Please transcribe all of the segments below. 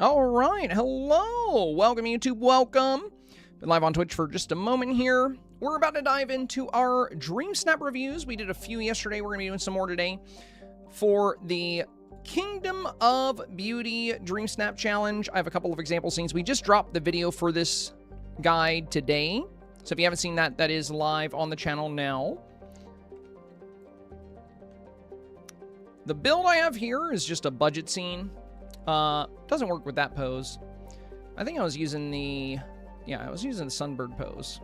All right, hello. Welcome, YouTube. Welcome. Been live on Twitch for just a moment here. We're about to dive into our Dreamsnap reviews. We did a few yesterday. We're going to be doing some more today for the Kingdom of Beauty Dreamsnap Challenge. I have a couple of example scenes. We just dropped the video for this guide today. So if you haven't seen that, that is live on the channel now. The build I have here is just a budget scene. Doesn't work with that pose. I think I was using the... Yeah, I was using the Sunbird pose.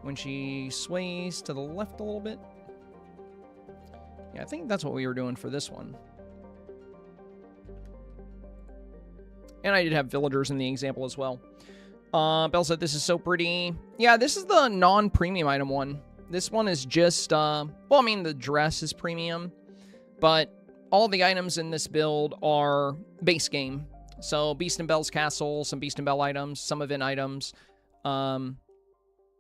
When she sways to the left a little bit. Yeah, I think that's what we were doing for this one. And I did have villagers in the example as well. Belle said, this is so pretty. Yeah, this is the non-premium item one. This one is just, well, I mean, the dress is premium. But all the items in this build are base game. So Beast and Belle's castle, some Beast and Belle items, some event items. You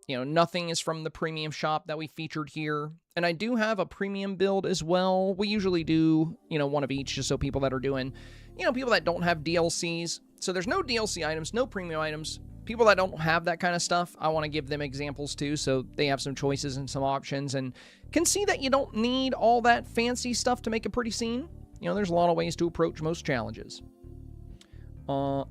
know, nothing is from the premium shop that we featured here. And I do have a premium build as well. We usually do, you know, one of each just so people that are doing, you know, people that don't have DLCs. So there's no DLC items, no premium items. People that don't have that kind of stuff, I want to give them examples too, so they have some choices and some options and can see that you don't need all that fancy stuff to make a pretty scene. You know, there's a lot of ways to approach most challenges. Okay.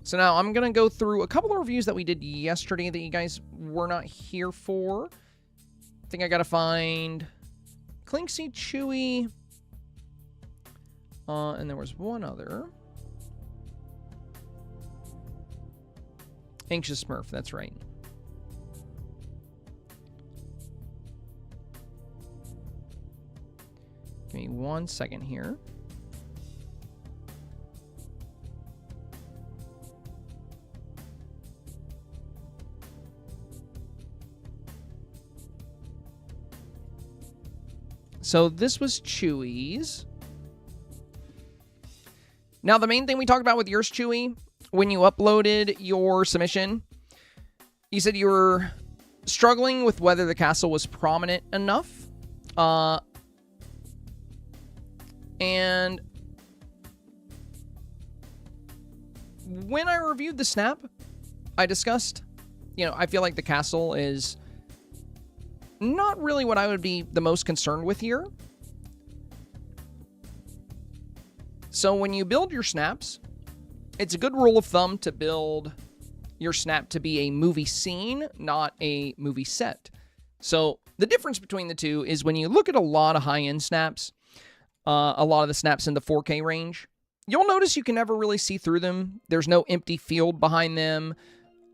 So now I'm going to go through a couple of reviews that we did yesterday that you guys were not here for. I think I got to find Clinksy, Chewy, and there was one other. Anxious Smurf, that's right. Give me 1 second here. So this was Chewy's. Now, the main thing we talked about with yours, Chewy, when you uploaded your submission, you said you were struggling with whether the castle was prominent enough. And when I reviewed the snap, I discussed, you know, I feel like the castle is not really what I would be the most concerned with here. So when you build your snaps, it's a good rule of thumb to build your snap to be a movie scene, not a movie set. So the difference between the two is when you look at a lot of high-end snaps, a lot of the snaps in the 4K range, you'll notice you can never really see through them. There's no empty field behind them.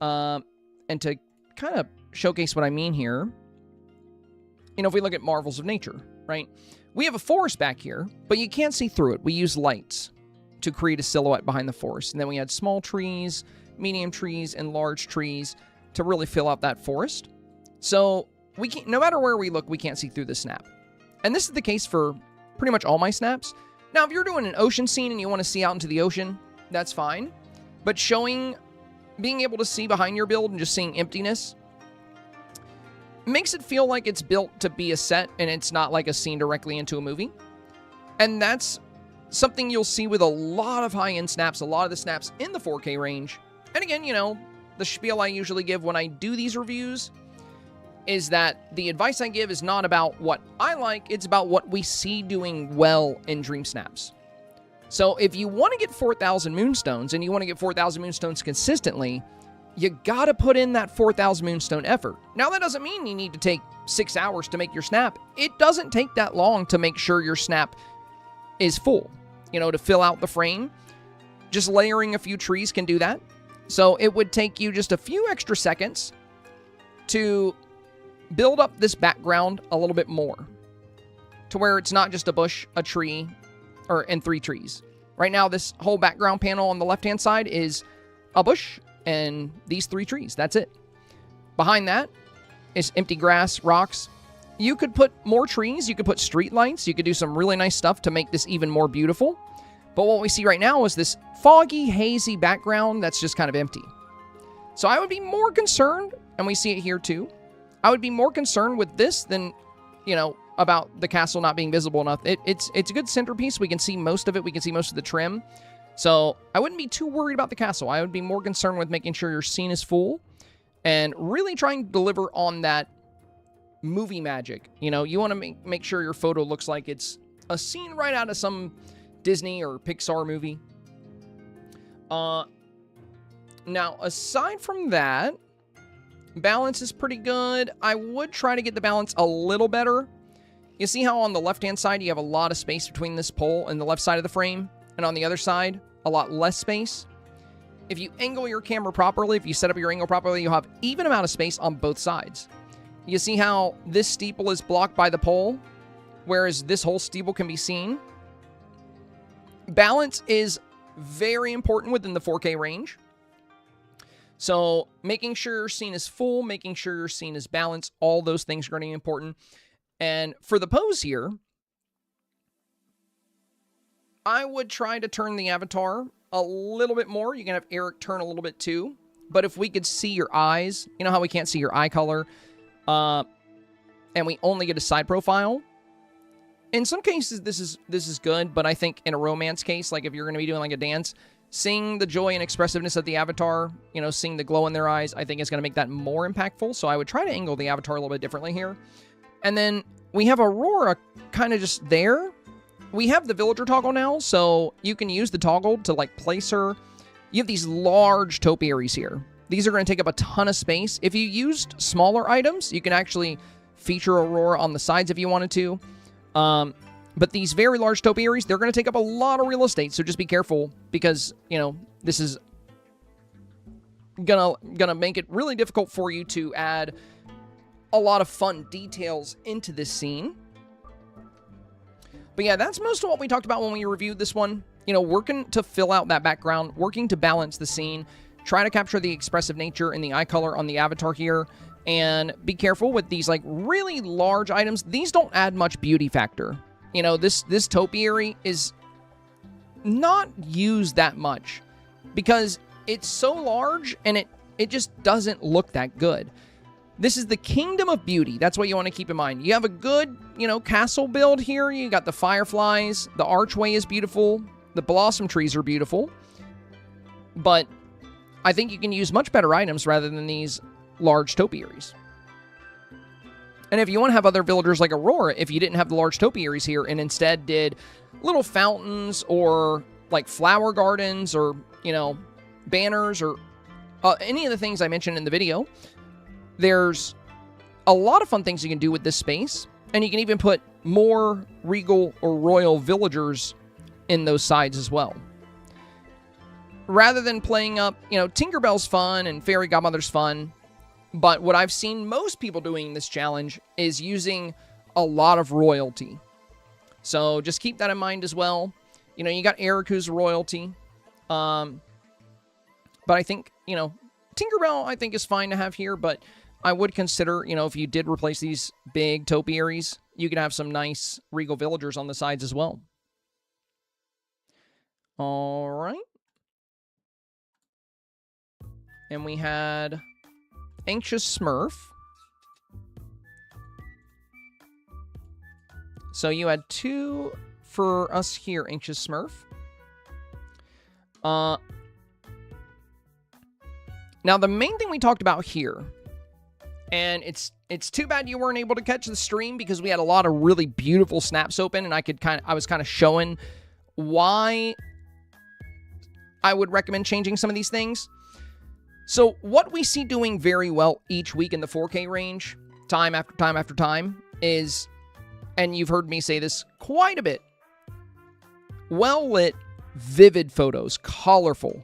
And to kind of showcase what I mean here, you know, if we look at Marvels of Nature, right? We have a forest back here, but you can't see through it. We use lights to create a silhouette behind the forest. And then we had small trees, medium trees, and large trees to really fill out that forest. So we can't, no matter where we look, we can't see through the snap. And this is the case for pretty much all my snaps. Now, if you're doing an ocean scene and you want to see out into the ocean, that's fine. But being able to see behind your build and just seeing emptiness makes it feel like it's built to be a set and it's not like a scene directly into a movie. And that's something you'll see with a lot of high-end snaps, a lot of the snaps in the 4K range. And again, you know, the spiel I usually give when I do these reviews is that the advice I give is not about what I like, it's about what we see doing well in Dreamsnaps. So if you want to get 4,000 Moonstones and you want to get 4,000 Moonstones consistently, you gotta put in that 4,000 Moonstone effort. Now, that doesn't mean you need to take 6 hours to make your snap. It doesn't take that long to make sure your snap is full, you know, to fill out the frame. Just layering a few trees can do that. So it would take you just a few extra seconds to build up this background a little bit more to where it's not just a bush, a tree, and 3 trees. Right now, this whole background panel on the left-hand side is a bush and these 3 trees. That's it. Behind that is empty grass, rocks. You could put more trees. You could put street lights. You could do some really nice stuff to make this even more beautiful. But what we see right now is this foggy, hazy background that's just kind of empty. So I would be more concerned, and we see it here too, I would be more concerned with this than, you know, about the castle not being visible enough. It's a good centerpiece. We can see most of it. We can see most of the trim. So I wouldn't be too worried about the castle. I would be more concerned with making sure your scene is full and really trying to deliver on that movie magic. You know, you want to make sure your photo looks like it's a scene right out of some Disney or Pixar movie. Now, aside from that, balance is pretty good. I would try to get the balance a little better. You see how on the left-hand side you have a lot of space between this pole and the left side of the frame, and on the other side, a lot less space? If you angle your camera properly, if you set up your angle properly, you'll have even amount of space on both sides. You see how this steeple is blocked by the pole, whereas this whole steeple can be seen? Balance is very important within the 4K range. So making sure your scene is full, making sure your scene is balanced, all those things are going to be important. And for the pose here, I would try to turn the avatar a little bit more. You can have Eric turn a little bit too. But if we could see your eyes, you know how we can't see your eye color, and we only get a side profile? In some cases, this is good, but I think in a romance case, like if you're going to be doing like a dance, seeing the joy and expressiveness of the avatar, you know, seeing the glow in their eyes, I think is going to make that more impactful. So I would try to angle the avatar a little bit differently here. And then we have Aurora kind of just there. We have the villager toggle now, so you can use the toggle to like place her. You have these large topiaries here. These are going to take up a ton of space. If you used smaller items, you can actually feature Aurora on the sides if you wanted to. But these very large topiaries, they're going to take up a lot of real estate, so just be careful because, you know, this is gonna make it really difficult for you to add a lot of fun details into this scene. But yeah, that's most of what we talked about when we reviewed this one. You know, working to fill out that background, working to balance the scene, try to capture the expressive nature and the eye color on the avatar here, and be careful with these like really large items. These don't add much beauty factor. You know, this topiary is not used that much because it's so large and it just doesn't look that good. This is the kingdom of beauty. That's what you want to keep in mind. You have a good, you know, castle build here. You got the fireflies. The archway is beautiful. The blossom trees are beautiful. But I think you can use much better items rather than these large topiaries. And if you want to have other villagers like Aurora, if you didn't have the large topiaries here and instead did little fountains or like flower gardens or, you know, banners or any of the things I mentioned in the video, there's a lot of fun things you can do with this space. And you can even put more regal or royal villagers in those sides as well. Rather than playing up, you know, Tinkerbell's fun and Fairy Godmother's fun. But what I've seen most people doing in this challenge is using a lot of royalty. So just keep that in mind as well. You know, you got Eric who's royalty. But I think, you know, Tinkerbell I think is fine to have here. But I would consider, you know, if you did replace these big topiaries, you could have some nice regal villagers on the sides as well. All right. And we had Anxious Smurf. So you had two for us here, Anxious Smurf. Now the main thing we talked about here, and it's too bad you weren't able to catch the stream because we had a lot of really beautiful snaps open, and I was kind of showing why I would recommend changing some of these things. So what we see doing very well each week in the 4K range, time after time after time, is, and you've heard me say this quite a bit, well-lit, vivid photos, colorful.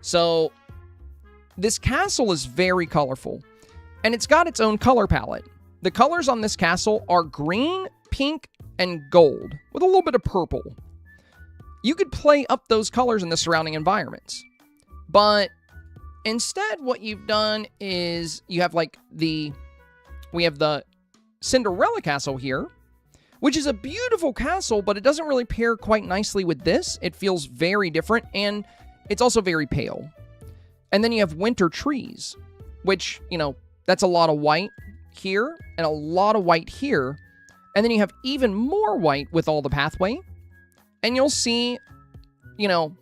So this castle is very colorful, and it's got its own color palette. The colors on this castle are green, pink, and gold, with a little bit of purple. You could play up those colors in the surrounding environments, but instead, what you've done is you have like we have the Cinderella castle here, which is a beautiful castle, but it doesn't really pair quite nicely with this. It feels very different, and it's also very pale. And then you have winter trees, which, you know, that's a lot of white here and a lot of white here. And then you have even more white with all the pathway. And you'll see, you know,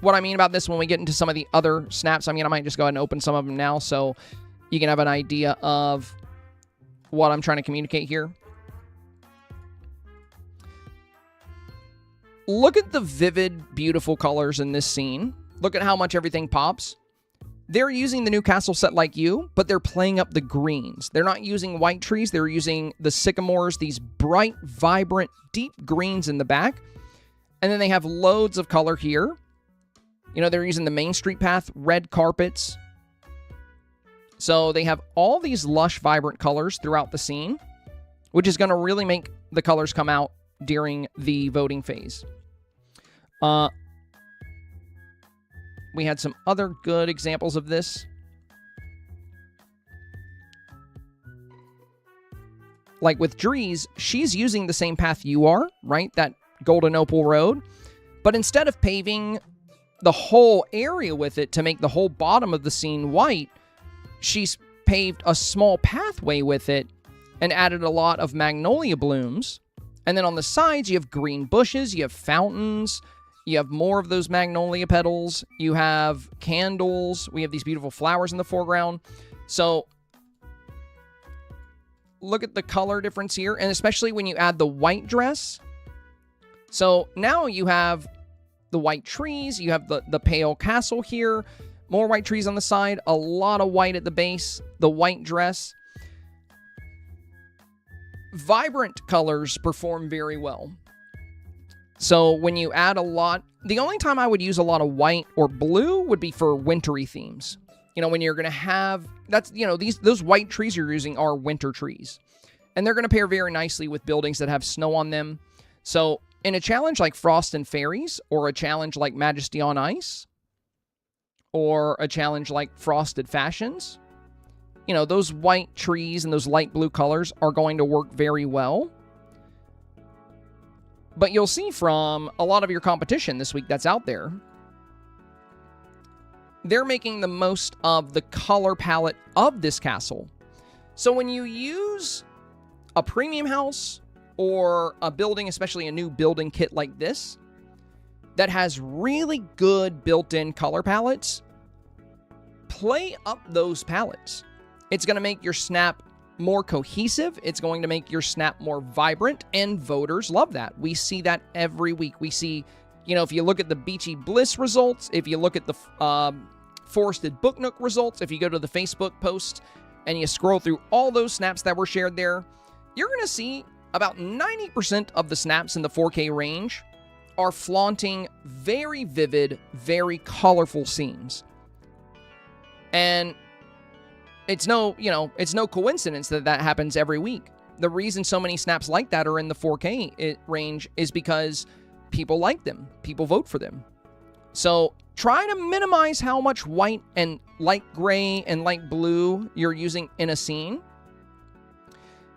what I mean about this when we get into some of the other snaps. I mean, I might just go ahead and open some of them now so you can have an idea of what I'm trying to communicate here. Look at the vivid, beautiful colors in this scene. Look at how much everything pops. They're using the new castle set like you, but they're playing up the greens. They're not using white trees. They're using the sycamores, these bright, vibrant, deep greens in the back. And then they have loads of color here. You know, they're using the Main Street path, red carpets. So they have all these lush, vibrant colors throughout the scene, which is going to really make the colors come out during the voting phase. We had some other good examples of this. Like with Drees, she's using the same path you are, right? That Golden Opal Road. But instead of paving the whole area with it to make the whole bottom of the scene white, she's paved a small pathway with it and added a lot of magnolia blooms. And then on the sides, you have green bushes, you have fountains, you have more of those magnolia petals, you have candles, we have these beautiful flowers in the foreground. So look at the color difference here, and especially when you add the white dress. So now you have the white trees, you have the pale castle here, more white trees on the side, a lot of white at the base, the white dress. Vibrant colors perform very well. So when you add a lot, the only time I would use a lot of white or blue would be for wintry themes. You know, when you're going to have, that's, you know, those white trees you're using are winter trees. And they're going to pair very nicely with buildings that have snow on them. So in a challenge like Frost and Fairies, or a challenge like Majesty on Ice, or a challenge like Frosted Fashions, you know, those white trees and those light blue colors are going to work very well. But you'll see from a lot of your competition this week that's out there, they're making the most of the color palette of this castle. So when you use a premium house or a building, especially a new building kit like this, that has really good built-in color palettes, play up those palettes. It's going to make your snap more cohesive. It's going to make your snap more vibrant, and voters love that. We see that every week. We see, you know, if you look at the Beachy Bliss results, if you look at the Forested Book Nook results, if you go to the Facebook post and you scroll through all those snaps that were shared there, you're going to see about 90% of the snaps in the 4K range are flaunting very vivid, very colorful scenes. And it's no coincidence that that happens every week. The reason so many snaps like that are in the 4K range is because people like them. People vote for them. So try to minimize how much white and light gray and light blue you're using in a scene,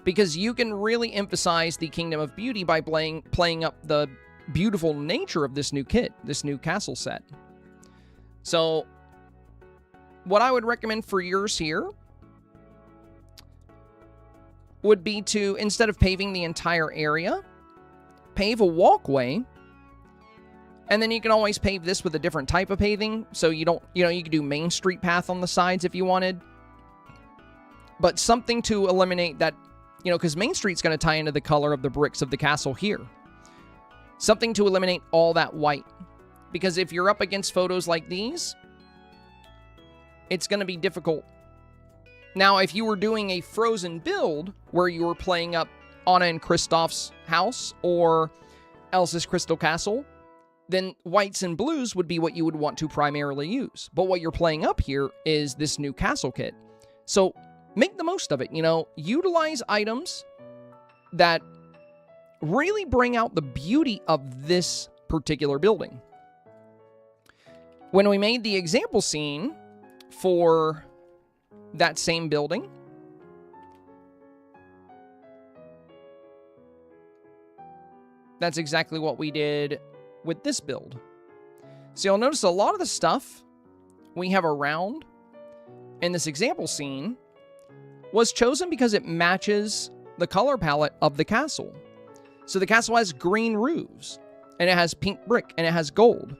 because you can really emphasize the Kingdom of Beauty by playing up the beautiful nature of this new kit, this new castle set. So what I would recommend for yours here would be to, instead of paving the entire area, pave a walkway, and then you can always pave this with a different type of paving. So you don't, you know, you could do Main Street path on the sides if you wanted, but something to eliminate that, you know, because Main Street's going to tie into the color of the bricks of the castle here. Something to eliminate all that white, because if you're up against photos like these, it's going to be difficult. Now, if you were doing a Frozen build where you were playing up Anna and Kristoff's house or Elsa's Crystal Castle, then whites and blues would be what you would want to primarily use. But what you're playing up here is this new castle kit. So make the most of it, you know, utilize items that really bring out the beauty of this particular building. When we made the example scene for that same building, that's exactly what we did with this build. So you'll notice a lot of the stuff we have around in this example scene was chosen because it matches the color palette of the castle. So the castle has green roofs, and it has pink brick, and it has gold.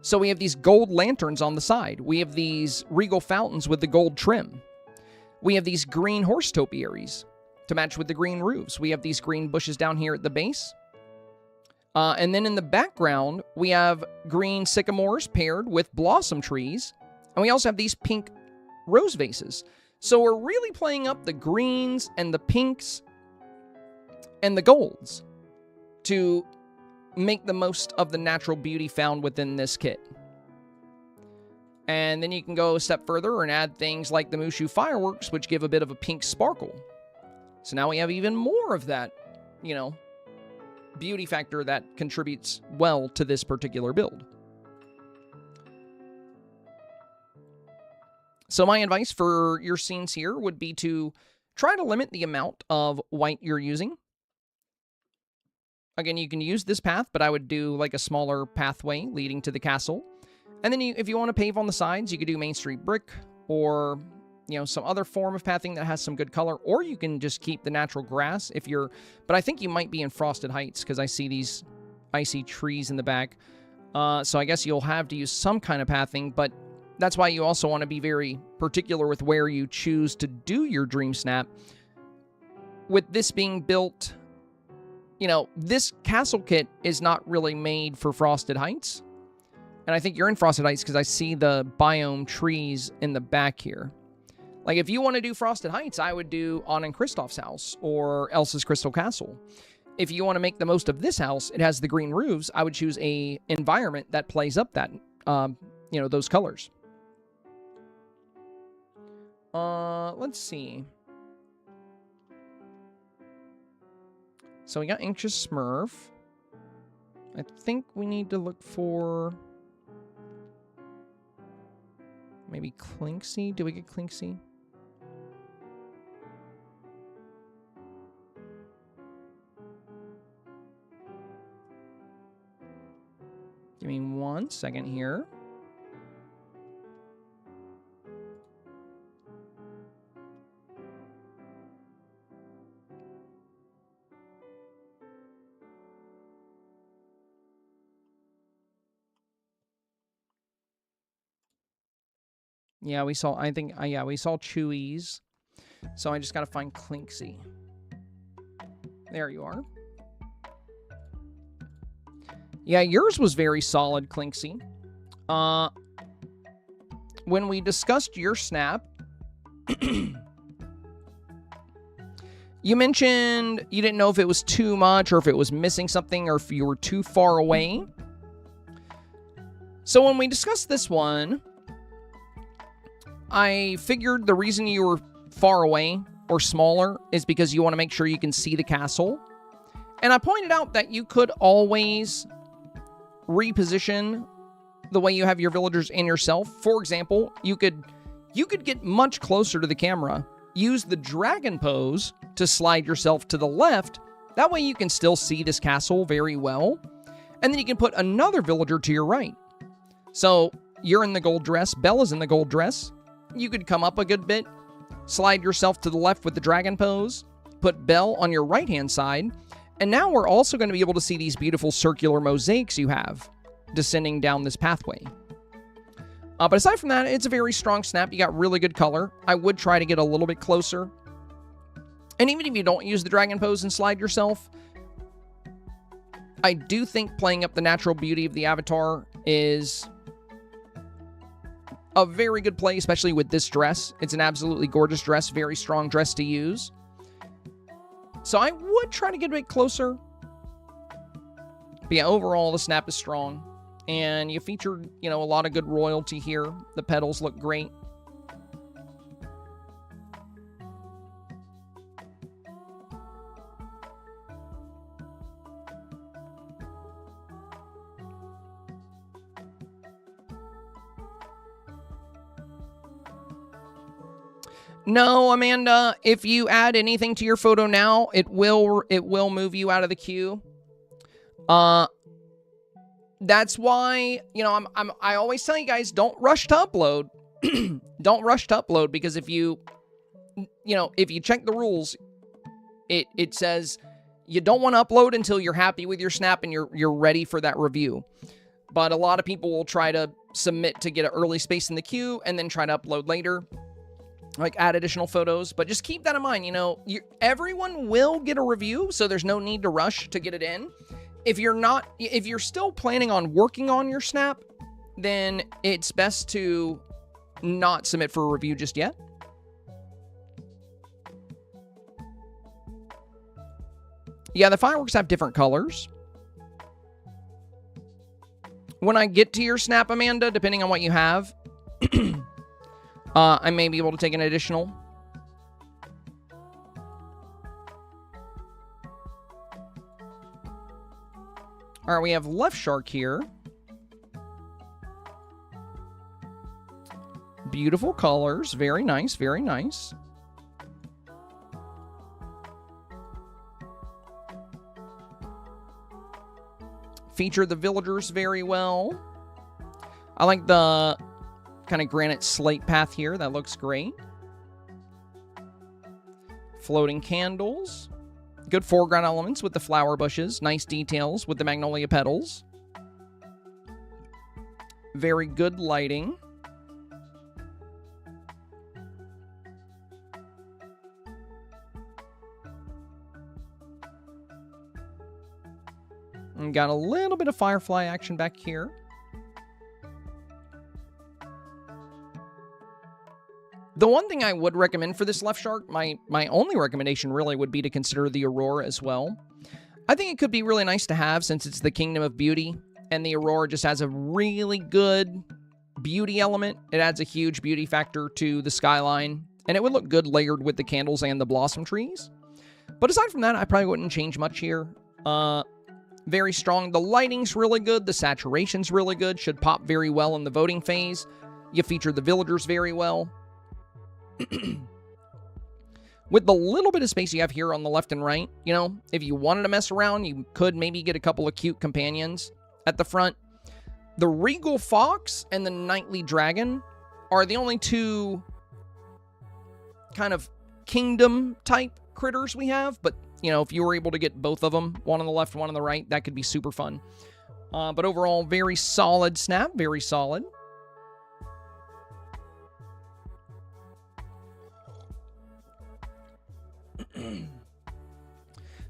So we have these gold lanterns on the side. We have these regal fountains with the gold trim. We have these green horse topiaries to match with the green roofs. We have these green bushes down here at the base. And then in the background, we have green sycamores paired with blossom trees. And we also have these pink rose vases. So we're really playing up the greens and the pinks and the golds to make the most of the natural beauty found within this kit. And then you can go a step further and add things like the Mushu fireworks, which give a bit of a pink sparkle. So now we have even more of that, you know, beauty factor that contributes well to this particular build. So my advice for your scenes here would be to try to limit the amount of white you're using. Again, you can use this path, but I would do like a smaller pathway leading to the castle. And then if you want to pave on the sides, you could do Main Street brick or, you know, some other form of pathing that has some good color, or you can just keep the natural grass if you're, but I think you might be in Frosted Heights because I see these icy trees in the back. So I guess you'll have to use some kind of pathing, but that's why you also want to be very particular with where you choose to do your Dream Snap. With this being built, you know, this castle kit is not really made for Frosted Heights. And I think you're in Frosted Heights because I see the biome trees in the back here. Like, if you want to do Frosted Heights, I would do Anna and Kristoff's house or Elsa's Crystal Castle. If you want to make the most of this house, it has the green roofs. I would choose a environment that plays up that, you know, those colors. Let's see. So we got Anxious Smurf. I think we need to look for maybe Clinksy. Do we get Clinksy? Give me 1 second here. Yeah, we saw, I think, yeah, we saw Chewies. So I just got to find Clinksy. There you are. Yeah, yours was very solid, Clinksy. When we discussed your snap, you mentioned you didn't know if it was too much or if it was missing something or if you were too far away. So when we discussed this one, I figured the reason you were far away or smaller is because you want to make sure you can see the castle. And I pointed out that you could always reposition the way you have your villagers and yourself. For example, you could get much closer to the camera, use the dragon pose to slide yourself to the left. That way you can still see this castle very well. And then you can put another villager to your right. So you're in the gold dress, Bella's in the gold dress. You could come up a good bit, slide yourself to the left with the dragon pose, put Belle on your right-hand side, and now we're also going to be able to see these beautiful circular mosaics you have descending down this pathway. But aside from that, it's a very strong snap. You got really good color. I would try to get a little bit closer. And even if you don't use the dragon pose and slide yourself, I do think playing up the natural beauty of the avatar is a very good play, especially with this dress. It's an absolutely gorgeous dress, very strong dress to use. So I would try to get a bit closer. But yeah, overall, the snap is strong. And you featured, you know, a lot of good royalty here. The petals look great. No, Amanda, if you add anything to your photo now, it will move you out of the queue. That's why, you know, I always tell you guys, don't rush to upload. Don't rush to upload, because if you know, if you check the rules, It says you don't want to upload until you're happy with your snap and you're ready for that review. But a lot of people will try to submit to get an early space in the queue and then try to upload later, like add additional photos. But just keep that in mind, you know, everyone will get a review, so there's no need to rush to get it in. If you're still planning on working on your snap, then it's best to not submit for a review just yet. Yeah, the fireworks have different colors. When I get to your snap, Amanda, depending on what you have, I may be able to take an additional. All right, we have Left Shark here. Beautiful colors. Very nice, very nice. Feature the villagers very well. I like the kind of granite slate path here. That looks great. Floating candles. Good foreground elements with the flower bushes. Nice details with the magnolia petals. Very good lighting. And got a little bit of firefly action back here. The one thing I would recommend for this Left Shark, my only recommendation really would be to consider the Aurora as well. I think it could be really nice to have since it's the Kingdom of Beauty, and the Aurora just has a really good beauty element. It adds a huge beauty factor to the skyline, and it would look good layered with the candles and the blossom trees. But aside from that, I probably wouldn't change much here. Very strong. The lighting's really good. The saturation's really good. Should pop very well in the voting phase. You feature the villagers very well. With the little bit of space you have here on the left and right, you know, if you wanted to mess around, you could maybe get a couple of cute companions at the front. The Regal Fox and the Knightly Dragon are the only two kind of kingdom-type critters we have, but you know, if you were able to get both of them, one on the left, one on the right, that could be super fun. But overall, very solid snap, very solid.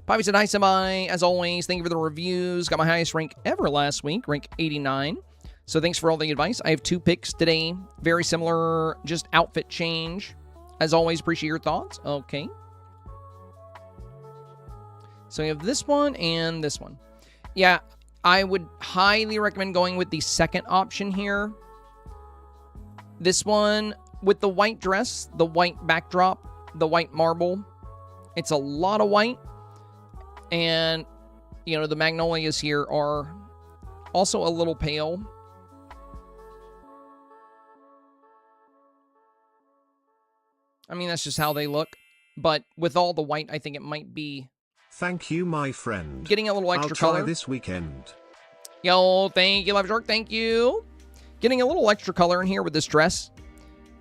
Poppy said, hi, Semi. As always, thank you for the reviews. Got my highest rank ever last week, rank 89. So thanks for all the advice. I have 2 picks today. Very similar, just outfit change. As always, appreciate your thoughts. Okay. So we have this one and this one. Yeah, I would highly recommend going with the second option here. This one with the white dress, the white backdrop, the white marble. It's a lot of white. And, you know, the magnolias here are also a little pale. I mean, that's just how they look. But with all the white, I think it might be... Thank you, my friend. Getting a little extra color. I'll try this weekend. Yo, thank you, Left Shark. Thank you. Getting a little extra color in here with this dress.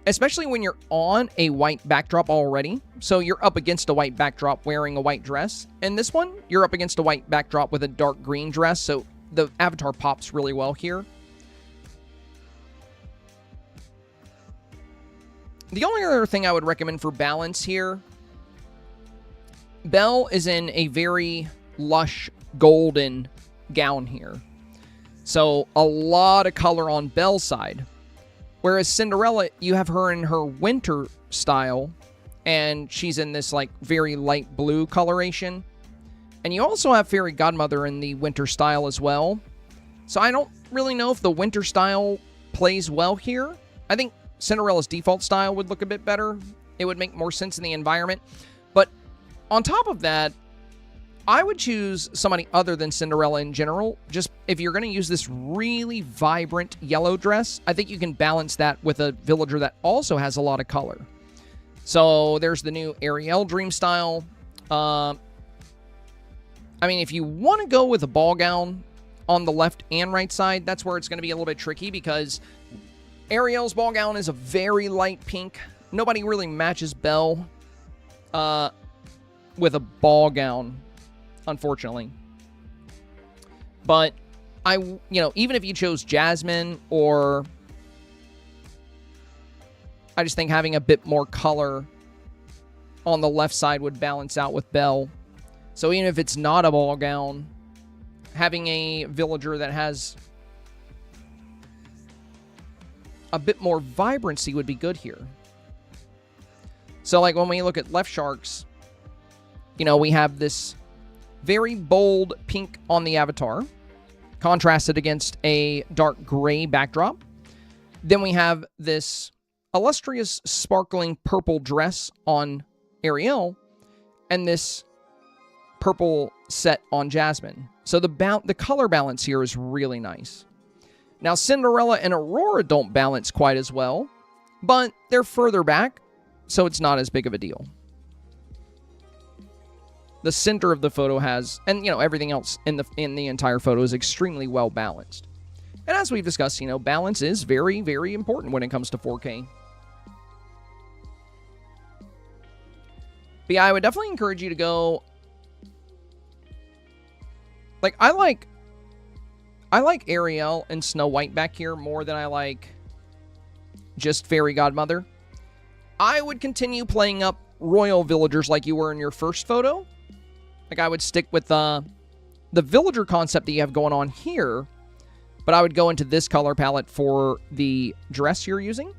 Especially when you're on a white backdrop already. So you're up against a white backdrop wearing a white dress. And this one, you're up against a white backdrop with a dark green dress. So the avatar pops really well here. The only other thing I would recommend for balance here, Belle is in a very lush golden gown here. So a lot of color on Belle's side. Whereas Cinderella, you have her in her winter style, and she's in this like very light blue coloration. And you also have Fairy Godmother in the winter style as well. So I don't really know if the winter style plays well here. I think Cinderella's default style would look a bit better. It would make more sense in the environment. But on top of that, I would choose somebody other than Cinderella in general. Just if you're going to use this really vibrant yellow dress, I think you can balance that with a villager that also has a lot of color. So there's the new Ariel Dream style. I mean, if you want to go with a ball gown on the left and right side, that's where it's going to be a little bit tricky because Ariel's ball gown is a very light pink. Nobody really matches Belle. with a ball gown, unfortunately. But even if you chose Jasmine, or I just think having a bit more color on the left side would balance out with Belle. So even if it's not a ball gown, having a villager that has a bit more vibrancy would be good here. So like when we look at Left Sharks, we have this very bold pink on the avatar, contrasted against a dark gray backdrop. Then we have this illustrious sparkling purple dress on Ariel, and this purple set on Jasmine. So the color balance here is really nice. Now, Cinderella and Aurora don't balance quite as well, but they're further back, so it's not as big of a deal. The center of the photo has, and everything else in the entire photo is extremely well balanced. And as we've discussed, balance is very, very important when it comes to 4K. But yeah, I would definitely encourage you to go. Like, I like Ariel and Snow White back here more than I like just Fairy Godmother. I would continue playing up royal villagers like you were in your first photo. Like, I would stick with the villager concept that you have going on here, but I would go into this color palette for the dress you're using.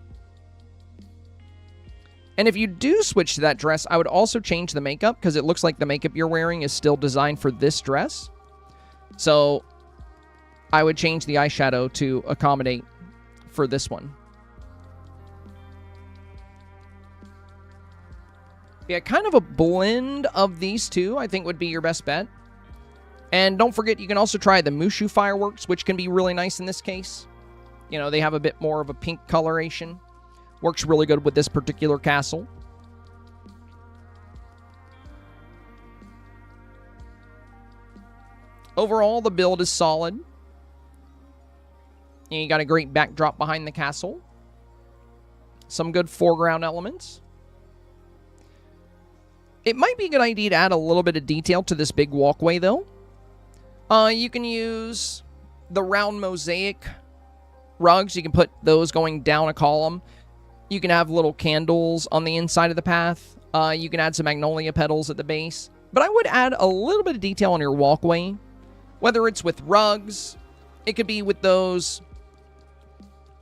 And if you do switch to that dress, I would also change the makeup, because it looks like the makeup you're wearing is still designed for this dress. So I would change the eyeshadow to accommodate for this one. Yeah, kind of a blend of these two, I think, would be your best bet. And don't forget, you can also try the Mushu fireworks, which can be really nice in this case. They have a bit more of a pink coloration. Works really good with this particular castle. Overall, the build is solid. And you got a great backdrop behind the castle. Some good foreground elements. It might be a good idea to add a little bit of detail to this big walkway, though. You can use the round mosaic rugs. You can put those going down a column. You can have little candles on the inside of the path. You can add some magnolia petals at the base. But I would add a little bit of detail on your walkway. Whether it's with rugs, it could be with the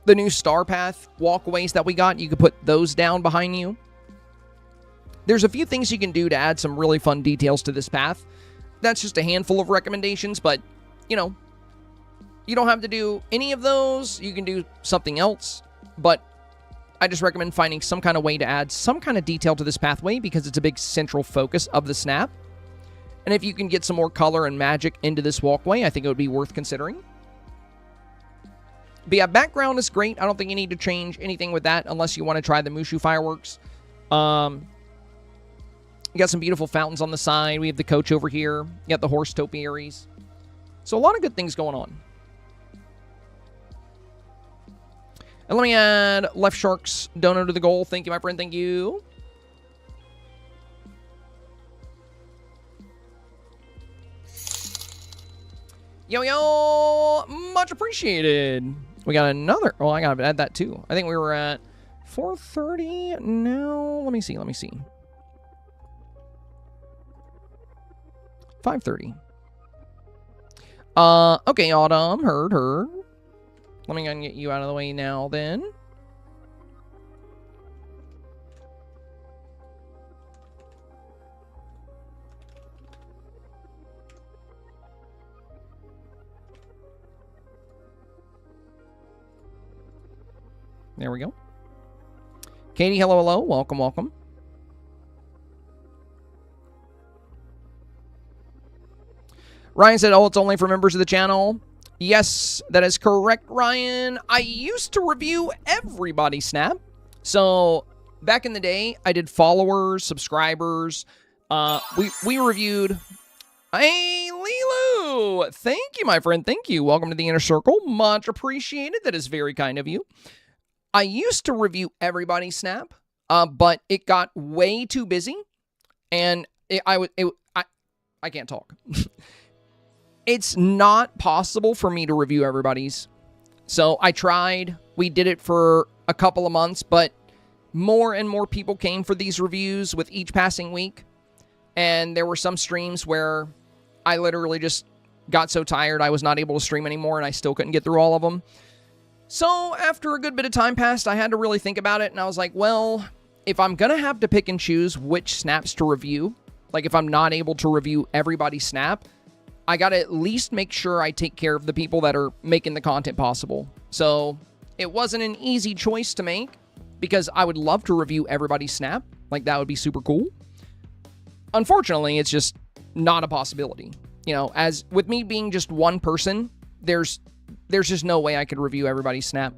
new Star Path walkways that we got. You could put those down behind you. There's a few things you can do to add some really fun details to this path. That's just a handful of recommendations, but, you don't have to do any of those. You can do something else, but I just recommend finding some kind of way to add some kind of detail to this pathway, because it's a big central focus of the snap. And if you can get some more color and magic into this walkway, I think it would be worth considering. But yeah, background is great. I don't think you need to change anything with that unless you want to try the Mushu fireworks. You got some beautiful fountains on the side. We have the coach over here. You got the horse topiaries. So a lot of good things going on. And let me add Left Shark's donut to the goal. Thank you, my friend. Thank you. Yo, much appreciated. We got another. Oh, I got to add that too. I think we were at 4:30 now. Let me see. 5:30. Okay, Autumn. Heard. Let me go and get you out of the way now, then. There we go. Katie, hello. Welcome. Ryan said, oh, it's only for members of the channel. Yes, that is correct, Ryan. I used to review everybody's snap. So back in the day, I did followers, subscribers. We reviewed. Hey, Lilu! Thank you, my friend. Thank you. Welcome to the Inner Circle. Much appreciated. That is very kind of you. I used to review everybody's snap, but it got way too busy. And I can't talk. It's not possible for me to review everybody's. So I tried. We did it for a couple of months, but more and more people came for these reviews with each passing week. And there were some streams where I literally just got so tired I was not able to stream anymore, and I still couldn't get through all of them. So after a good bit of time passed, I had to really think about it, and I was like, well, if I'm going to have to pick and choose which snaps to review, like if I'm not able to review everybody's snap, I got to at least make sure I take care of the people that are making the content possible. So it wasn't an easy choice to make, because I would love to review everybody's snap. Like, that would be super cool. Unfortunately, it's just not a possibility. You know, as with me being just one person, there's just no way I could review everybody's snap.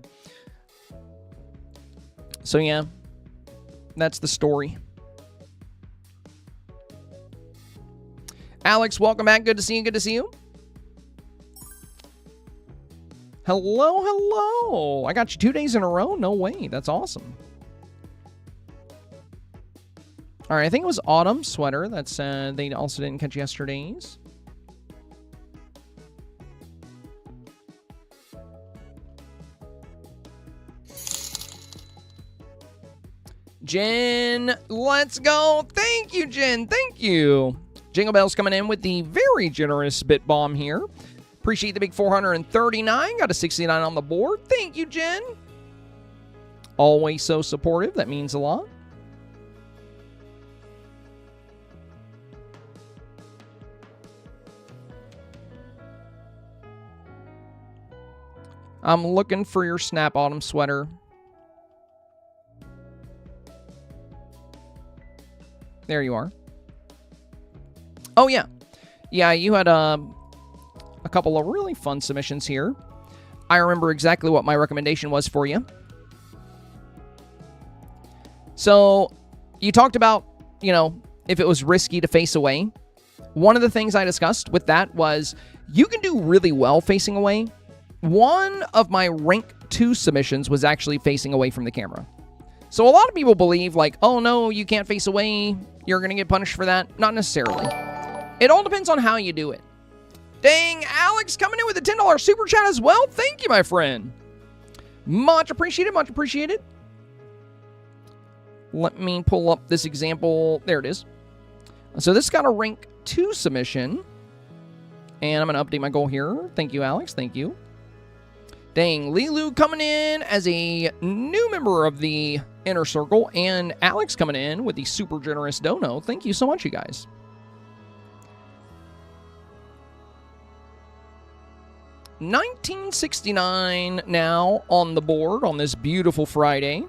So yeah, that's the story. Alex, welcome back. Good to see you. Good to see you. Hello, hello. I got you 2 days in a row. No way. That's awesome. All right, I think it was Autumn Sweater. That's they also didn't catch yesterday's. Jen, let's go. Thank you, Jen. Thank you. Jingle Bells coming in with the very generous bit bomb here. Appreciate the big 439. Got a 69 on the board. Thank you, Jen. Always so supportive. That means a lot. I'm looking for your Snap Autumn Sweater. There you are. Oh, yeah. Yeah, you had a couple of really fun submissions here. I remember exactly what my recommendation was for you. So, you talked about, you know, if it was risky to face away. One of the things I discussed with that was you can do really well facing away. One of my rank 2 submissions was actually facing away from the camera. So a lot of people believe, like, oh no, you can't face away, you're going to get punished for that. Not necessarily. It all depends on how you do it. Dang, Alex coming in with a $10 super chat as well. Thank you, my friend. Much appreciated, much appreciated. Let me pull up this example. There it is. So this got a rank 2 submission. And I'm going to update my goal here. Thank you, Alex. Thank you. Dang, Lilu coming in as a new member of the Inner Circle, and Alex coming in with the super generous dono. Thank you so much, you guys. $19.69 now on the board on this beautiful Friday.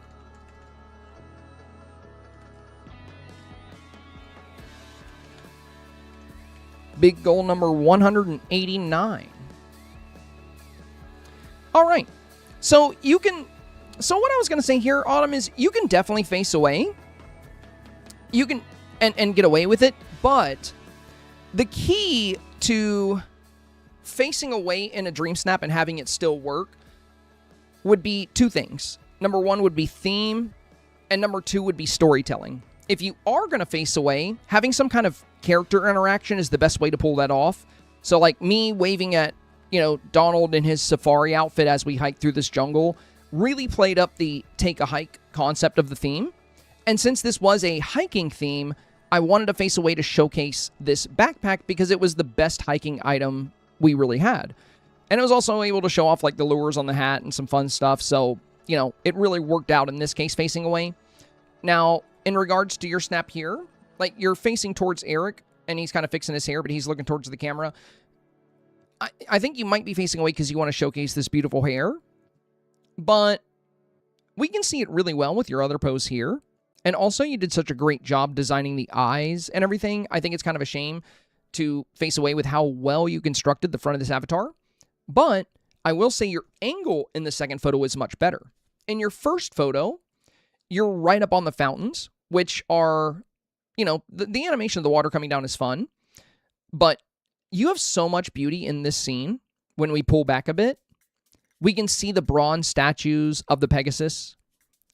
Big goal number 189. All right, so you can, so what I was going to say here, Autumn, is you can definitely face away. You can, and get away with it, but the key to facing away in a Dreamsnap and having it still work would be 2 things. Number 1 would be theme, and number 2 would be storytelling. If you are going to face away, having some kind of character interaction is the best way to pull that off. So like me waving at, you know, Donald in his safari outfit as we hike through this jungle really played up the take a hike concept of the theme. And since this was a hiking theme, I wanted to face away to showcase this backpack because it was the best hiking item we really had. And it was also able to show off like the lures on the hat and some fun stuff. So, you know, it really worked out in this case facing away. Now, in regards to your snap here, like you're facing towards Eric and he's kind of fixing his hair, but he's looking towards the camera. I think you might be facing away because you want to showcase this beautiful hair, but we can see it really well with your other pose here. And also you did such a great job designing the eyes and everything. I think it's kind of a shame to face away with how well you constructed the front of this avatar. But I will say your angle in the second photo is much better. In your first photo, you're right up on the fountains, which are, you know, the animation of the water coming down is fun, but you have so much beauty in this scene. When we pull back a bit, we can see the bronze statues of the Pegasus.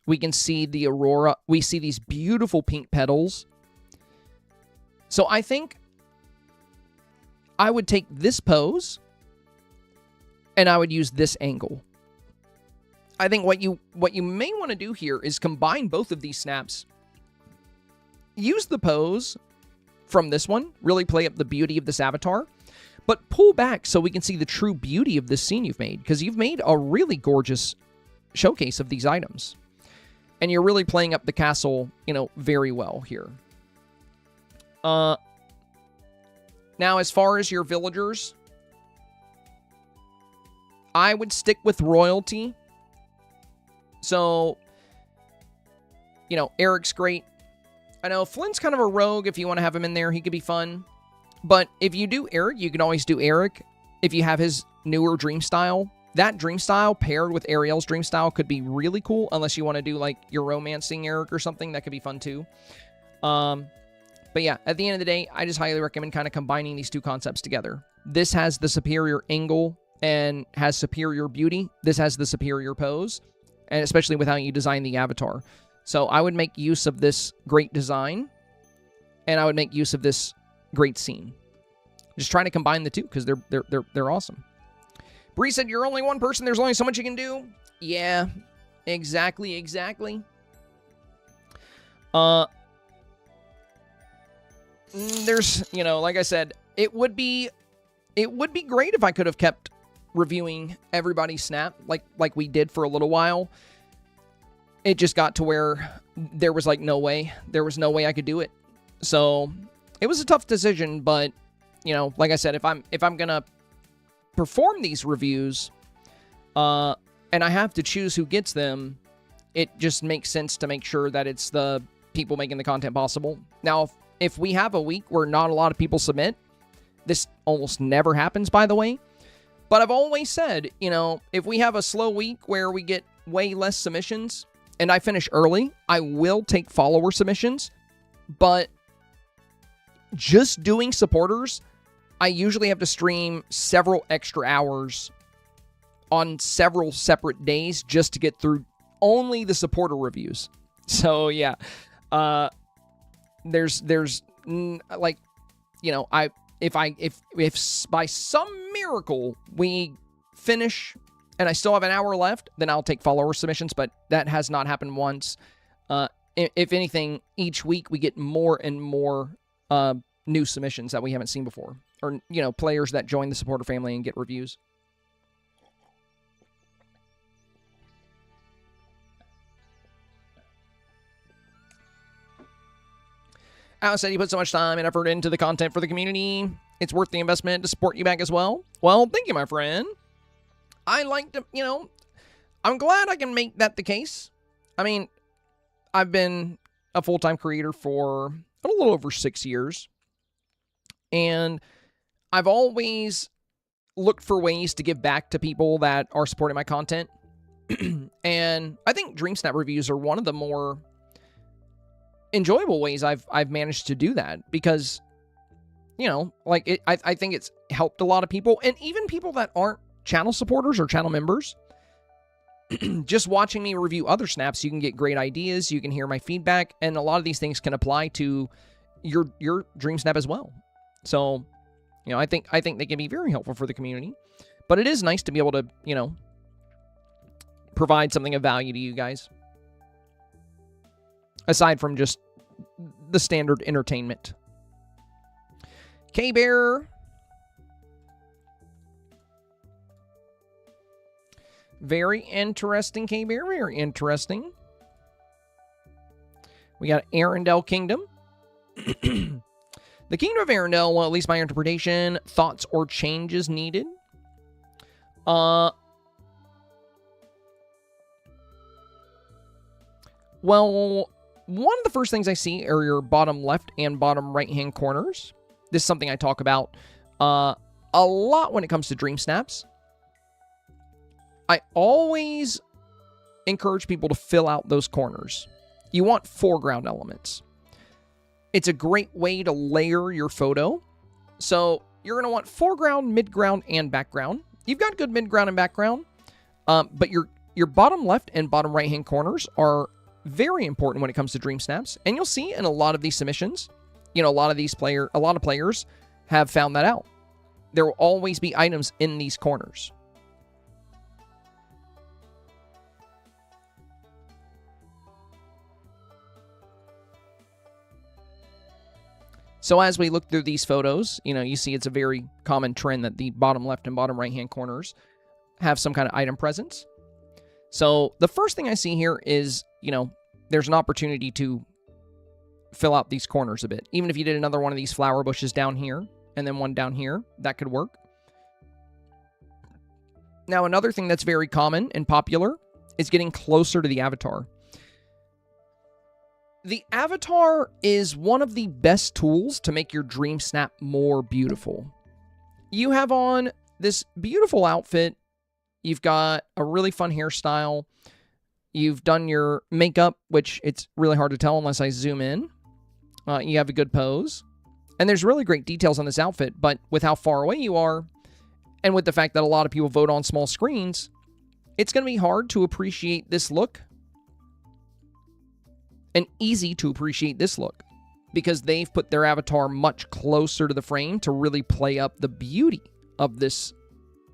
We can see the aurora. We see these beautiful pink petals. So I think I would take this pose and I would use this angle. I think what you may want to do here is combine both of these snaps. Use the pose from this one, really play up the beauty of this avatar, but pull back so we can see the true beauty of this scene you've made, because you've made a really gorgeous showcase of these items. And you're really playing up the castle, you know, very well here. Now, as far as your villagers, I would stick with royalty. So, you know, Eric's great. I know Flint's kind of a rogue. If you want to have him in there, he could be fun. But if you do Eric, you can always do Eric. If you have his newer dream style, that dream style paired with Ariel's dream style could be really cool. Unless you want to do like your romancing Eric or something, that could be fun too. But yeah, at the end of the day, I just highly recommend kind of combining these two concepts together. This has the superior angle and has superior beauty. This has the superior pose, and especially with how you design the avatar. So I would make use of this great design, and I would make use of this great scene. Just trying to combine the two because they're awesome. Bree said, "You're only one person. There's only so much you can do." Yeah, exactly. There's, you know, like I said, it would be great if I could have kept reviewing everybody's snap like we did for a little while. It just got to where there was like no way. There was no way I could do it. So it was a tough decision, but you know, like I said, if I'm gonna perform these reviews, and I have to choose who gets them, it just makes sense to make sure that it's the people making the content possible. Now, if we have a week where not a lot of people submit, this almost never happens, by the way. But I've always said, you know, if we have a slow week where we get way less submissions and I finish early, I will take follower submissions. But just doing supporters, I usually have to stream several extra hours on several separate days just to get through only the supporter reviews. So yeah, there's like, you know, if by some miracle we finish and I still have an hour left, then I'll take follower submissions, but that has not happened once. If anything, each week we get more and more new submissions that we haven't seen before, or, you know, players that join the supporter family and get reviews. Alice said you put so much time and effort into the content for the community. It's worth the investment to support you back as well. Well, thank you, my friend. I like to, you know, I'm glad I can make that the case. I mean, I've been a full-time creator for a little over 6 years. And I've always looked for ways to give back to people that are supporting my content. And I think Dreamsnap reviews are one of the more enjoyable ways I've managed to do that, because, you know, like I think it's helped a lot of people, and even people that aren't channel supporters or channel members. Just watching me review other snaps, you can get great ideas, you can hear my feedback, and a lot of these things can apply to your dream snap as well. So, you know, I think they can be very helpful for the community, but it is nice to be able to, you know, provide something of value to you guys, aside from just the standard entertainment. K-Bear. Very interesting, K-Bear. Very interesting. We got Arendelle Kingdom. The Kingdom of Arendelle, well, at least my interpretation, thoughts or changes needed. Well, one of the first things I see are your bottom left and bottom right-hand corners. This is something I talk about a lot when it comes to Dream Snaps. I always encourage people to fill out those corners. You want foreground elements. It's a great way to layer your photo. So you're going to want foreground, midground, and background. You've got good midground and background, but your bottom left and bottom right-hand corners are very important when it comes to Dream Snaps. And you'll see in a lot of these submissions, a lot of players have found that out. There will always be items in these corners. So as we look through these photos, you see it's a very common trend that the bottom left and bottom right-hand corners have some kind of item presence. So the first thing I see here is, there's an opportunity to fill out these corners a bit. Even if you did another one of these flower bushes down here, and then one down here, that could work. Now, another thing that's very common and popular is getting closer to the avatar. The avatar is one of the best tools to make your dream snap more beautiful. You have on this beautiful outfit. You've got a really fun hairstyle. You've done your makeup, which it's really hard to tell unless I zoom in. You have a good pose. And there's really great details on this outfit, but with how far away you are, and with the fact that a lot of people vote on small screens, it's going to be hard to appreciate this look. And easy to appreciate this look because they've put their avatar much closer to the frame to really play up the beauty of this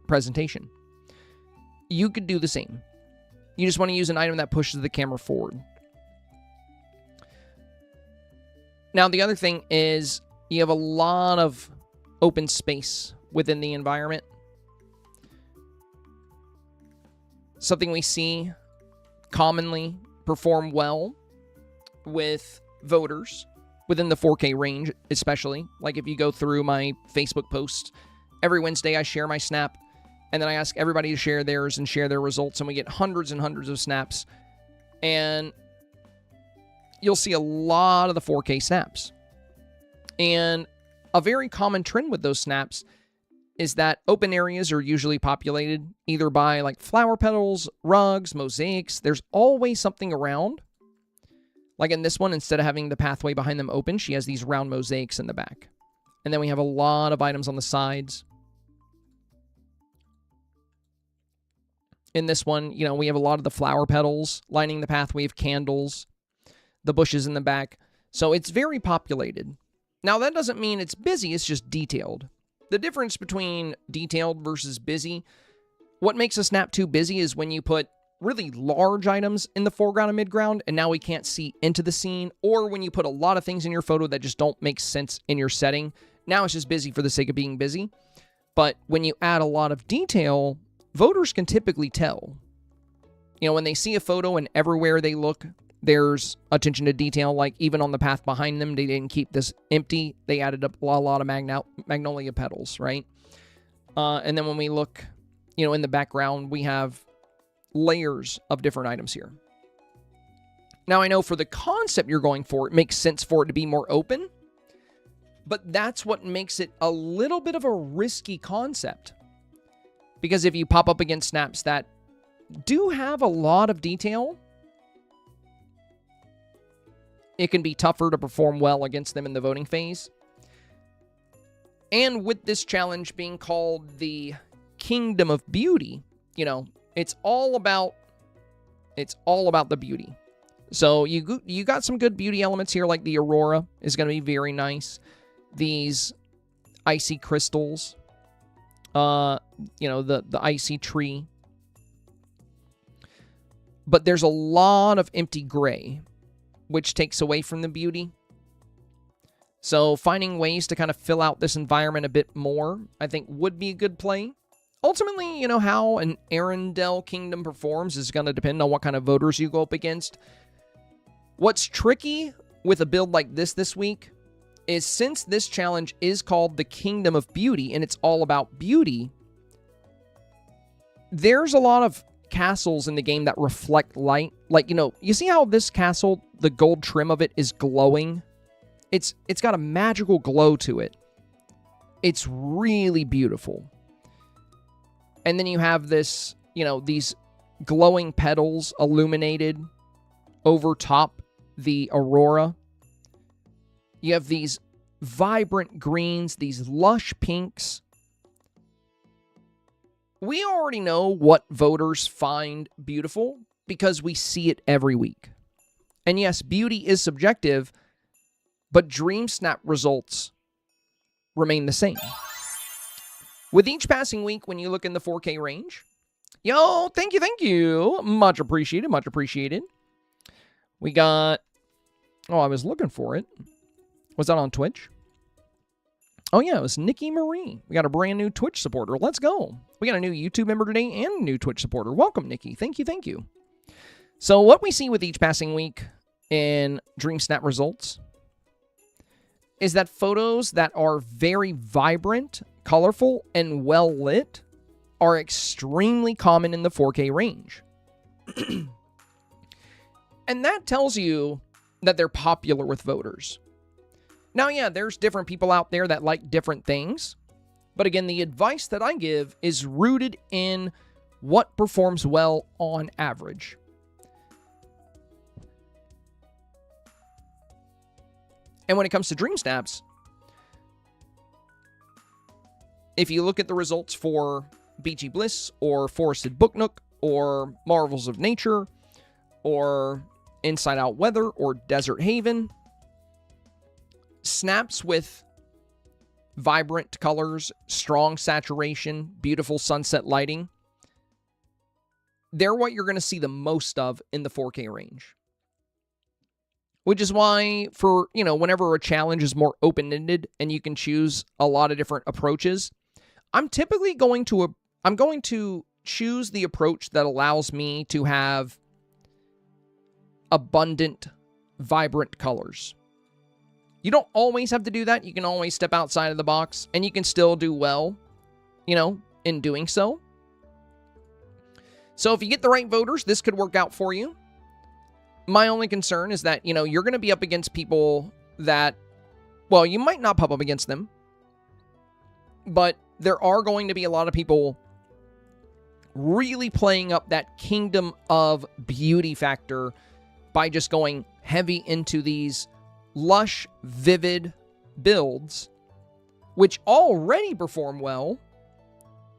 presentation. You could do the same. You just want to use an item that pushes the camera forward. Now, the other thing is you have a lot of open space within the environment. Something we see commonly perform well with voters within the 4K range, especially. Like if you go through my Facebook posts, every Wednesday I share my snap, and then I ask everybody to share theirs and share their results, and we get hundreds and hundreds of snaps. And you'll see a lot of the 4K snaps. And a very common trend with those snaps is that open areas are usually populated either by like flower petals, rugs, mosaics. There's always something around. Like in this one, instead of having the pathway behind them open, she has these round mosaics in the back. And then we have a lot of items on the sides. In this one, we have a lot of the flower petals lining the pathway of candles, the bushes in the back. So it's very populated. Now, that doesn't mean it's busy, it's just detailed. The difference between detailed versus busy, what makes a snap too busy is when you put really large items in the foreground and midground, and now we can't see into the scene, or when you put a lot of things in your photo that just don't make sense in your setting. Now it's just busy for the sake of being busy. But when you add a lot of detail, voters can typically tell. When they see a photo and everywhere they look, there's attention to detail, like even on the path behind them, they didn't keep this empty. They added up a lot of magnolia petals, right? And then when we look, in the background, we have layers of different items here. Now, I know for the concept you're going for, it makes sense for it to be more open, but that's what makes it a little bit of a risky concept. Because if you pop up against snaps that do have a lot of detail, it can be tougher to perform well against them in the voting phase. And with this challenge being called the Kingdom of Beauty, it's all about the beauty. So you got some good beauty elements here, like the aurora is going to be very nice. These icy crystals, the icy tree. But there's a lot of empty gray, which takes away from the beauty. So finding ways to kind of fill out this environment a bit more, I think would be a good play. Ultimately, how an Arendelle Kingdom performs is going to depend on what kind of voters you go up against. What's tricky with a build like this week is since this challenge is called the Kingdom of Beauty and it's all about beauty, there's a lot of castles in the game that reflect light. Like, you see how this castle, the gold trim of it is glowing? It's got a magical glow to it. It's really beautiful. And then you have this, these glowing petals illuminated over top the aurora. You have these vibrant greens, these lush pinks. We already know what voters find beautiful because we see it every week. And yes, beauty is subjective, but Dreamsnap results remain the same. With each passing week, when you look in the 4K range, yo, thank you. Much appreciated, much appreciated. We got, oh, I was looking for it. Was that on Twitch? Oh, yeah, it was Nikki Marie. We got a brand new Twitch supporter. Let's go. We got a new YouTube member today and a new Twitch supporter. Welcome, Nikki. Thank you, thank you. So what we see with each passing week in Dreamsnap results is that photos that are very vibrant, colorful, and well-lit are extremely common in the 4K range. And that tells you that they're popular with voters. Now, yeah, there's different people out there that like different things. But again, the advice that I give is rooted in what performs well on average. And when it comes to Dreamsnaps, if you look at the results for Beachy Bliss or Forested Book Nook or Marvels of Nature or Inside Out Weather or Desert Haven, snaps with vibrant colors, strong saturation, beautiful sunset lighting, they're what you're going to see the most of in the 4K range. Which is why for, whenever a challenge is more open-ended and you can choose a lot of different approaches, I'm typically going to choose the approach that allows me to have abundant, vibrant colors. You don't always have to do that. You can always step outside of the box, and you can still do well, in doing so. So if you get the right voters, this could work out for you. My only concern is that, you're going to be up against people that, well, you might not pop up against them, but there are going to be a lot of people really playing up that Kingdom of Beauty factor by just going heavy into these lush, vivid builds, which already perform well,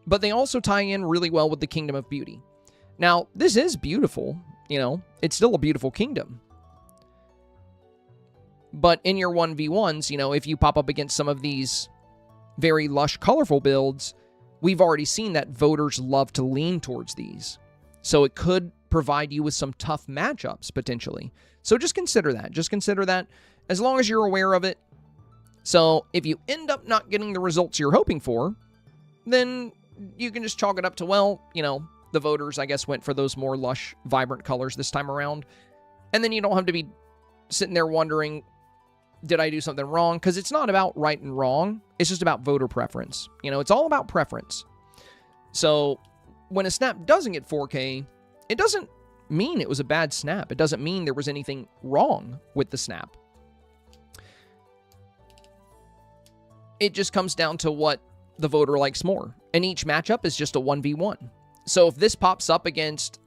but they also tie in really well with the Kingdom of Beauty. Now, this is beautiful, it's still a beautiful kingdom. But in your 1v1s, if you pop up against some of these very lush, colorful builds, we've already seen that voters love to lean towards these. So it could provide you with some tough matchups, potentially. So just consider that. Just consider that as long as you're aware of it. So if you end up not getting the results you're hoping for, then you can just chalk it up to, well, the voters, I guess, went for those more lush, vibrant colors this time around. And then you don't have to be sitting there wondering, did I do something wrong? Because it's not about right and wrong. It's just about voter preference. It's all about preference. So when a snap doesn't get 4K, it doesn't mean it was a bad snap. It doesn't mean there was anything wrong with the snap. It just comes down to what the voter likes more. And each matchup is just a 1v1. So if this pops up against...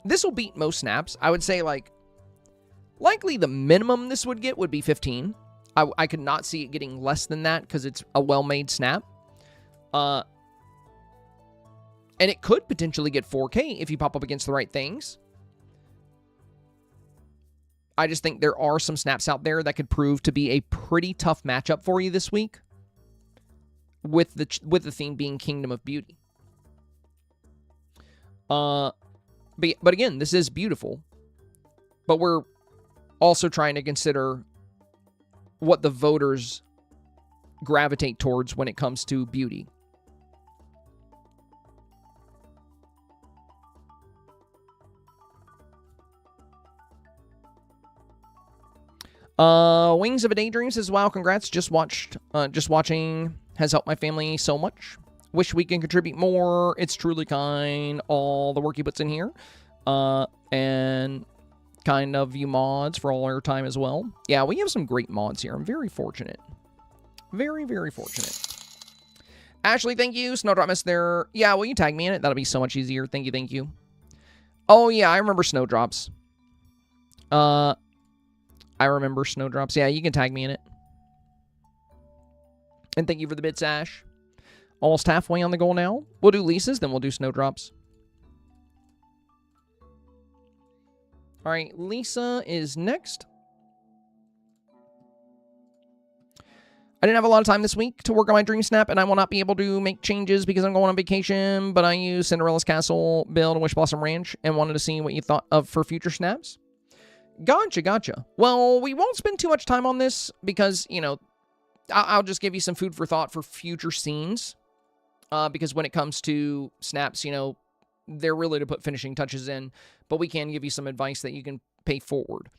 This will beat most snaps. I would say, likely the minimum this would get would be 15. I could not see it getting less than that because it's a well-made snap. And it could potentially get 4K if you pop up against the right things. I just think there are some snaps out there that could prove to be a pretty tough matchup for you this week, with the theme being Kingdom of Beauty. But again, this is beautiful. But we're also trying to consider what the voters gravitate towards when it comes to beauty. Wings of a Daydream says, wow, congrats. Just watching has helped my family so much. Wish we can contribute more. It's truly kind. All the work he puts in here. And kind of you mods for all our time as well. Yeah, we have some great mods here. I'm very fortunate. Very, very fortunate. Ashley, thank you. Snowdrop Miss there. Yeah, will you tag me in it? That'll be so much easier. Thank you, thank you. Oh, yeah, I remember Snowdrops. I remember Snowdrops. Yeah, you can tag me in it. And thank you for the bits, Ash. Almost halfway on the goal now. We'll do Lisa's, then we'll do Snowdrops. All right, Lisa is next. I didn't have a lot of time this week to work on my Dreamsnap, and I will not be able to make changes because I'm going on vacation, but I used Cinderella's Castle build and Wish Blossom Ranch and wanted to see what you thought of for future snaps. Gotcha. Well, we won't spend too much time on this because, you know, I'll just give you some food for thought for future scenes. Because when it comes to snaps, you know, they're really to put finishing touches in, but we can give you some advice that you can pay forward.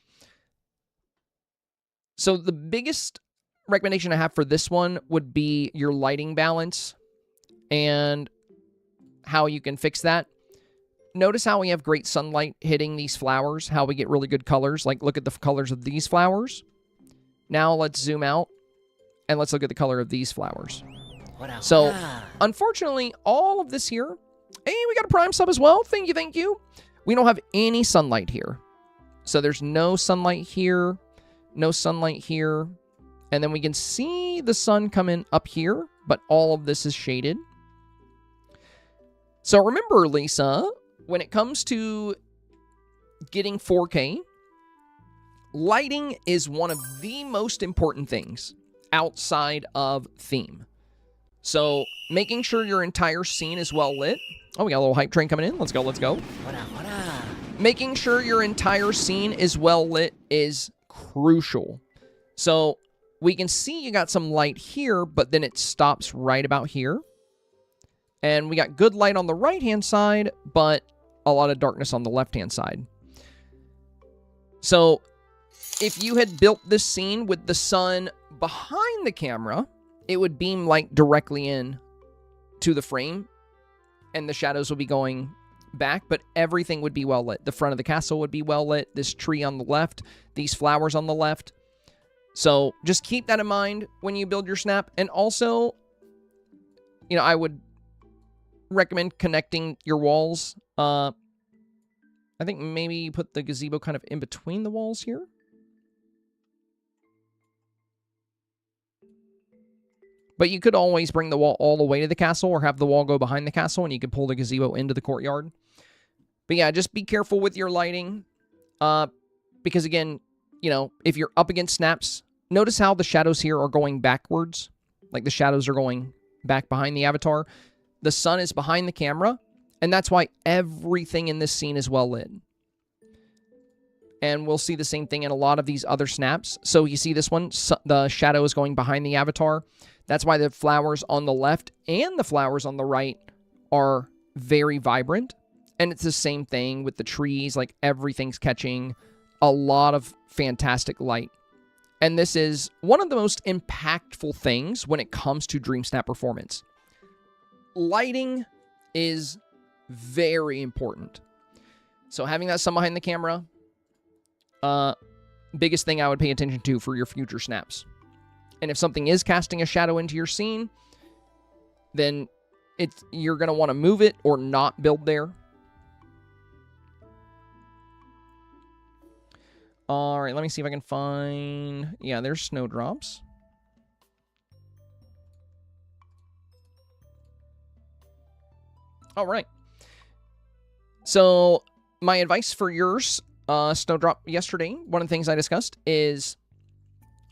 So the biggest recommendation I have for this one would be your lighting balance and how you can fix that. Notice how we have great sunlight hitting these flowers, how we get really good colors. Like, look at the colors of these flowers. Now let's zoom out and let's look at the color of these flowers. So, unfortunately, all of this here, hey, we got a Prime sub as well. Thank you. We don't have any sunlight here. So there's no sunlight here, no sunlight here. And then we can see the sun come in up here, but all of this is shaded. So remember, Lisa, when it comes to getting 4K, lighting is one of the most important things outside of theme. So making sure your entire scene is well lit. Oh, we got a little hype train coming in. Let's go. Making sure your entire scene is well lit is crucial. So we can see you got some light here, but then it stops right about here. And we got good light on the right-hand side, but a lot of darkness on the left-hand side. So if you had built this scene with the sun behind the camera, it would beam light directly in to the frame, and the shadows will be going back, but everything would be well lit. The front of the castle would be well lit, this tree on the left, these flowers on the left. So just keep that in mind when you build your snap. And also, you know, I would recommend connecting your walls. I think maybe put the gazebo kind of in between the walls here. But you could always bring the wall all the way to the castle or have the wall go behind the castle and you could pull the gazebo into the courtyard. But yeah, just be careful with your lighting. Because again, you know, if you're up against snaps, notice how the shadows here are going backwards. Like the shadows are going back behind the avatar. The sun is behind the camera. And that's why everything in this scene is well lit. And we'll see the same thing in a lot of these other snaps. So you see this one, the shadow is going behind the avatar. That's why the flowers on the left and the flowers on the right are very vibrant. And it's the same thing with the trees. Like everything's catching a lot of fantastic light. And this is one of the most impactful things when it comes to Dreamsnap performance. Lighting is very important. So having that sun behind the camera, biggest thing I would pay attention to for your future snaps. And if something is casting a shadow into your scene, then you're going to want to move it or not build there. All right, let me see if I can find... Yeah, there's snowdrops. All right. So my advice for yours, snowdrop yesterday, one of the things I discussed is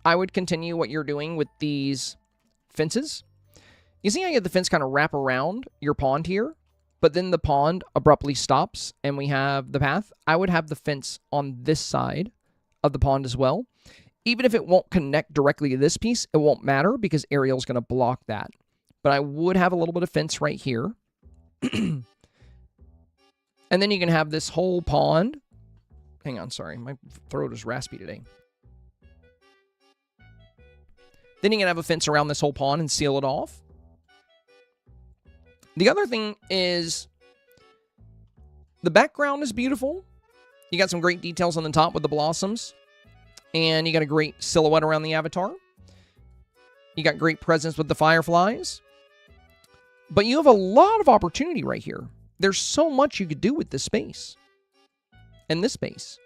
I would continue what you're doing with these fences. You see how you have the fence kind of wrap around your pond here, but then the pond abruptly stops and we have the path. I would have the fence on this side of the pond as well. Even if it won't connect directly to this piece, it won't matter because Ariel's going to block that. But I would have a little bit of fence right here. And then you can have this whole pond. Hang on, sorry. My throat is raspy today. Then you can have a fence around this whole pond and seal it off. The other thing is the background is beautiful. You got some great details on the top with the blossoms. And you got a great silhouette around the avatar. You got great presence with the fireflies. But you have a lot of opportunity right here. There's so much you could do with this space. And this space.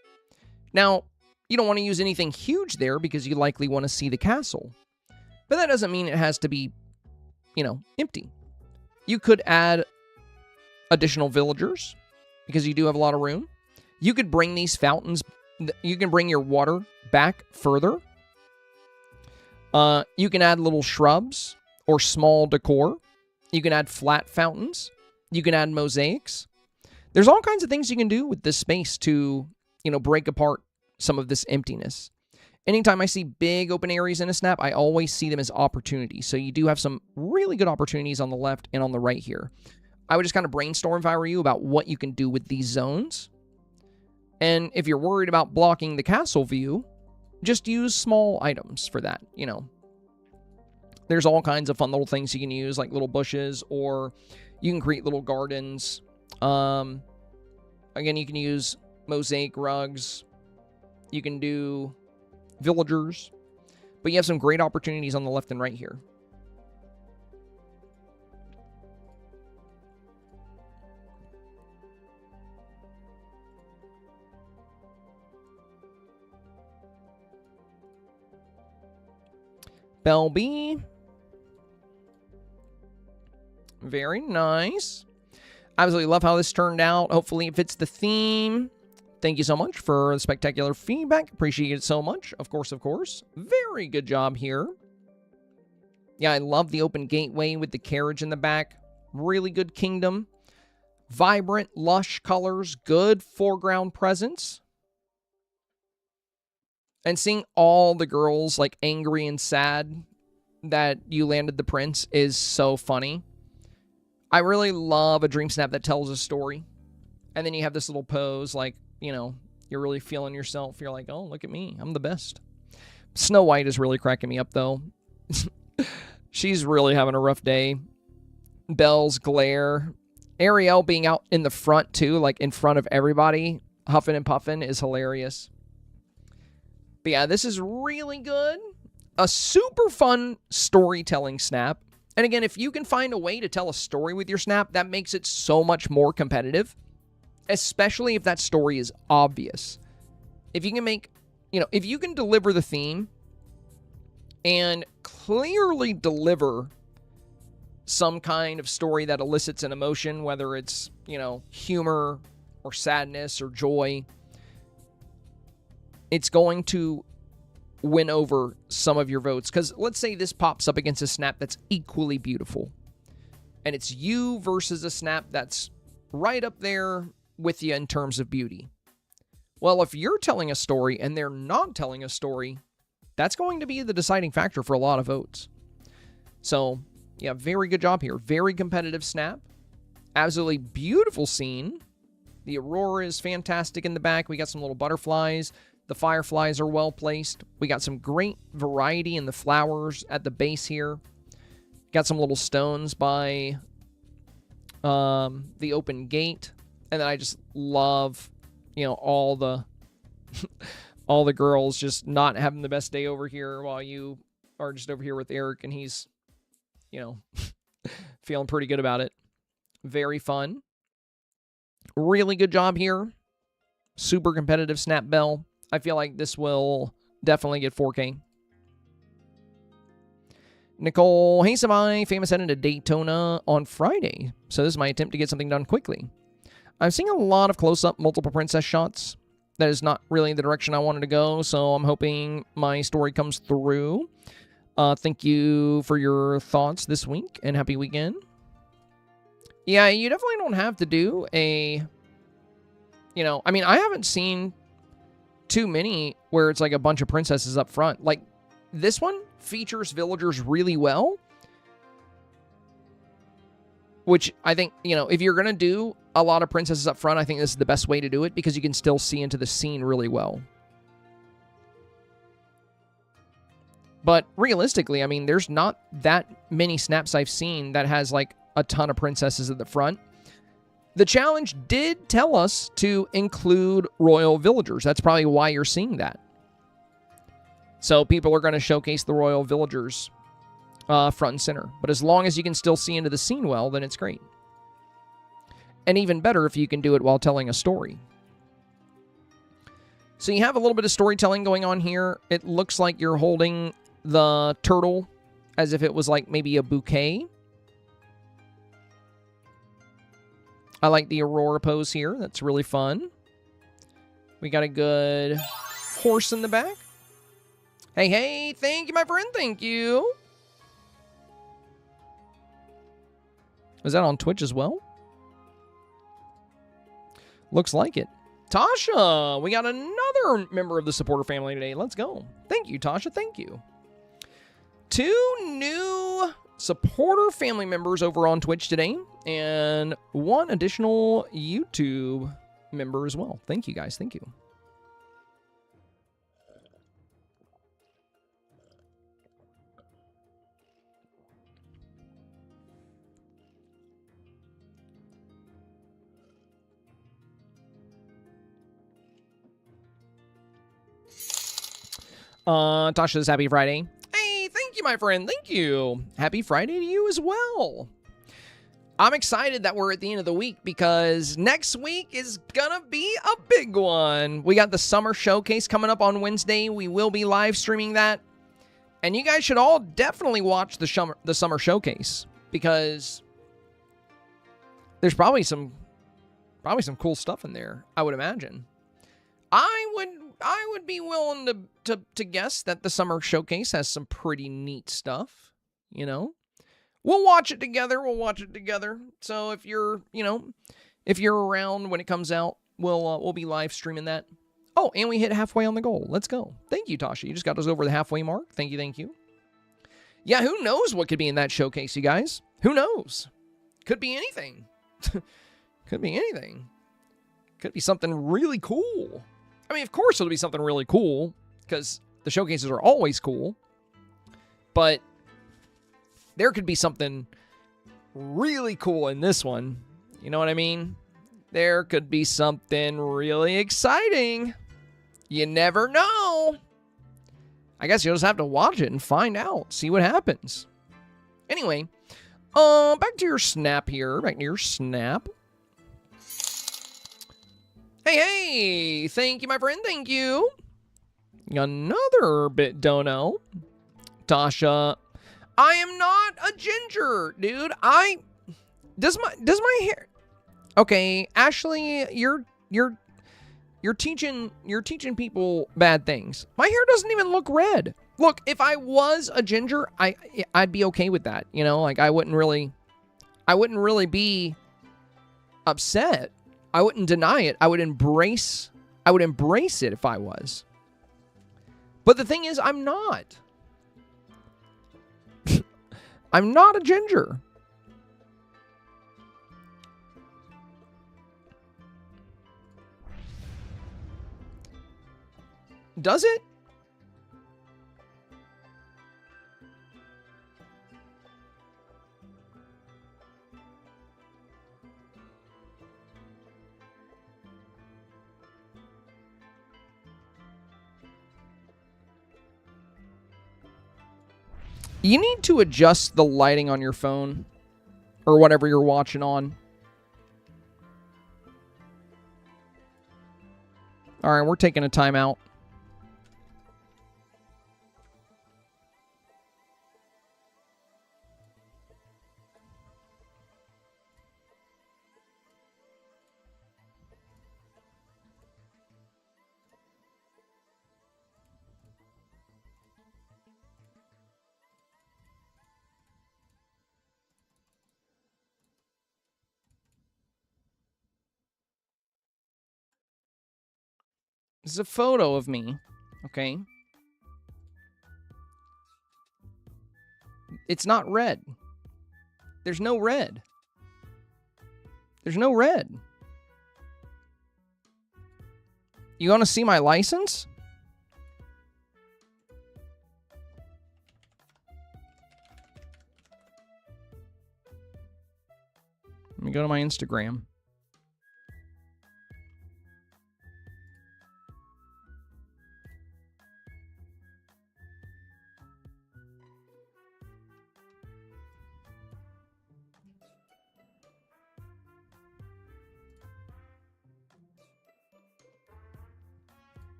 Now, you don't want to use anything huge there because you likely want to see the castle. But that doesn't mean it has to be, you know, empty. You could add additional villagers because you do have a lot of room. You could bring these fountains, you can bring your water back further. You can add little shrubs or small decor. You can add flat fountains. You can add mosaics. There's all kinds of things you can do with this space to, break apart some of this emptiness. Anytime I see big open areas in a snap, I always see them as opportunities. So you do have some really good opportunities on the left and on the right here. I would just kind of brainstorm if I were you about what you can do with these zones. And if you're worried about blocking the castle view, just use small items for that, There's all kinds of fun little things you can use, like little bushes, or you can create little gardens. Again, you can use mosaic rugs. You can do villagers. But you have some great opportunities on the left and right here. Bell B. Very nice. Absolutely love how this turned out. Hopefully it fits the theme. Thank you so much for the spectacular feedback. Appreciate it so much. Of course, of course. Very good job here. Yeah, I love the open gateway with the carriage in the back. Really good kingdom. Vibrant, lush colors. Good foreground presence. And seeing all the girls, like, angry and sad that you landed the prince is so funny. I really love a dream snap that tells a story. And then you have this little pose, like, you're really feeling yourself. You're like, oh, look at me. I'm the best. Snow White is really cracking me up, though. She's really having a rough day. Belle's glare. Ariel being out in the front, too, like in front of everybody, huffing and puffing, is hilarious. But yeah, this is really good. A super fun storytelling snap. And again, if you can find a way to tell a story with your snap, that makes it so much more competitive. Especially if that story is obvious. If you can make, if you can deliver the theme and clearly deliver some kind of story that elicits an emotion, whether it's, humor or sadness or joy, it's going to win over some of your votes. Because let's say this pops up against a snap that's equally beautiful. And it's you versus a snap that's right up there with you in terms of beauty. Well, if you're telling a story and they're not telling a story, that's going to be the deciding factor for a lot of votes. So, yeah, very good job here. Very competitive snap. Absolutely beautiful scene. The aurora is fantastic in the back. We got some little butterflies. The fireflies are well placed. We got some great variety in the flowers at the base here. Got some little stones by the open gate. And then I just love, all the all the girls just not having the best day over here while you are just over here with Eric and he's, feeling pretty good about it. Very fun. Really good job here. Super competitive snap bell. I feel like this will definitely get 4K. Nicole, hey Samai, famous heading to Daytona on Friday. So this is my attempt to get something done quickly. I'm seeing a lot of close-up multiple princess shots. That is not really the direction I wanted to go, so I'm hoping my story comes through. Thank you for your thoughts this week, and happy weekend. Yeah, you definitely don't have to do a... I haven't seen too many where it's like a bunch of princesses up front. Like, this one features villagers really well. Which I think, if you're going to do a lot of princesses up front, I think this is the best way to do it because you can still see into the scene really well. But realistically, there's not that many snaps I've seen that has like a ton of princesses at the front. The challenge did tell us to include royal villagers. That's probably why you're seeing that. So people are going to showcase the royal villagers front and center. But as long as you can still see into the scene well, then it's great. And even better if you can do it while telling a story. So you have a little bit of storytelling going on here. It looks like you're holding the turtle as if it was like maybe a bouquet. I like the aurora pose here. That's really fun. We got a good horse in the back. Hey, hey, thank you, my friend. Thank you. Is that on Twitch as well? Looks like it. Tasha, we got another member of the supporter family today. Let's go. Thank you, Tasha. Thank you. 2 new supporter family members over on Twitch today, and 1 additional YouTube member as well. Thank you, guys. Thank you. Tasha says happy Friday. Hey, thank you, my friend. Thank you. Happy Friday to you as well. I'm excited that we're at the end of the week because next week is gonna be a big one. We got the summer showcase coming up on Wednesday. We will be live streaming that. And you guys should all definitely watch the summer showcase because there's probably some cool stuff in there, I would imagine. I would be willing to guess that the summer showcase has some pretty neat stuff, you know? We'll watch it together. So if you're around when it comes out, we'll be live streaming that. Oh, and we hit halfway on the goal. Let's go. Thank you, Tasha. You just got us over the halfway mark. Thank you. Yeah, who knows what could be in that showcase, you guys? Who knows? Could be anything. Could be anything. Could be something really cool. I mean, of course it'll be something really cool because the showcases are always cool. But there could be something really cool in this one. You know what I mean? There could be something really exciting. You never know. I guess you'll just have to watch it and find out. See what happens. Anyway, back to your snap here. Back to your snap. Hey, thank you, my friend. Thank you. Another bit dono. Tasha, I am not a ginger, dude. Does my hair? Okay, Ashley, you're teaching people bad things. My hair doesn't even look red. Look, if I was a ginger, I'd be okay with that. You know, like I wouldn't really be upset. I wouldn't deny it. I would embrace it if I was. But the thing is, I'm not. I'm not a ginger. Does it? You need to adjust the lighting on your phone or whatever you're watching on. All right, we're taking a timeout. This is a photo of me, okay? It's not red. There's no red. There's no red. You want to see my license? Let me go to my Instagram.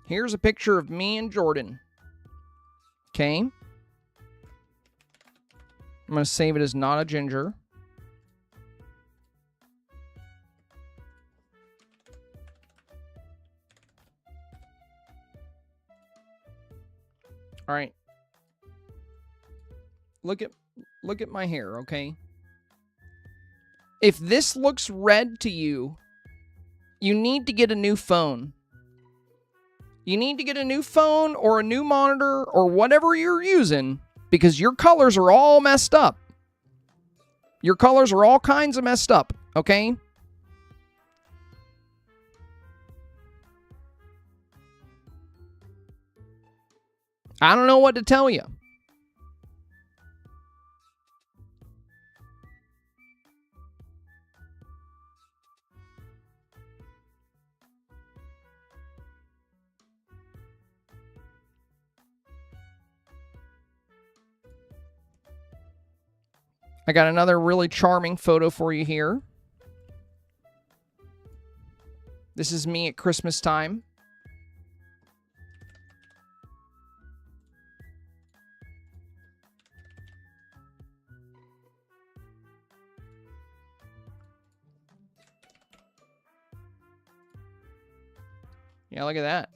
Here's a picture of me and Jordan. Okay? I'm going to save it as not a ginger. All right. Look at my hair, okay? If this looks red to you, you need to get a new phone. You need to get a new phone or a new monitor or whatever you're using because your colors are all messed up. Your colors are all kinds of messed up, okay? I don't know what to tell you. I got another really charming photo for you here. This is me at Christmas time. Yeah, look at that.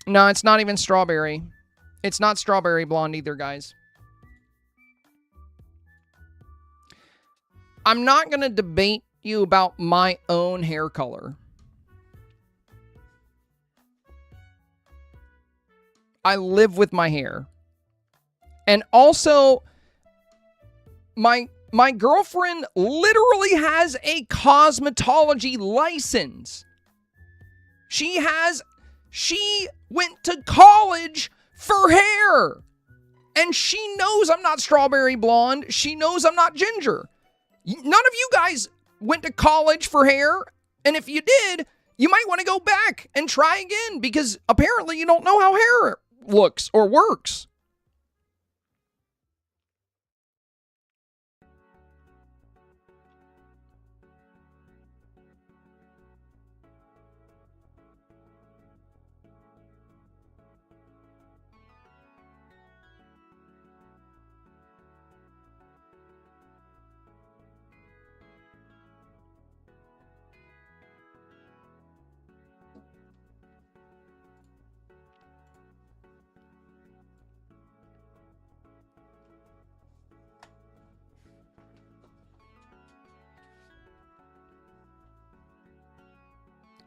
No, it's not even strawberry. It's not strawberry blonde either, guys. I'm not going to debate you about my own hair color. I live with my hair. And also, my girlfriend literally has a cosmetology license. She went to college for hair. And she knows I'm not strawberry blonde. She knows I'm not ginger. None of you guys went to college for hair. And if you did, you might want to go back and try again because apparently you don't know how hair looks or works.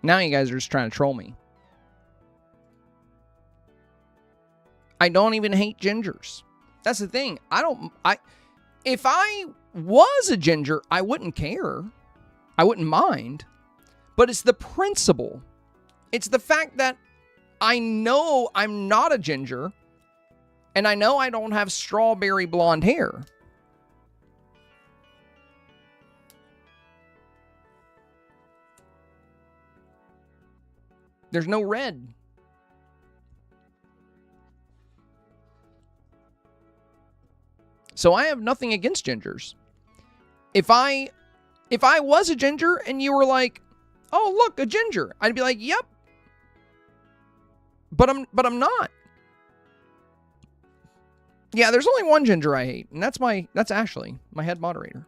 Now you guys are just trying to troll me. I don't even hate gingers. That's the thing. If I was a ginger, I wouldn't care. I wouldn't mind. But it's the principle. It's the fact that I know I'm not a ginger, and I know I don't have strawberry blonde hair. There's no red. So I have nothing against gingers. If I was a ginger and you were like, "Oh, look, a ginger." I'd be like, "Yep." But I'm not. Yeah, there's only one ginger I hate, and that's Ashley, my head moderator.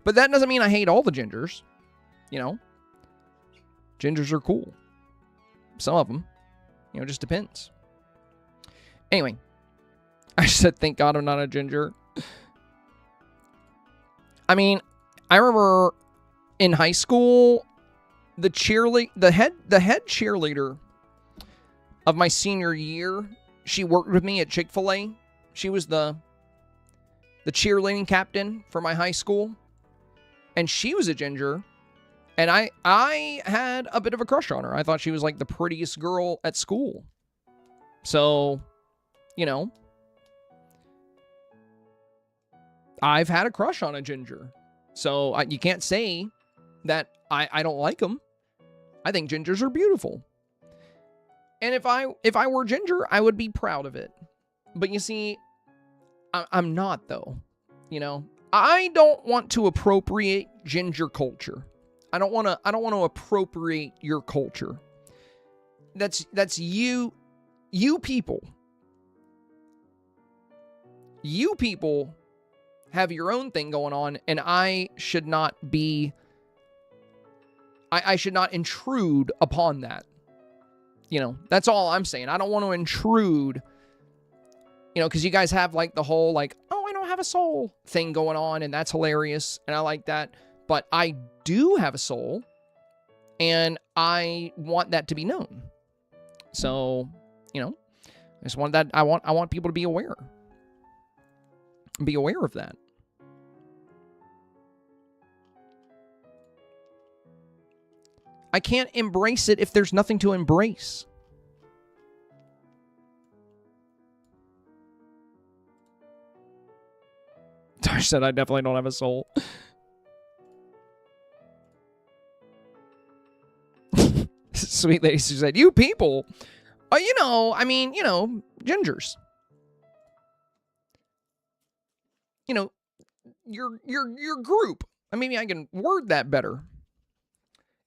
But that doesn't mean I hate all the gingers. You know, gingers are cool. Some of them, it just depends. Anyway, I said, thank God I'm not a ginger. I mean, I remember in high school, the head cheerleader of my senior year, she worked with me at Chick-fil-A. She was the cheerleading captain for my high school. And she was a ginger, and I had a bit of a crush on her. I thought she was like the prettiest girl at school. So, I've had a crush on a ginger. So you can't say that I don't like them. I think gingers are beautiful. And if I were ginger, I would be proud of it. But you see, I'm not though. I don't want to appropriate ginger culture. I don't want to appropriate your culture. That's you people. You people have your own thing going on, and I should not be... I should not intrude upon that. You know, that's all I'm saying. I don't want to intrude, you know, because you guys have like the whole like, oh, I don't have a soul thing going on, and that's hilarious, and I like that. But I do have a soul, and I want that to be known. So, you know, I just want that. I want people to be aware. Be aware of that. I can't embrace it if there's nothing to embrace. Tosh said I definitely don't have a soul. Sweet lady, she said, you people. You know, I mean, you know, gingers. You know, your group. Maybe I can word that better.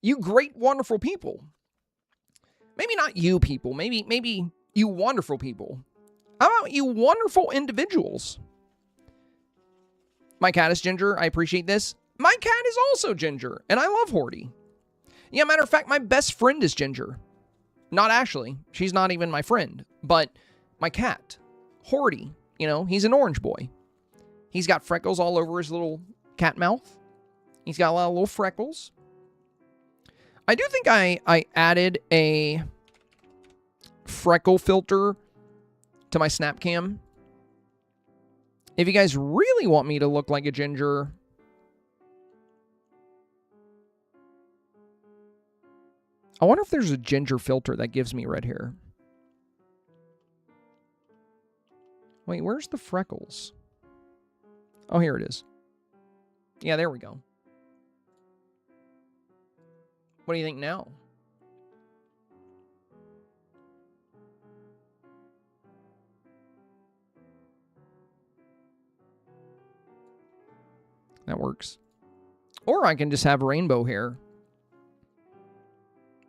You great, wonderful people. Maybe not you people. Maybe you wonderful people. How about you wonderful individuals? My cat is ginger. I appreciate this. My cat is also ginger, and I love Horty. Yeah, matter of fact, my best friend is ginger. Not Ashley. She's not even my friend. But my cat, Horty, you know, he's an orange boy. He's got freckles all over his little cat mouth. He's got a lot of little freckles. I do think I added a freckle filter to my snap cam. If you guys really want me to look like a ginger, I wonder if there's a ginger filter that gives me red hair. Wait, where's the freckles? Oh, here it is. Yeah, there we go. What do you think now? That works. Or I can just have rainbow hair.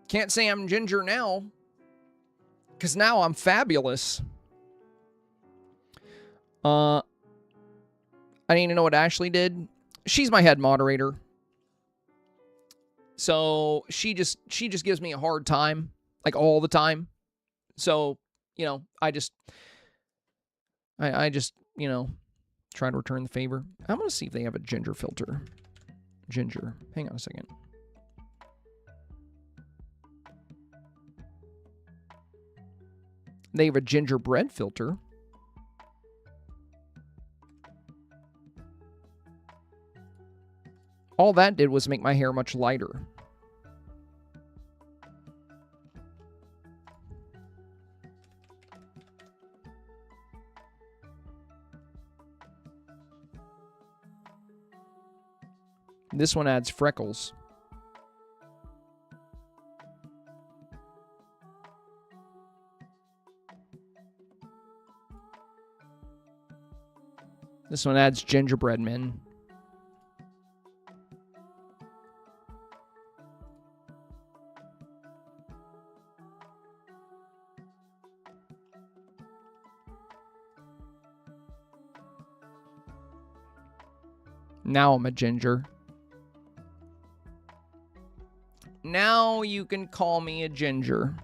Can't say I'm ginger now, because now I'm fabulous. I need to know what Ashley did. She's my head moderator. So she just gives me a hard time, like all the time. So, you know, I just, you know, try to return the favor. I'm going to see if they have a ginger filter. Ginger. Hang on a second. They have a gingerbread filter. All that did was make my hair much lighter. This one adds freckles. This one adds gingerbread men. Now I'm a ginger. Now you can call me a ginger.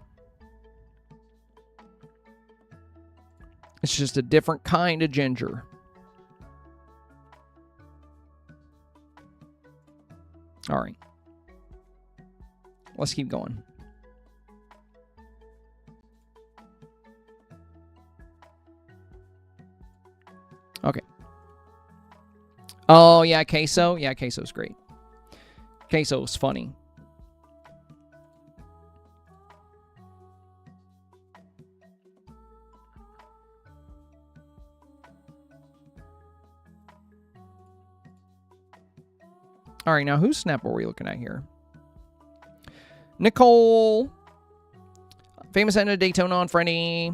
It's just a different kind of ginger. All right. Let's keep going. Okay. Oh, yeah, queso. Yeah, queso's great. Queso's funny. All right, now whose snap are we looking at here? Nicole. Famous end of Daytona on Friday.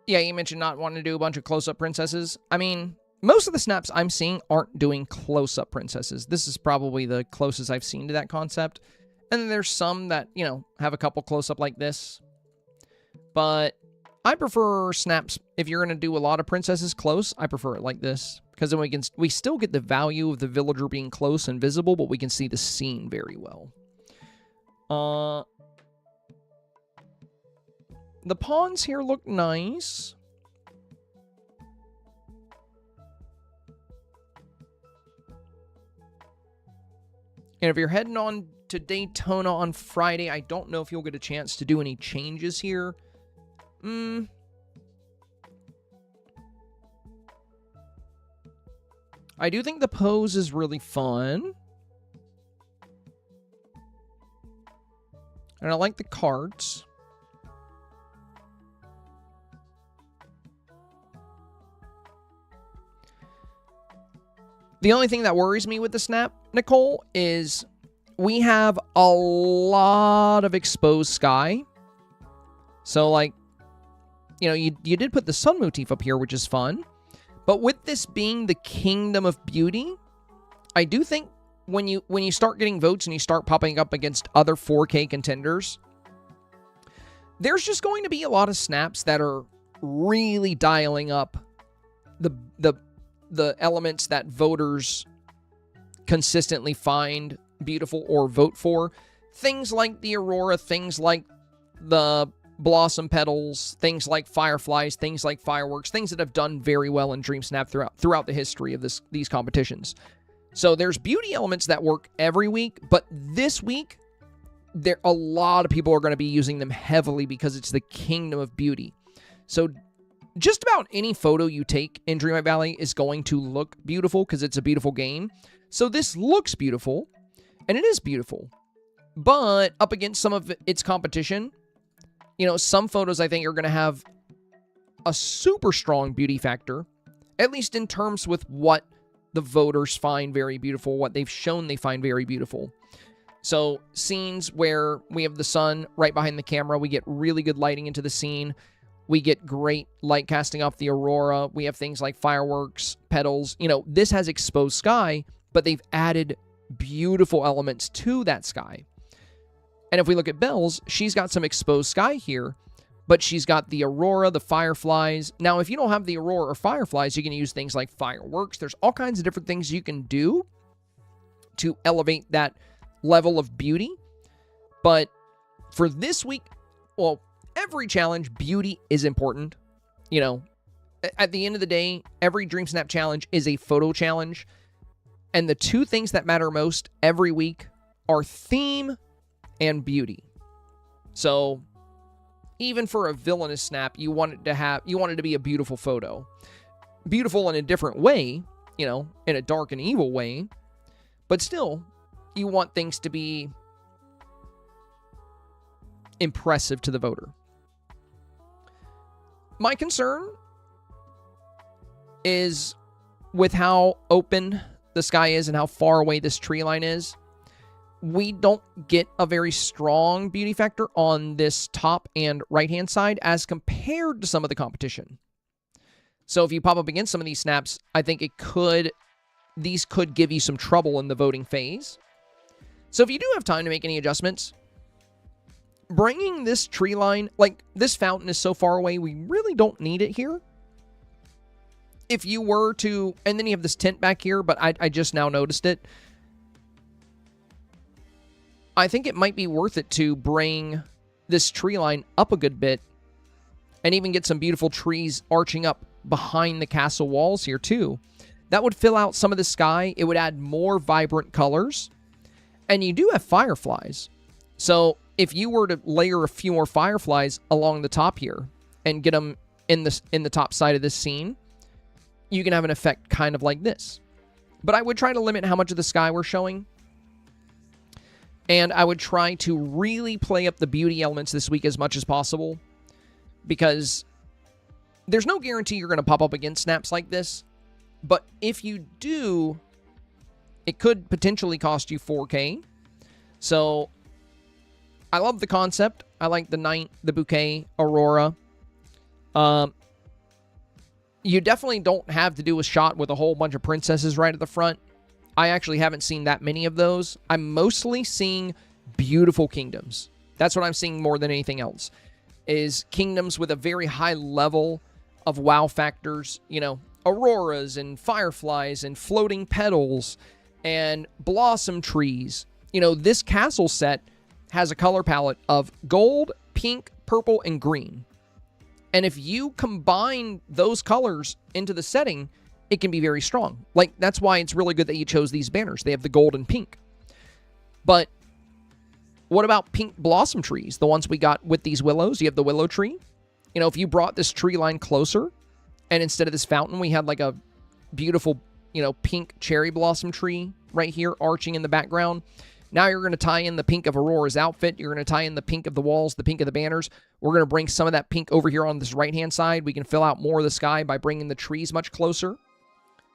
Yeah, you mentioned not wanting to do a bunch of close-up princesses. I mean, most of the snaps I'm seeing aren't doing close-up princesses. This is probably the closest I've seen to that concept. And then there's some that, you know, have a couple close-up like this. But I prefer snaps, if you're going to do a lot of princesses close, I prefer it like this. Because then we still get the value of the villager being close and visible, but we can see the scene very well. The pawns here look nice. And if you're heading on to Daytona on Friday, I don't know if you'll get a chance to do any changes here. I do think the pose is really fun. And I like the cards. The only thing that worries me with the snap, Nicole, is we have a lot of exposed sky. So, like, you know, you did put the sun motif up here, which is fun. But with this being the Kingdom of Beauty, I do think when you start getting votes and you start popping up against other 4K contenders, there's just going to be a lot of snaps that are really dialing up the elements that voters consistently find beautiful or vote for. Things like the Aurora, things like the blossom petals, things like fireflies, things like fireworks, things that have done very well in Dreamsnap throughout the history of these competitions. So there's beauty elements that work every week, but this week, a lot of people are going to be using them heavily because it's the Kingdom of Beauty. So just about any photo you take in Dreamlight Valley is going to look beautiful because it's a beautiful game. So this looks beautiful, and it is beautiful. But up against some of its competition, you know, some photos I think are going to have a super strong beauty factor, at least in terms with what the voters find very beautiful, what they've shown they find very beautiful. So scenes where we have the sun right behind the camera, we get really good lighting into the scene. We get great light casting off the Aurora. We have things like fireworks, petals. You know, this has exposed sky, but they've added beautiful elements to that sky. And if we look at Belle's, she's got some exposed sky here, but she's got the Aurora, the fireflies. Now, if you don't have the Aurora or fireflies, you can use things like fireworks. There's all kinds of different things you can do to elevate that level of beauty. But for this week, well, every challenge, beauty is important. You know, at the end of the day, every Dreamsnap challenge is a photo challenge. And the two things that matter most every week are theme and beauty. So even for a villainous snap, you want it to be a beautiful photo. Beautiful in a different way, you know, in a dark and evil way. But still, you want things to be impressive to the voter. My concern is with how open the sky is and how far away this tree line is. We don't get a very strong beauty factor on this top and right-hand side as compared to some of the competition. So if you pop up against some of these snaps, I think these could give you some trouble in the voting phase. So if you do have time to make any adjustments, bringing this tree line, like this fountain is so far away, we really don't need it here. If you were to, and then you have this tent back here, but I just now noticed it. I think it might be worth it to bring this tree line up a good bit and even get some beautiful trees arching up behind the castle walls here too. That would fill out some of the sky. It would add more vibrant colors. And you do have fireflies. So if you were to layer a few more fireflies along the top here and get them in the top side of this scene, you can have an effect kind of like this. But I would try to limit how much of the sky we're showing. And I would try to really play up the beauty elements this week as much as possible, because there's no guarantee you're going to pop up against snaps like this. But if you do, it could potentially cost you 4K. So I love the concept. I like the Night, the Bouquet, Aurora. You definitely don't have to do a shot with a whole bunch of princesses right at the front. I actually haven't seen that many of those. I'm mostly seeing beautiful kingdoms. That's what I'm seeing more than anything else, is kingdoms with a very high level of wow factors. You know, auroras and fireflies and floating petals and blossom trees. You know, this castle set has a color palette of gold, pink, purple, and green. And if you combine those colors into the setting, it can be very strong. Like, that's why it's really good that you chose these banners. They have the gold and pink. But what about pink blossom trees? The ones we got with these willows. You have the willow tree. You know, if you brought this tree line closer, and instead of this fountain, we had like a beautiful, you know, pink cherry blossom tree right here arching in the background. Now you're going to tie in the pink of Aurora's outfit. You're going to tie in the pink of the walls, the pink of the banners. We're going to bring some of that pink over here on this right-hand side. We can fill out more of the sky by bringing the trees much closer.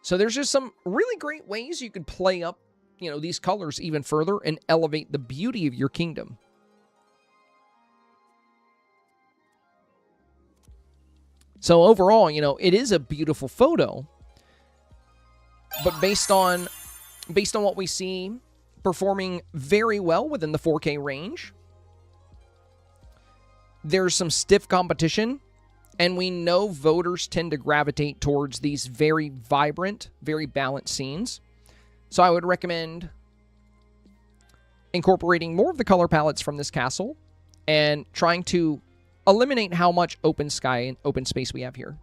So there's just some really great ways you could play up, you know, these colors even further and elevate the beauty of your kingdom. So overall, you know, it is a beautiful photo. But based on what we see performing very well within the 4K range, there's some stiff competition, and we know voters tend to gravitate towards these very vibrant, very balanced scenes. So I would recommend incorporating more of the color palettes from this castle and trying to eliminate how much open sky and open space we have here.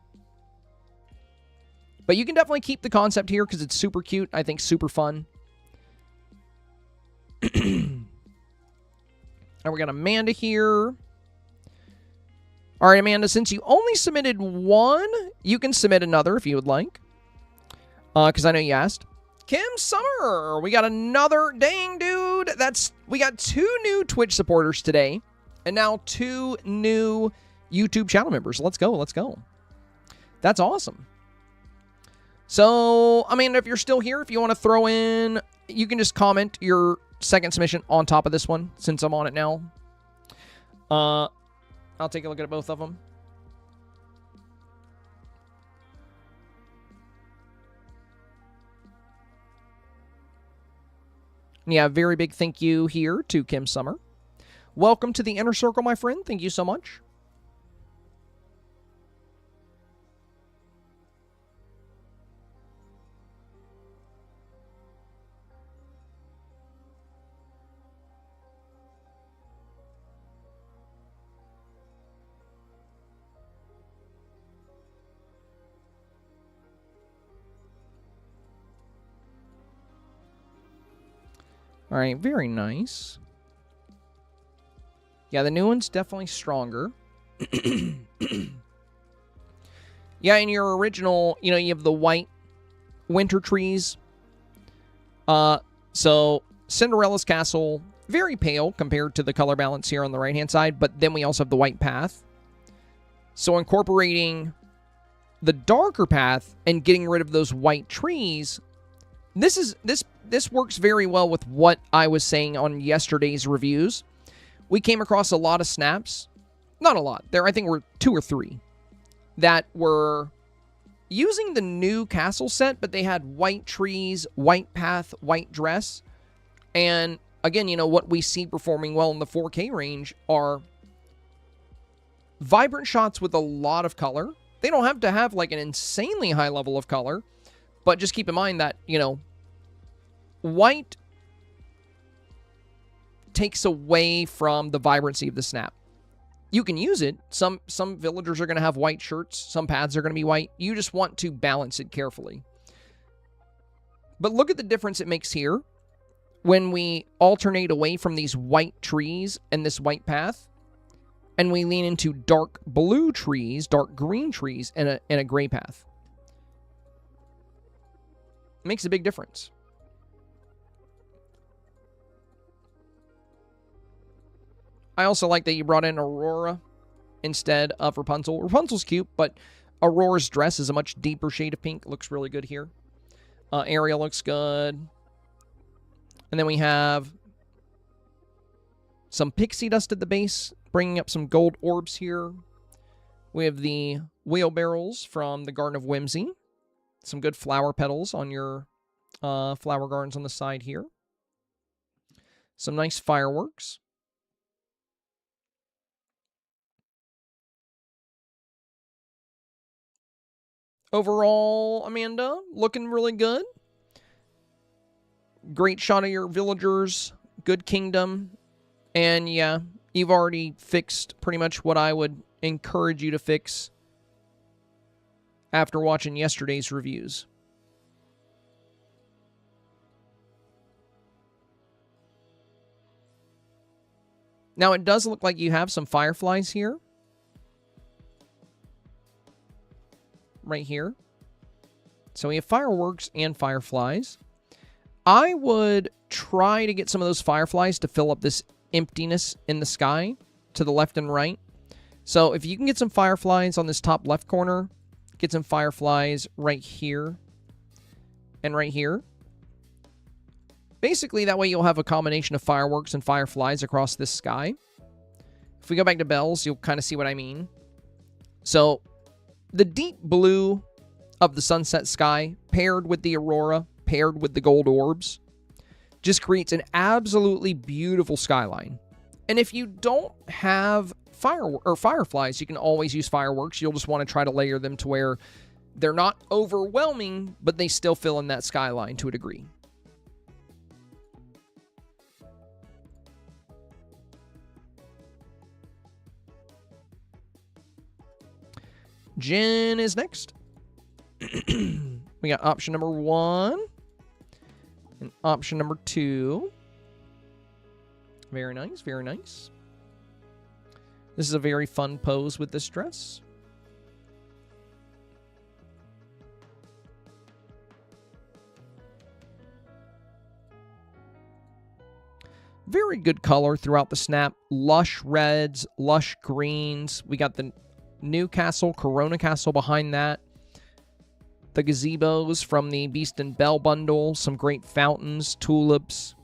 But you can definitely keep the concept here because it's super cute. I think super fun. And we got Amanda here. All right, Amanda, since you only submitted one, you can submit another if you would like. Because I know you asked. Kim Summer, we got another, dang dude. We got 2 new Twitch supporters today. And now 2 new YouTube channel members. Let's go, let's go. That's awesome. So, Amanda, if you're still here, if you want to throw in, you can just comment your second submission on top of this one, since I'm on it now. I'll take a look at both of them. Yeah, very big thank you here to Kim Summer. Welcome to the Inner Circle, my friend. Thank you so much. All right, very nice. Yeah, the new one's definitely stronger. Yeah, in your original, you know, you have the white winter trees. So Cinderella's castle, very pale compared to the color balance here on the right-hand side, but then we also have the white path. So incorporating the darker path and getting rid of those white trees, this works very well with what I was saying on yesterday's reviews. We came across a lot of snaps, not a lot, there I think were 2 or 3, that were using the new castle set, but they had white trees, white path, white dress. And again, you know, what we see performing well in the 4K range are vibrant shots with a lot of color. They don't have to have like an insanely high level of color, but just keep in mind that, you know, white takes away from the vibrancy of the snap. You can use it. Some villagers are going to have white shirts. Some paths are going to be white. You just want to balance it carefully. But look at the difference it makes here when we alternate away from these white trees and this white path, and we lean into dark blue trees, dark green trees, and a gray path. It makes a big difference. I also like that you brought in Aurora instead of Rapunzel. Rapunzel's cute, but Aurora's dress is a much deeper shade of pink. Looks really good here. Ariel looks good. And then we have some pixie dust at the base, bringing up some gold orbs here. We have the wheelbarrows from the Garden of Whimsy. Some good flower petals on your flower gardens on the side here. Some nice fireworks. Overall, Amanda, looking really good. Great shot of your villagers. Good kingdom. And yeah, you've already fixed pretty much what I would encourage you to fix after watching yesterday's reviews. Now, it does look like you have some fireflies here. Right here. So we have fireworks and fireflies. I would try to get some of those fireflies to fill up this emptiness in the sky to the left and right. So if you can get some fireflies on this top left corner, get some fireflies right here and right here. Basically, that way you'll have a combination of fireworks and fireflies across this sky. If we go back to bells, you'll kind of see what I mean. So the deep blue of the sunset sky, paired with the aurora, paired with the gold orbs, just creates an absolutely beautiful skyline. And if you don't have fireflies, you can always use fireworks. You'll just want to try to layer them to where they're not overwhelming, but they still fill in that skyline to a degree. Jen is next. We got option number 1 and option number 2. Very nice, very nice. This is a very fun pose with this dress. Very good color throughout the snap. Lush reds, lush greens. We got the new castle, Corona Castle behind that. The gazebos from the Beast and Belle bundle. Some great fountains, tulips.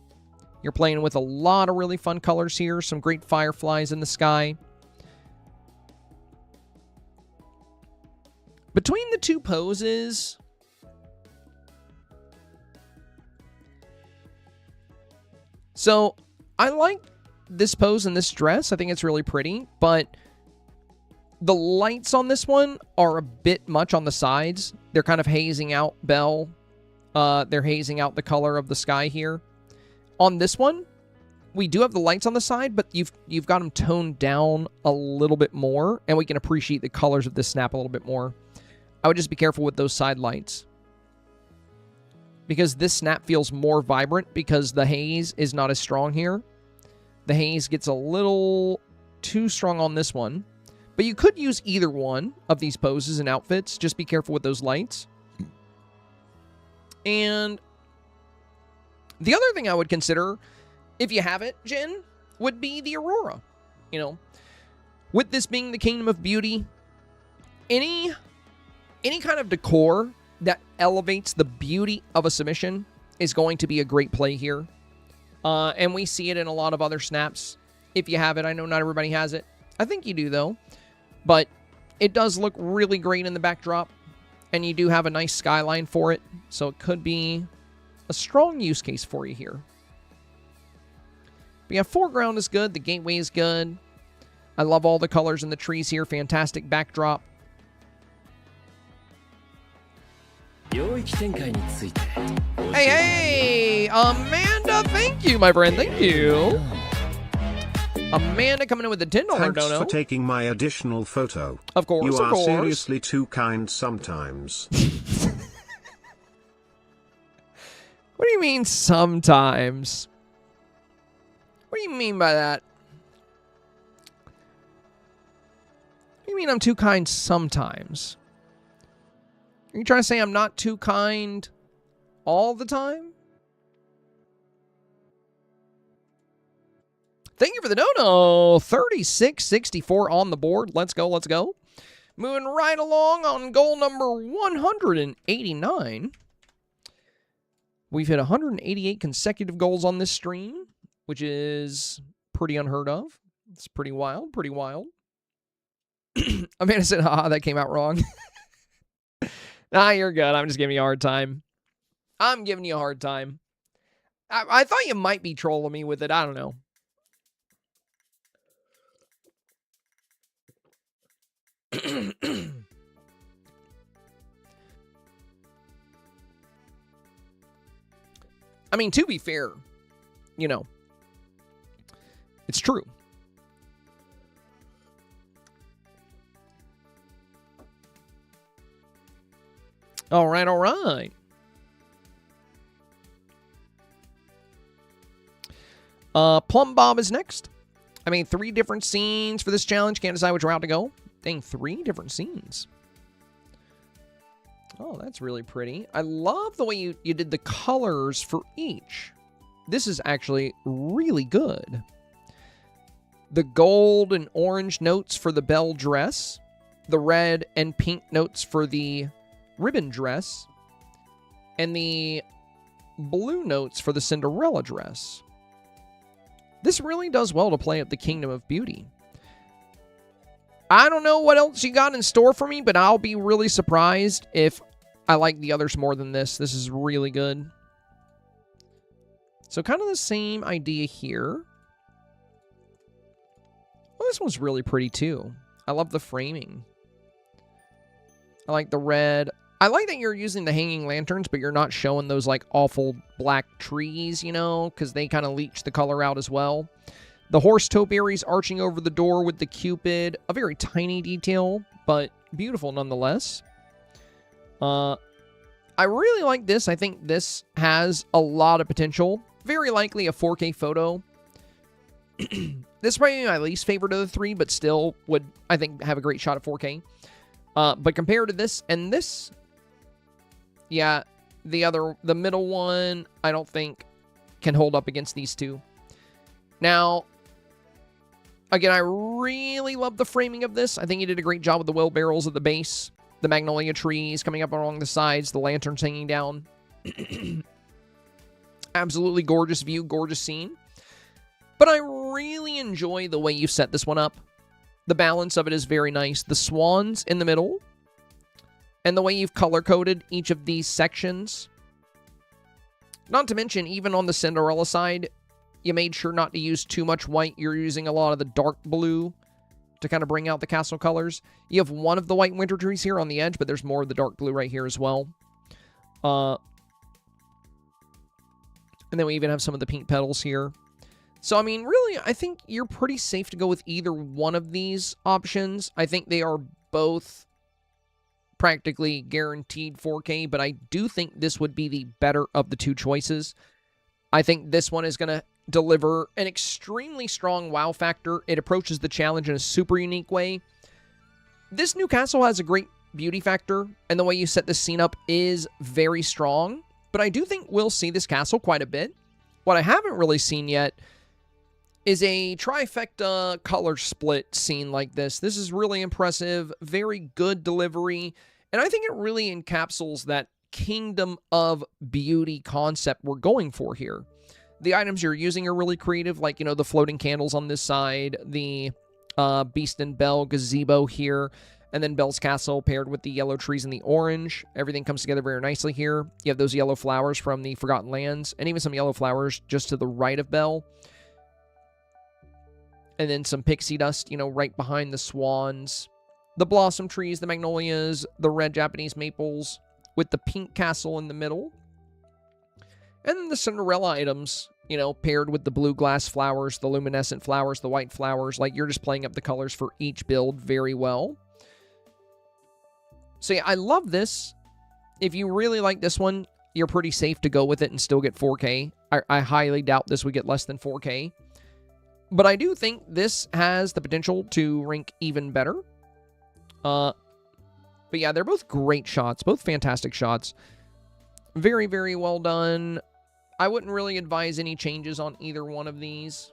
You're playing with a lot of really fun colors here. Some great fireflies in the sky. Between the two poses, so I like this pose and this dress. I think it's really pretty, but the lights on this one are a bit much on the sides. They're kind of hazing out Belle. They're hazing out the color of the sky here. On this one, we do have the lights on the side, but you've got them toned down a little bit more, and we can appreciate the colors of this snap a little bit more. I would just be careful with those side lights, because this snap feels more vibrant because the haze is not as strong here. The haze gets a little too strong on this one. But you could use either one of these poses and outfits. Just be careful with those lights. And the other thing I would consider, if you have it, Jen, would be the aurora. You know, with this being the Kingdom of Beauty, any kind of decor that elevates the beauty of a submission is going to be a great play here. And we see it in a lot of other snaps. If you have it, I know not everybody has it. I think you do, though. But it does look really great in the backdrop, and you do have a nice skyline for it, so it could be a strong use case for you here. But yeah, foreground is good, the gateway is good. I love all the colors in the trees here, fantastic backdrop. Hey, Amanda, thank you, my friend, thank you. Amanda coming in with a $10 Thanks dono. for taking my additional photo. Of course, you of are course. seriously too kind sometimes. What do you mean sometimes? What do you mean by that? What do you mean I'm too kind sometimes? Are you trying to say I'm not too kind all the time? Thank you for the dono. 3664 on the board. Let's go, let's go. Moving right along on goal number 189. We've hit 188 consecutive goals on this stream, which is pretty unheard of. It's pretty wild, pretty wild. Amanda said, haha, that came out wrong. Nah, you're good. I'm just giving you a hard time. I'm giving you a hard time. I thought you might be trolling me with it. I don't know. I mean, to be fair, you know, it's true. All right, all right. Plum Bob is next. I made 3 different scenes for this challenge. Can't decide which route to go. Dang, 3 different scenes. Oh, that's really pretty. I love the way you did the colors for each. This is actually really good. The gold and orange notes for the Belle dress. The red and pink notes for the ribbon dress. And the blue notes for the Cinderella dress. This really does well to play up the Kingdom of Beauty. I don't know what else you got in store for me, but I'll be really surprised if I like the others more than this. This is really good. So kind of the same idea here. Well, this one's really pretty too. I love the framing. I like the red. I like that you're using the hanging lanterns, but you're not showing those like awful black trees, you know, because they kind of leach the color out as well. The horse topiaries arching over the door with the Cupid. A very tiny detail, but beautiful nonetheless. I really like this. I think this has a lot of potential. Very likely a 4K photo. This is probably my least favorite of the 3, but still would, I think, have a great shot at 4K. But compared to this and this, yeah, the middle one, I don't think can hold up against these two. Now, again, I really love the framing of this. I think you did a great job with the wheelbarrows at the base, the magnolia trees coming up along the sides, the lanterns hanging down. Absolutely gorgeous view, gorgeous scene. But I really enjoy the way you set this one up. The balance of it is very nice. The swans in the middle. And the way you've color-coded each of these sections. Not to mention, even on the Cinderella side, you made sure not to use too much white. You're using a lot of the dark blue to kind of bring out the castle colors. You have one of the white winter trees here on the edge, but there's more of the dark blue right here as well. And then we even have some of the pink petals here. So, I mean, really, I think you're pretty safe to go with either one of these options. I think they are both practically guaranteed 4K, but I do think this would be the better of the 2 choices. I think this one is going to deliver an extremely strong wow factor. It approaches the challenge in a super unique way. This new castle has a great beauty factor, and the way you set this scene up is very strong, but I do think we'll see this castle quite a bit. What I haven't really seen yet is a trifecta color split scene like this. This is really impressive, very good delivery, and I think it really encapsulates that Kingdom of Beauty concept we're going for here. The items you're using are really creative, like, you know, the floating candles on this side, the Beast and Belle gazebo here, and then Belle's castle paired with the yellow trees and the orange. Everything comes together very nicely here. You have those yellow flowers from the Forgotten Lands, and even some yellow flowers just to the right of Belle. And then some pixie dust, you know, right behind the swans. The blossom trees, the magnolias, the red Japanese maples with the pink castle in the middle. And then the Cinderella items, you know, paired with the blue glass flowers, the luminescent flowers, the white flowers. Like, you're just playing up the colors for each build very well. So, yeah, I love this. If you really like this one, you're pretty safe to go with it and still get 4K. I highly doubt this would get less than 4K. But I do think this has the potential to rank even better. But yeah, they're both great shots. Both fantastic shots. Very, very well done. I wouldn't really advise any changes on either one of these.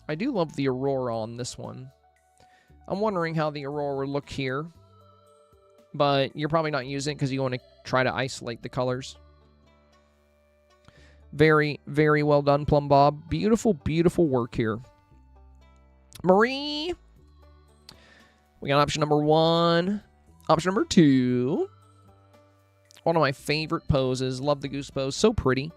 I do love the Aurora on this one. I'm wondering how the Aurora would look here. But you're probably not using it because you want to try to isolate the colors. Very, very well done, Plum Bob. Beautiful, beautiful work here. Marie. We got option number 1. Option number 2. One of my favorite poses. Love the goose pose. So pretty.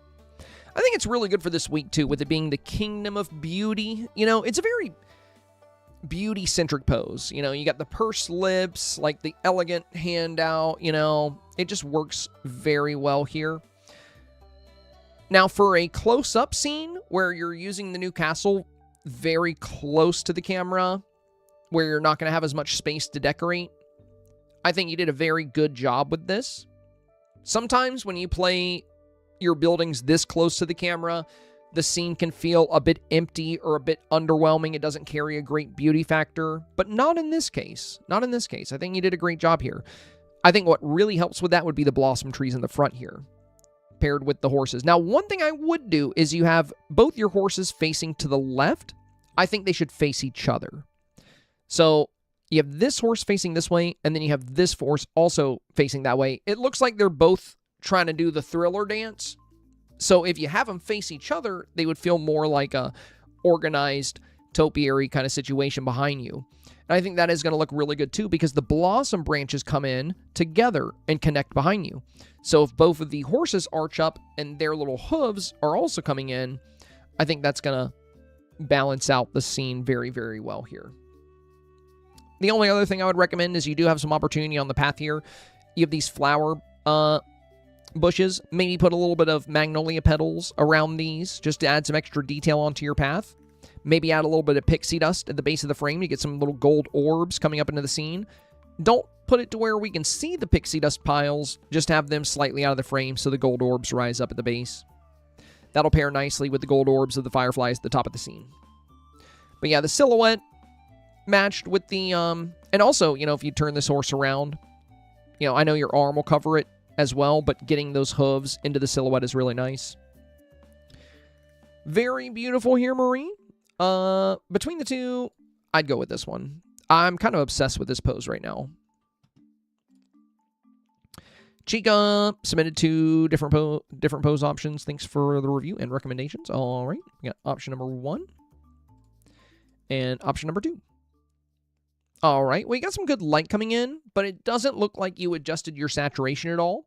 I think it's really good for this week, too, with it being the Kingdom of Beauty. You know, it's a very beauty-centric pose. You know, you got the pursed lips, like the elegant handout, you know. It just works very well here. Now, for a close-up scene where you're using the new castle very close to the camera, where you're not going to have as much space to decorate, I think you did a very good job with this. Sometimes when you play your buildings this close to the camera, the scene can feel a bit empty or a bit underwhelming. It doesn't carry a great beauty factor, but not in this case. Not in this case. I think you did a great job here. I think what really helps with that would be the blossom trees in the front here, paired with the horses. Now, one thing I would do is you have both your horses facing to the left. I think they should face each other. So you have this horse facing this way, and then you have this horse also facing that way. It looks like they're both trying to do the thriller dance. So if you have them face each other, they would feel more like a organized topiary kind of situation behind you. And I think that is going to look really good too, because the blossom branches come in together and connect behind you. So if both of the horses arch up and their little hooves are also coming in, I think that's going to balance out the scene very, very well here. The only other thing I would recommend is you do have some opportunity on the path here. You have these flower bushes. Maybe put a little bit of magnolia petals around these just to add some extra detail onto your path. Maybe add a little bit of pixie dust at the base of the frame to get some little gold orbs coming up into the scene. Don't put it to where we can see the pixie dust piles. Just have them slightly out of the frame so the gold orbs rise up at the base. That'll pair nicely with the gold orbs of the fireflies at the top of the scene. But yeah, the silhouette matched with the, and also, you know, if you turn this horse around, you know, I know your arm will cover it as well, but getting those hooves into the silhouette is really nice. Very beautiful here, Marie. Between the two, I'd go with this one. I'm kind of obsessed with this pose right now. Chica submitted 2 different pose options. Thanks for the review and recommendations. All right, we got option number 1 and option number 2. All right, we got some good light coming in, but it doesn't look like you adjusted your saturation at all.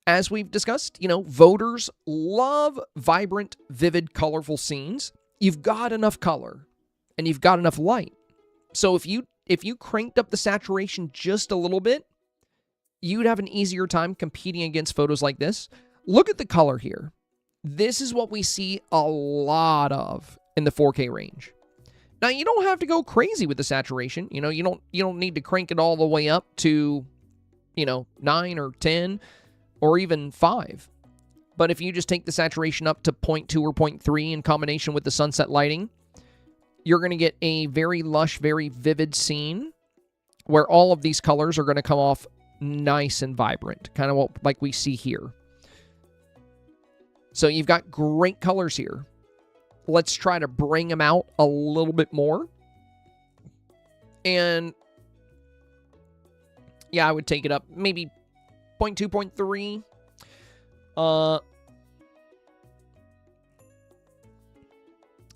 As we've discussed, you know, voters love vibrant, vivid, colorful scenes. You've got enough color and you've got enough light. So if you cranked up the saturation just a little bit, you'd have an easier time competing against photos like this. Look at the color here. This is what we see a lot of in the 4K range. Now, you don't have to go crazy with the saturation. You know, you don't need to crank it all the way up to, you know, 9 or 10 or even 5. But if you just take the saturation up to 0.2 or 0.3 in combination with the sunset lighting, you're going to get a very lush, very vivid scene where all of these colors are going to come off nice and vibrant, kind of like we see here. So you've got great colors here. Let's try to bring them out a little bit more. And yeah, I would take it up maybe 0.2, 0.3.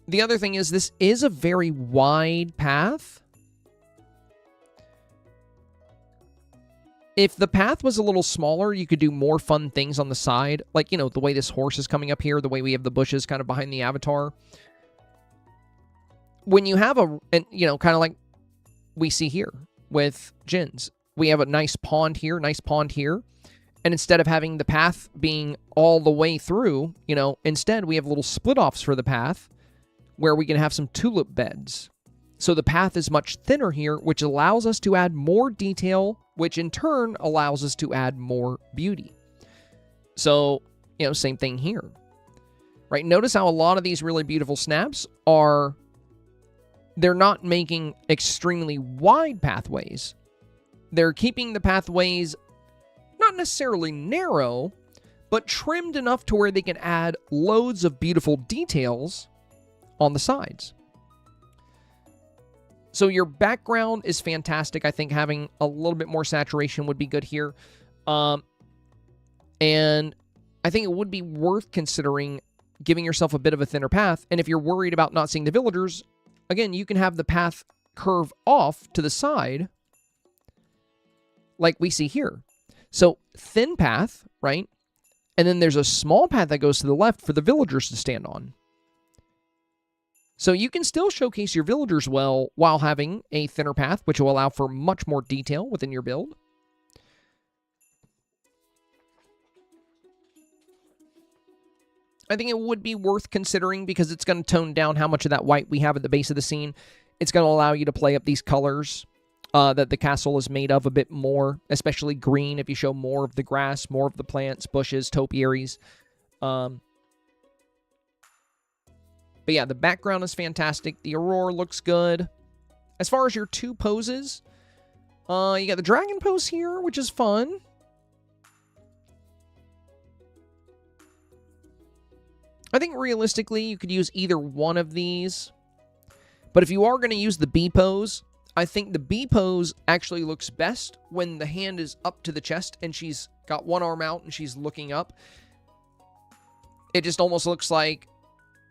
The other thing is this is a very wide path. If the path was a little smaller, you could do more fun things on the side. Like, you know, the way this horse is coming up here, the way we have the bushes kind of behind the avatar. When you have you know, kind of like we see here with Jin's. We have a nice pond here, And instead of having the path being all the way through, you know, instead we have little split-offs for the path where we can have some tulip beds. So the path is much thinner here, which allows us to add more detail, which in turn allows us to add more beauty. So, you know, same thing here. Right? Notice how a lot of these really beautiful snaps are, they're not making extremely wide pathways. They're keeping the pathways not necessarily narrow, but trimmed enough to where they can add loads of beautiful details on the sides. So your background is fantastic. I think having a little bit more saturation would be good here. And I think it would be worth considering giving yourself a bit of a thinner path. And if you're worried about not seeing the villagers, again, you can have the path curve off to the side like we see here. So thin path, right? And then there's a small path that goes to the left for the villagers to stand on. So you can still showcase your villagers well while having a thinner path, which will allow for much more detail within your build. I think it would be worth considering because it's going to tone down how much of that white we have at the base of the scene. It's going to allow you to play up these colors that the castle is made of a bit more, especially green if you show more of the grass, more of the plants, bushes, topiaries. But yeah, the background is fantastic. The aurora looks good. As far as your two poses, you got the dragon pose here, which is fun. I think realistically, you could use either one of these. But if you are going to use the B pose, I think the B pose actually looks best when the hand is up to the chest and she's got one arm out and she's looking up. It just almost looks like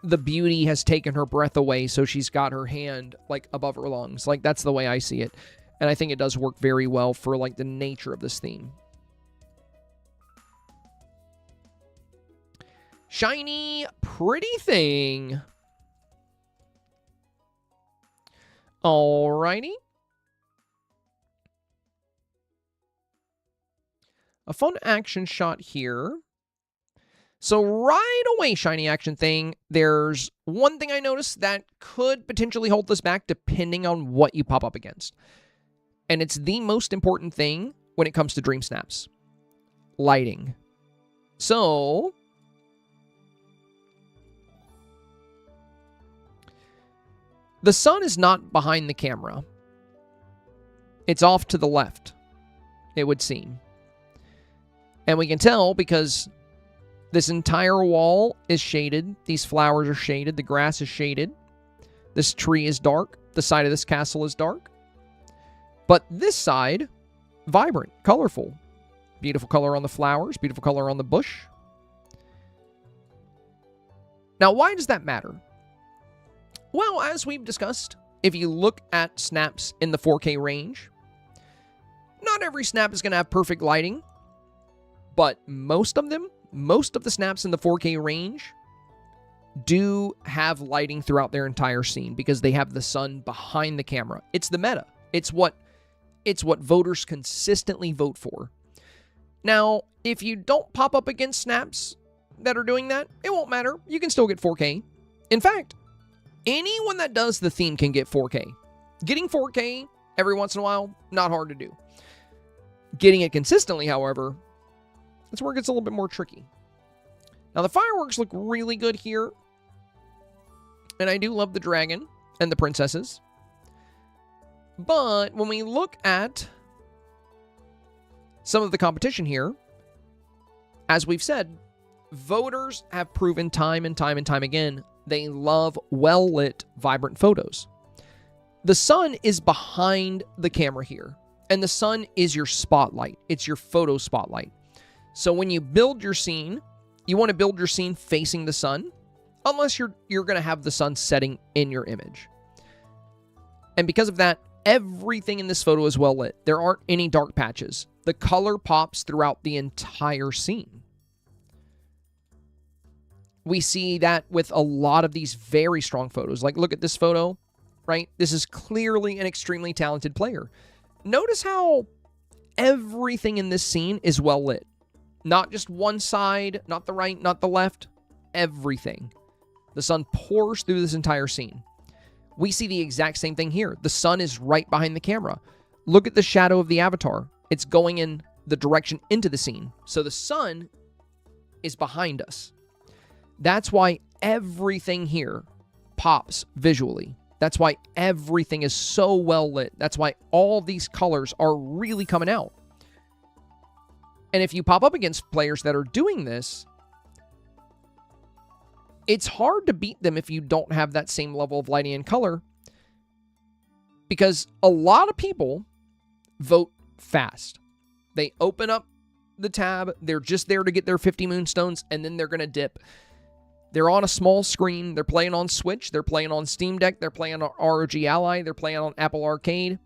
the beauty has taken her breath away, so she's got her hand like above her lungs. Like, that's the way I see it. And I think it does work very well for like the nature of this theme. Shiny, pretty thing. Alrighty. A fun action shot here. So right away, shiny action thing, there's one thing I noticed that could potentially hold this back depending on what you pop up against. And it's the most important thing when it comes to Dream Snaps. Lighting. So the sun is not behind the camera. It's off to the left, it would seem. And we can tell because this entire wall is shaded. These flowers are shaded. The grass is shaded. This tree is dark. The side of this castle is dark. But this side, vibrant, colorful. Beautiful color on the flowers. Beautiful color on the bush. Now, why does that matter? Well, as we've discussed, if you look at snaps in the 4K range, not every snap is going to have perfect lighting, but most of the snaps in the 4K range do have lighting throughout their entire scene because they have the sun behind the camera. It's the meta. It's what voters consistently vote for. Now, if you don't pop up against snaps that are doing that, it won't matter. You can still get 4K. In fact, anyone that does the theme can get 4K. Getting 4K every once in a while, not hard to do. Getting it consistently, however, that's where it gets a little bit more tricky. Now, the fireworks look really good here. And I do love the dragon and the princesses. But when we look at some of the competition here, as we've said, voters have proven time and time and time again they love well-lit, vibrant photos. The sun is behind the camera here, and the sun is your spotlight. It's your photo spotlight. So when you build your scene, you want to build your scene facing the sun, unless you're going to have the sun setting in your image. And because of that, everything in this photo is well lit. There aren't any dark patches. The color pops throughout the entire scene. We see that with a lot of these very strong photos. Like, look at this photo, right? This is clearly an extremely talented player. Notice how everything in this scene is well lit. Not just one side, not the right, not the left. Everything. The sun pours through this entire scene. We see the exact same thing here. The sun is right behind the camera. Look at the shadow of the avatar. It's going in the direction into the scene. So the sun is behind us. That's why everything here pops visually. That's why everything is so well lit. That's why all these colors are really coming out. And if you pop up against players that are doing this, it's hard to beat them if you don't have that same level of lighting and color, because a lot of people vote fast. They open up the tab. They're just there to get their 50 moonstones, and then they're going to dip. They're on a small screen. They're playing on Switch. They're playing on Steam Deck. They're playing on ROG Ally. They're playing on Apple Arcade.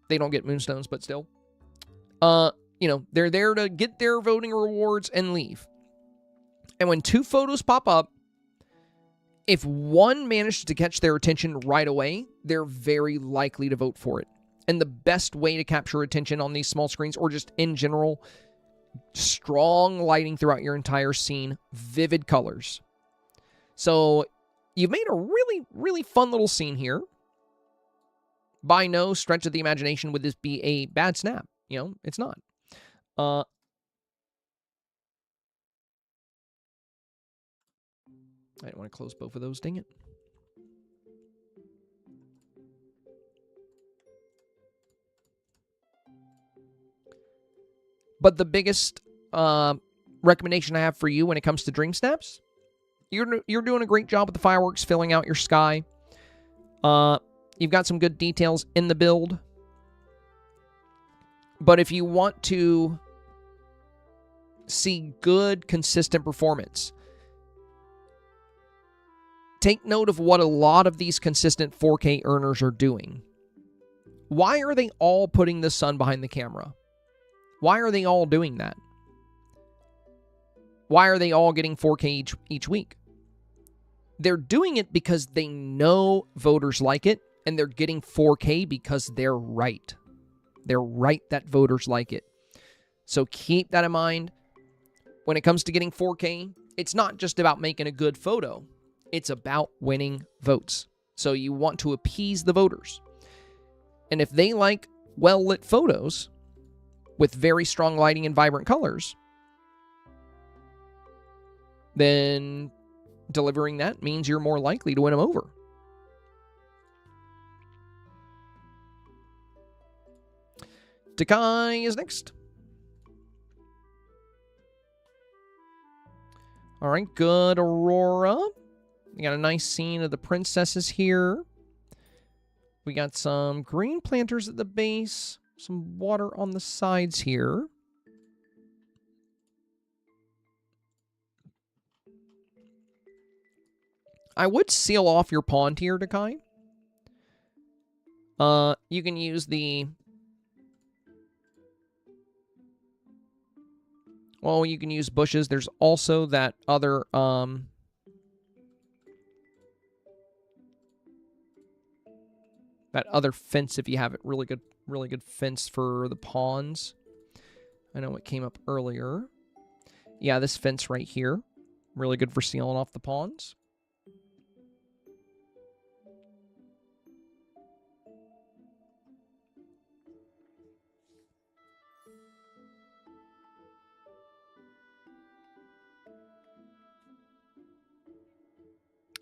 They don't get moonstones, but still. They're there to get their voting rewards and leave. And when 2 photos pop up, if one manages to catch their attention right away, they're very likely to vote for it. And the best way to capture attention on these small screens, or just in general, strong lighting throughout your entire scene, vivid colors. So you've made a really, really fun little scene here. By no stretch of the imagination would this be a bad snap. It's not. I didn't want to close both of those, dang it. But the biggest recommendation I have for you when it comes to Dreamsnaps, you're doing a great job with the fireworks, filling out your sky. You've got some good details in the build. But if you want to see good, consistent performance, take note of what a lot of these consistent 4K earners are doing. Why are they all putting the sun behind the camera? Why are they all doing that? Why are they all getting 4K each week? They're doing it because they know voters like it, and they're getting 4K because they're right. They're right that voters like it. So keep that in mind. When it comes to getting 4K, it's not just about making a good photo. It's about winning votes. So you want to appease the voters. And if they like well-lit photos with very strong lighting and vibrant colors, then delivering that means you're more likely to win them over. Takai is next. All right, good, Aurora. We got a nice scene of the princesses here. We got some green planters at the base, some water on the sides here. I would seal off your pond here, Takai. You can use the... Well, you can use bushes. There's also that other, that other fence if you have it. Really good fence for the ponds. I know it came up earlier. Yeah, this fence right here. Really good for sealing off the ponds.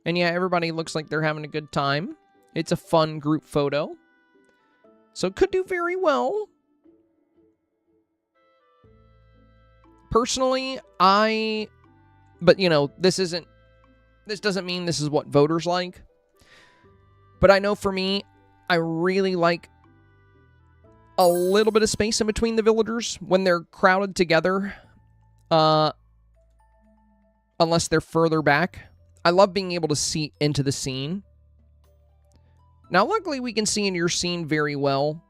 And yeah, everybody looks like they're having a good time. It's a fun group photo. So it could do very well. Personally, but you know, this doesn't mean this is what voters like. But I know for me, I really like a little bit of space in between the villagers when they're crowded together. Unless they're further back. I love being able to see into the scene. Now, luckily, we can see in your scene very well,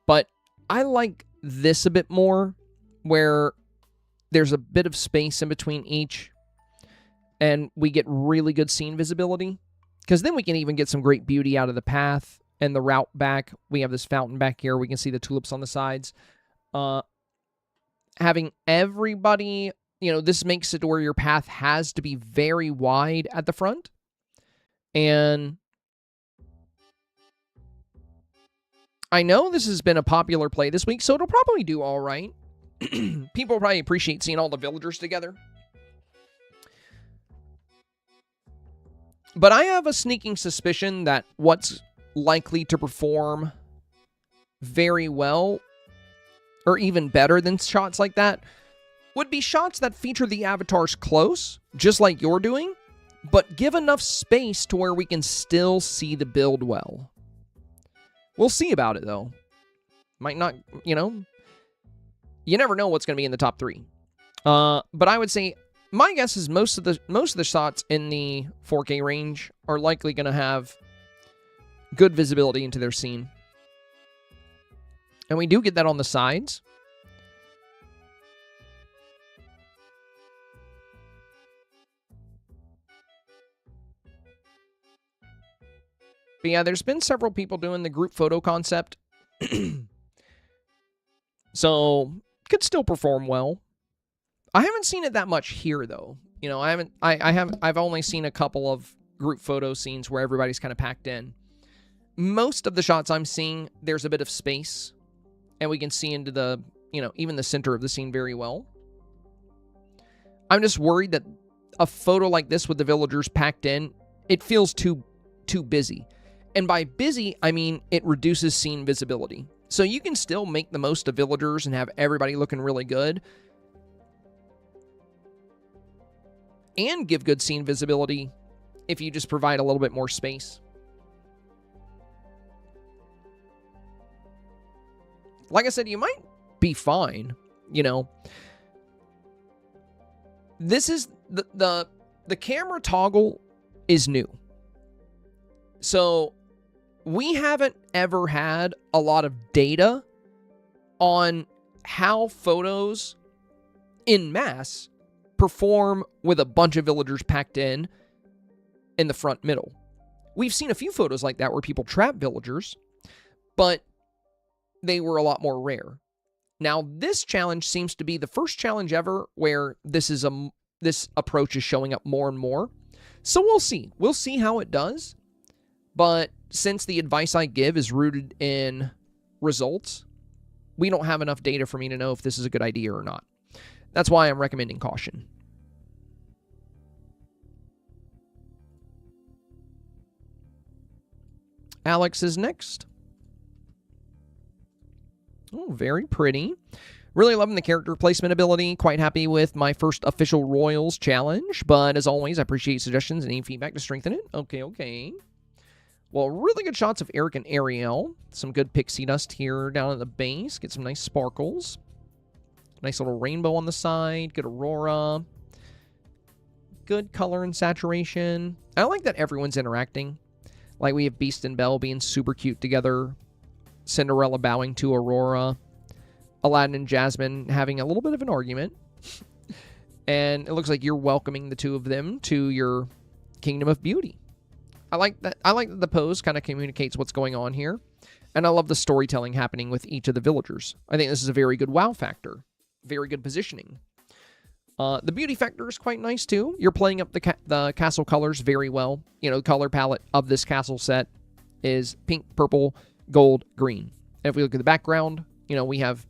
but I like this a bit more, where there's a bit of space in between each, and we get really good scene visibility, because then we can even get some great beauty out of the path and the route back. We have this fountain back here. We can see the tulips on the sides. Having everybody... You know, this makes it where your path has to be very wide at the front. And I know this has been a popular play this week, so it'll probably do all right. People probably appreciate seeing all the villagers together. But I have a sneaking suspicion that what's likely to perform very well, or even better than shots like that, would be shots that feature the avatars close, just like you're doing, but give enough space to where we can still see the build well. We'll see about it, though. Might not, you know. You never know what's going to be in the top 3. But I would say my guess is most of the shots in the 4K range are likely going to have good visibility into their scene. And we do get that on the sides. But yeah, there's been several people doing the group photo concept. So, could still perform well. I haven't seen it that much here, though. You know, I've only seen a couple of group photo scenes where everybody's kind of packed in. Most of the shots I'm seeing, there's a bit of space, and we can see into the, you know, even the center of the scene very well. I'm just worried that a photo like this with the villagers packed in, it feels too busy. And by busy, I mean it reduces scene visibility. So you can still make the most of villagers and have everybody looking really good, and give good scene visibility if you just provide a little bit more space. Like I said, you might be fine, you know. This is the camera toggle is new. So we haven't ever had a lot of data on how photos en masse perform with a bunch of villagers packed in the front middle. We've seen a few photos like that where people trap villagers, but they were a lot more rare. Now, this challenge seems to be the first challenge ever where this approach is showing up more and more. So we'll see. We'll see how it does. But since the advice I give is rooted in results, we don't have enough data for me to know if this is a good idea or not. That's why I'm recommending caution. Alex is next. Oh, very pretty. Really loving the character placement ability. Quite happy with my first official Royals challenge. But as always, I appreciate suggestions and any feedback to strengthen it. Okay. Well, really good shots of Eric and Ariel. Some good pixie dust here down at the base. Get some nice sparkles. Nice little rainbow on the side. Good aurora. Good color and saturation. I like that everyone's interacting. Like we have Beast and Belle being super cute together. Cinderella bowing to Aurora. Aladdin and Jasmine having a little bit of an argument. And it looks like you're welcoming the two of them to your Kingdom of Beauty. I like that the pose kind of communicates what's going on here. And I love the storytelling happening with each of the villagers. I think this is a very good wow factor. Very good positioning. The beauty factor is quite nice, too. You're playing up the castle colors very well. You know, the color palette of this castle set is pink, purple, gold, green. And if we look at the background, you know, we have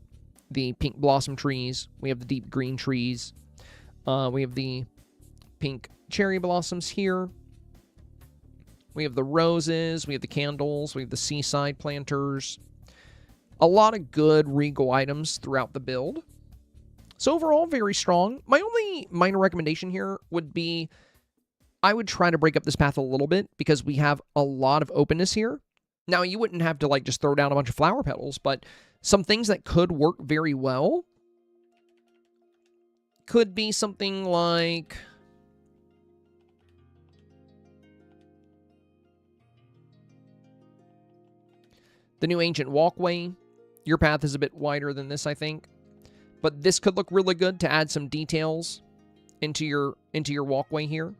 the pink blossom trees. We have the deep green trees. We have the pink cherry blossoms here. We have the roses. We have the candles. We have the seaside planters. A lot of good regal items throughout the build. So overall, very strong. My only minor recommendation here would be I would try to break up this path a little bit because we have a lot of openness here. Now, you wouldn't have to, like, just throw down a bunch of flower petals, but some things that could work very well could be something like the new ancient walkway. Your path is a bit wider than this, I think. But this could look really good to add some details into your walkway here.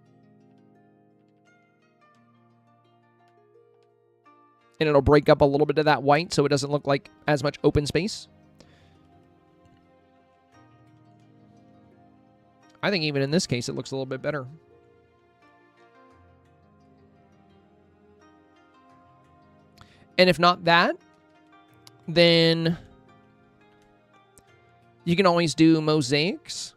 And it'll break up a little bit of that white so it doesn't look like as much open space. I think even in this case, it looks a little bit better. And if not that, then you can always do mosaics.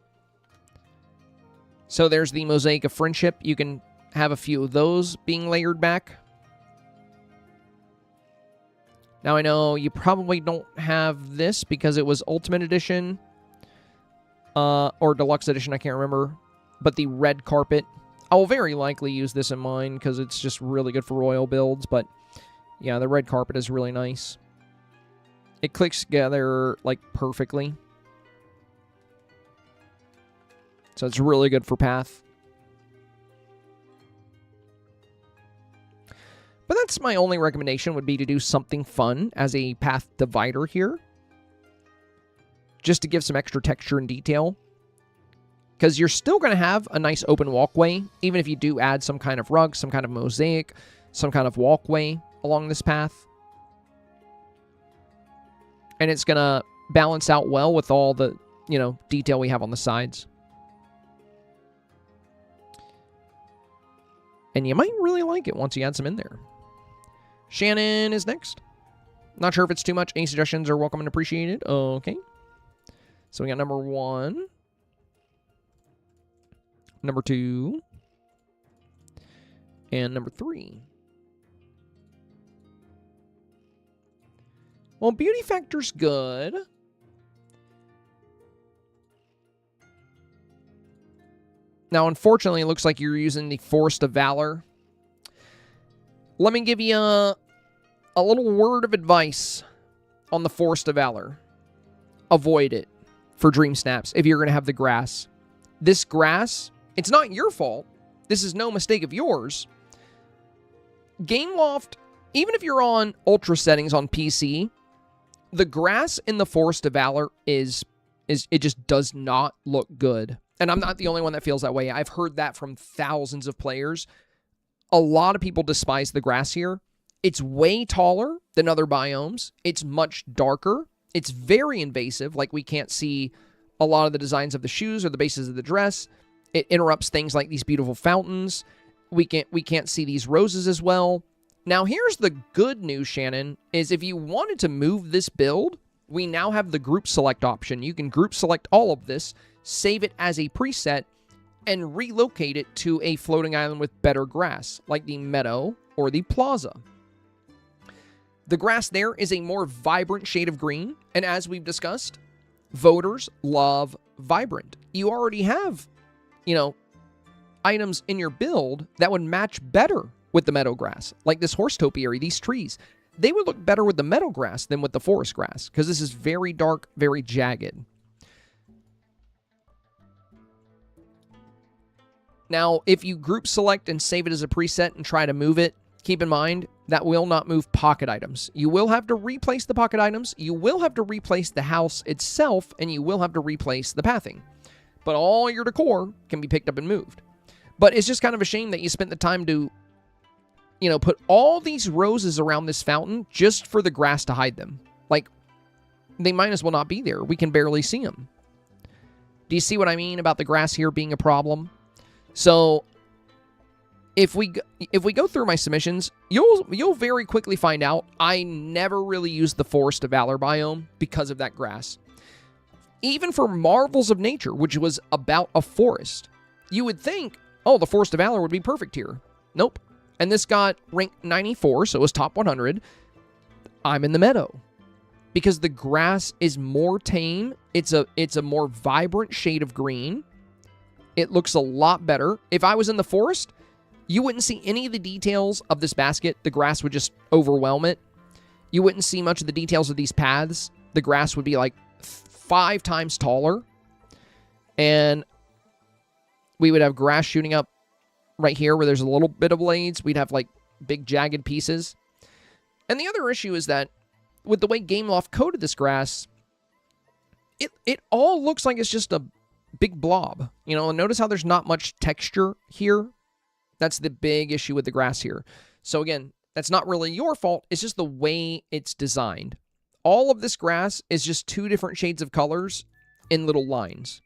So there's the mosaic of friendship. You can have a few of those being layered back. Now, I know you probably don't have this because it was Ultimate Edition or Deluxe Edition, I can't remember. But the red carpet, I will very likely use this in mine because it's just really good for royal builds. But yeah, the red carpet is really nice. It clicks together like perfectly. So it's really good for path. But that's my only recommendation, would be to do something fun as a path divider here. Just to give some extra texture and detail. Because you're still going to have a nice open walkway, even if you do add some kind of rug, some kind of mosaic, some kind of walkway along this path. And it's going to balance out well with all the, detail we have on the sides. And you might really like it once you add some in there. Shannon is next. Not sure if it's too much. Any suggestions are welcome and appreciated. Okay. So we got number 1. Number 2. And number 3. Well, beauty factor's good. Now, unfortunately, it looks like you're using the Forest of Valor. Let me give you a little word of advice on the Forest of Valor. Avoid it for Dreamsnaps if you're going to have the grass. This grass, it's not your fault. This is no mistake of yours. Gameloft, even if you're on ultra settings on PC, the grass in the Forest of Valor it just does not look good. And I'm not the only one that feels that way. I've heard that from thousands of players. A lot of people despise the grass here. It's way taller than other biomes. It's much darker. It's very invasive. Like, we can't see a lot of the designs of the shoes or the bases of the dress. It interrupts things like these beautiful fountains. We can't see these roses as well. Now, here's the good news, Shannon, is if you wanted to move this build, we now have the group select option. You can group select all of this, save it as a preset, and relocate it to a floating island with better grass, like the meadow or the plaza. The grass there is a more vibrant shade of green, and as we've discussed, voters love vibrant. You already have, items in your build that would match better with the meadow grass, like this horse topiary, these trees. They would look better with the meadow grass than with the forest grass, because this is very dark, very jagged. Now, if you group select and save it as a preset and try to move it, keep in mind, that will not move pocket items. You will have to replace the pocket items, you will have to replace the house itself, and you will have to replace the pathing. But all your decor can be picked up and moved. But it's just kind of a shame that you spent the time to, put all these roses around this fountain just for the grass to hide them. Like, they might as well not be there. We can barely see them. Do you see what I mean about the grass here being a problem? So, if we go through my submissions, you'll very quickly find out I never really used the Forest of Valor biome because of that grass. Even for Marvels of Nature, which was about a forest, you would think, oh, the Forest of Valor would be perfect here. Nope. And this got ranked 94, so it was top 100. I'm in the meadow. Because the grass is more tame. It's a more vibrant shade of green. It looks a lot better. If I was in the forest, you wouldn't see any of the details of this basket. The grass would just overwhelm it. You wouldn't see much of the details of these paths. The grass would be like 5 times taller. And we would have grass shooting up right here where there's a little bit of blades. We'd have like big jagged pieces. And the other issue is that with the way Gameloft coded this grass, it all looks like it's just a big blob. And notice how there's not much texture here. That's the big issue with the grass here. So again, that's not really your fault. It's just the way it's designed. All of this grass is just 2 different shades of colors in little lines.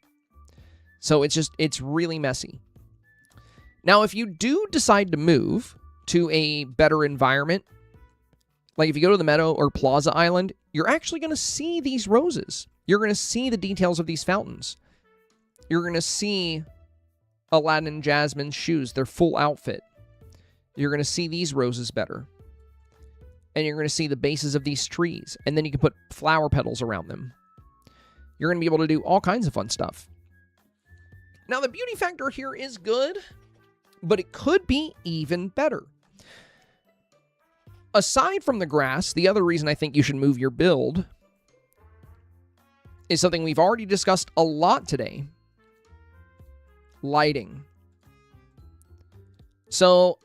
So it's really messy. Now, if you do decide to move to a better environment, like if you go to the Meadow or Plaza Island, you're actually going to see these roses. You're going to see the details of these fountains. You're going to see Aladdin and Jasmine's shoes, their full outfit. You're going to see these roses better. And you're going to see the bases of these trees. And then you can put flower petals around them. You're going to be able to do all kinds of fun stuff. Now, the beauty factor here is good, but it could be even better. Aside from the grass, the other reason I think you should move your build is something we've already discussed a lot today. lighting. So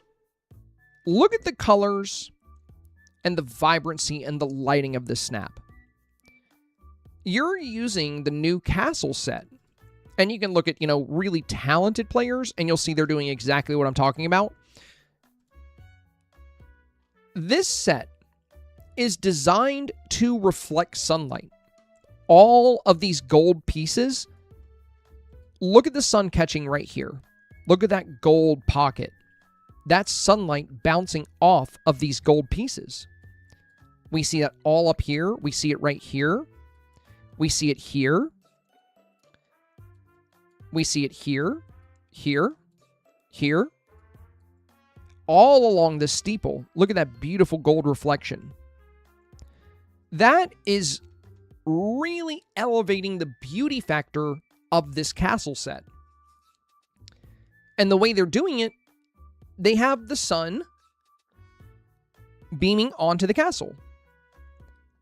look at the colors and the vibrancy and the lighting of this snap. You're using the new castle set. And you can look at, really talented players, and you'll see they're doing exactly what I'm talking about. This set is designed to reflect sunlight. All of these gold pieces, look at the sun catching right here. Look at that gold pocket. That's sunlight bouncing off of these gold pieces. We see that all up here. We see it right here. We see it here. We see it here, here, here. All along the steeple. Look at that beautiful gold reflection. That is really elevating the beauty factor of this castle set. And the way they're doing it, they have the sun beaming onto the castle.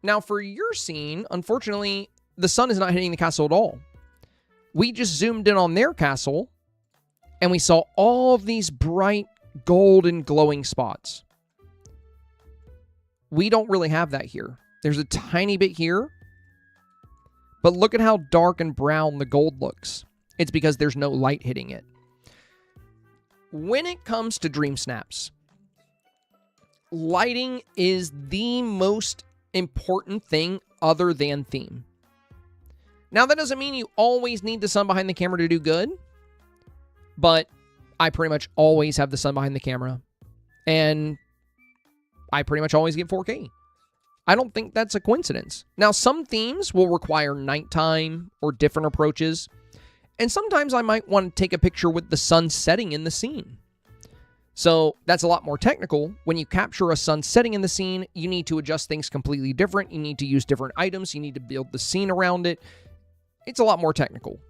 Now, for your scene, unfortunately, the sun is not hitting the castle at all. We just zoomed in on their castle, and we saw all of these bright golden glowing spots. We don't really have that here. There's a tiny bit here, but look at how dark and brown the gold looks. It's because there's no light hitting it. When it comes to Dreamsnaps, lighting is the most important thing other than theme. Now, that doesn't mean you always need the sun behind the camera to do good, but I pretty much always have the sun behind the camera, and I pretty much always get 4K. I don't think that's a coincidence. Now, some themes will require nighttime or different approaches, and sometimes I might want to take a picture with the sun setting in the scene. So that's a lot more technical. When you capture a sun setting in the scene, you need to adjust things completely different. You need to use different items. You need to build the scene around it. It's a lot more technical.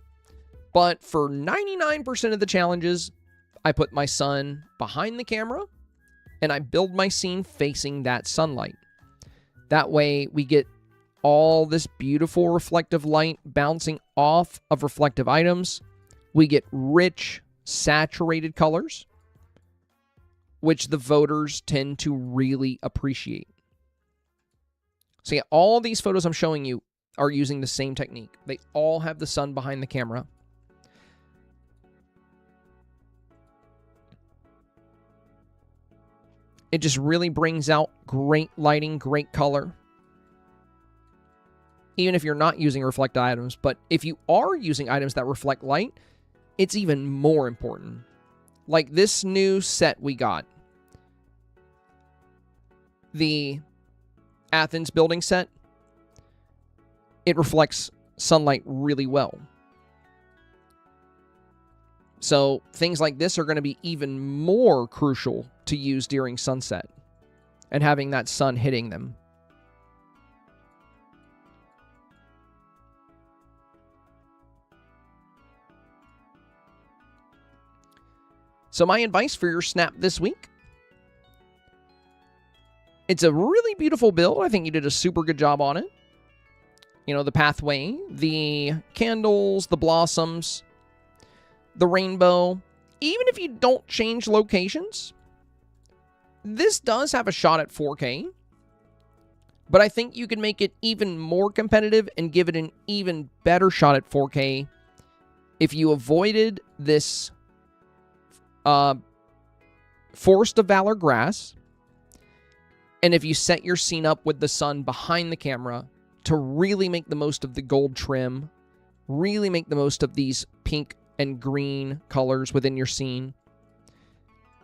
But for 99% of the challenges, I put my sun behind the camera, and I build my scene facing that sunlight. That way, we get all this beautiful reflective light bouncing off of reflective items. We get rich, saturated colors, which the voters tend to really appreciate. So yeah, all these photos I'm showing you are using the same technique. They all have the sun behind the camera. It just really brings out great lighting, great color. Even if you're not using reflective items, but if you are using items that reflect light, it's even more important. Like this new set we got. The Athens building set. It reflects sunlight really well. So things like this are going to be even more crucial to use during sunset and having that sun hitting them. So my advice for your snap this week, it's a really beautiful build. I think you did a super good job on it. You know, the pathway, the candles, the blossoms, the rainbow. Even if you don't change locations, this does have a shot at 4K. But I think you can make it even more competitive and give it an even better shot at 4K if you avoided this Forest of Valor grass, and if you set your scene up with the sun behind the camera to really make the most of the gold trim, really make the most of these pink and green colors within your scene,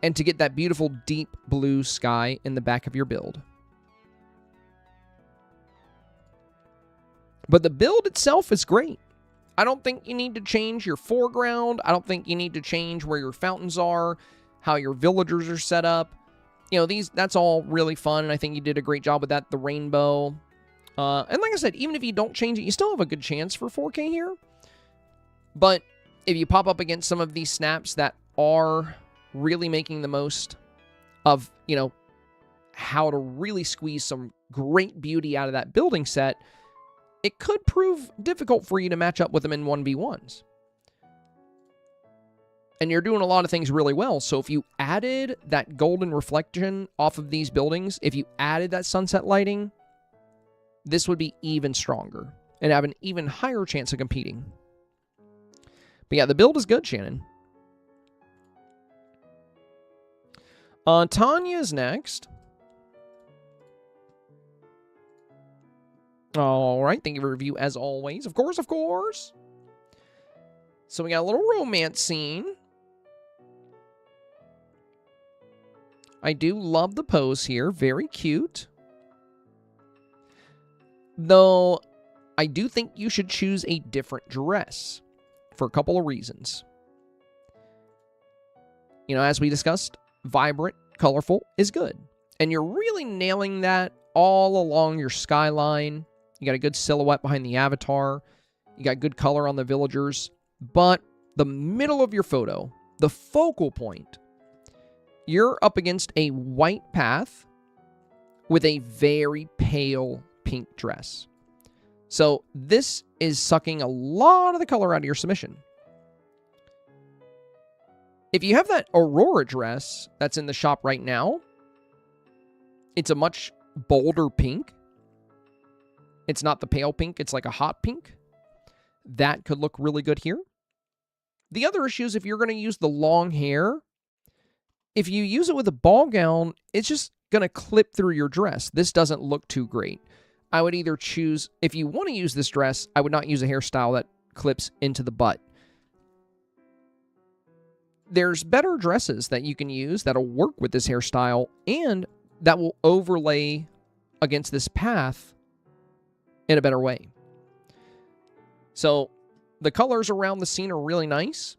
and to get that beautiful deep blue sky in the back of your build. But the build itself is great. I don't think you need to change your foreground. I don't think you need to change where your fountains are, how your villagers are set up. You know, that's all really fun, and I think you did a great job with that, the rainbow. And like I said, even if you don't change it, you still have a good chance for 4K here. But if you pop up against some of these snaps that are really making the most of, you know, how to really squeeze some great beauty out of that building set, it could prove difficult for you to match up with them in 1v1s. And you're doing a lot of things really well. So if you added that golden reflection off of these buildings, if you added that sunset lighting, this would be even stronger and have an even higher chance of competing. But yeah, the build is good, Shannon. Tanya's next. All right, thank you for the review as always. Of course, of course. So we got a little romance scene. I do love the pose here. Very cute. Though, I do think you should choose a different dress for a couple of reasons. You know, as we discussed, vibrant, colorful is good. And you're really nailing that all along your skyline. You got a good silhouette behind the avatar. You got good color on the villagers. But the middle of your photo, the focal point, you're up against a white path with a very pale pink dress. So this is sucking a lot of the color out of your submission. If you have that Aurora dress that's in the shop right now, it's a much bolder pink. It's not the pale pink, it's like a hot pink. That could look really good here. The other issue is if you're going to use the long hair, if you use it with a ball gown, it's just going to clip through your dress. This doesn't look too great. I would either choose, if you want to use this dress, I would not use a hairstyle that clips into the butt. There's better dresses that you can use that'll work with this hairstyle and that will overlay against this path in a better way. So the colors around the scene are really nice,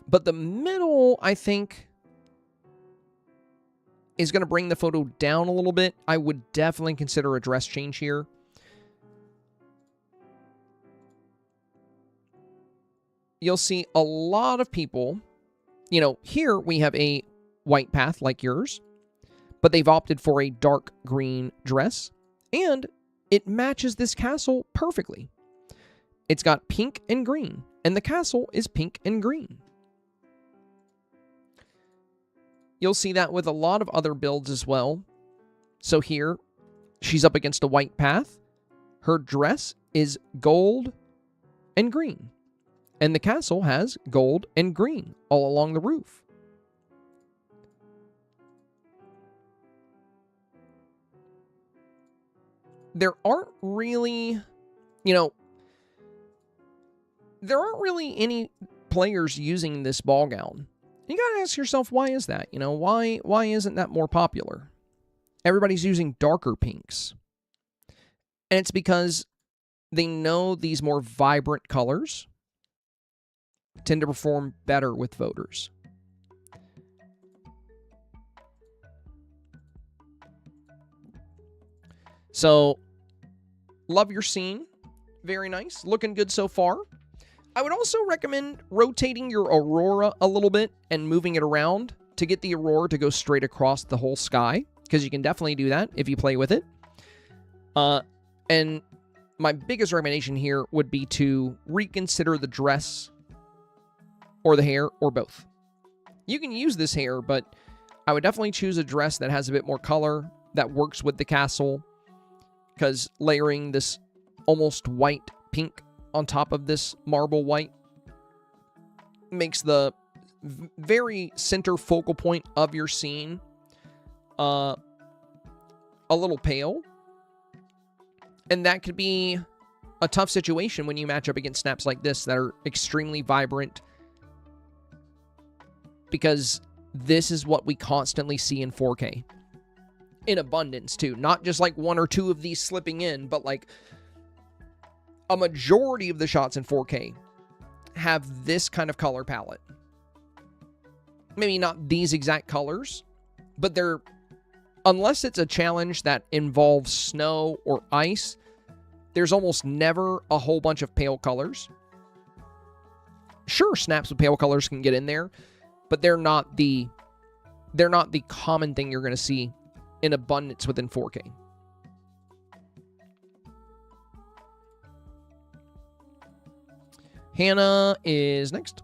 but the middle, I think, is going to bring the photo down a little bit. I would definitely consider a dress change here. You'll see a lot of people, you know, here we have a white path like yours, but they've opted for a dark green dress, and it matches this castle perfectly. It's got pink and green, and the castle is pink and green. You'll see that with a lot of other builds as well. So here, she's up against a white path. Her dress is gold and green, and the castle has gold and green all along the roof. There aren't really, there aren't really any players using this ball gown. You gotta ask yourself, why is that? Why isn't that more popular? Everybody's using darker pinks. And it's because they know these more vibrant colors tend to perform better with voters. So, love your scene. Very nice. Looking good so far. I would also recommend rotating your Aurora a little bit and moving it around to get the Aurora to go straight across the whole sky, because you can definitely do that if you play with it. And my biggest recommendation here would be to reconsider the dress or the hair or both. You can use this hair, but I would definitely choose a dress that has a bit more color, that works with the castle, because layering this almost white pink on top of this marble white makes the very center focal point of your scene a little pale. And that could be a tough situation when you match up against snaps like this that are extremely vibrant, because this is what we constantly see in 4K. In abundance, too. Not just like one or two of these slipping in, but like a majority of the shots in 4K have this kind of color palette. Maybe not these exact colors, but they're, unless it's a challenge that involves snow or ice, there's almost never a whole bunch of pale colors. Sure, snaps with pale colors can get in there, but they're not the common thing you're going to see in abundance within 4K. Hannah is next.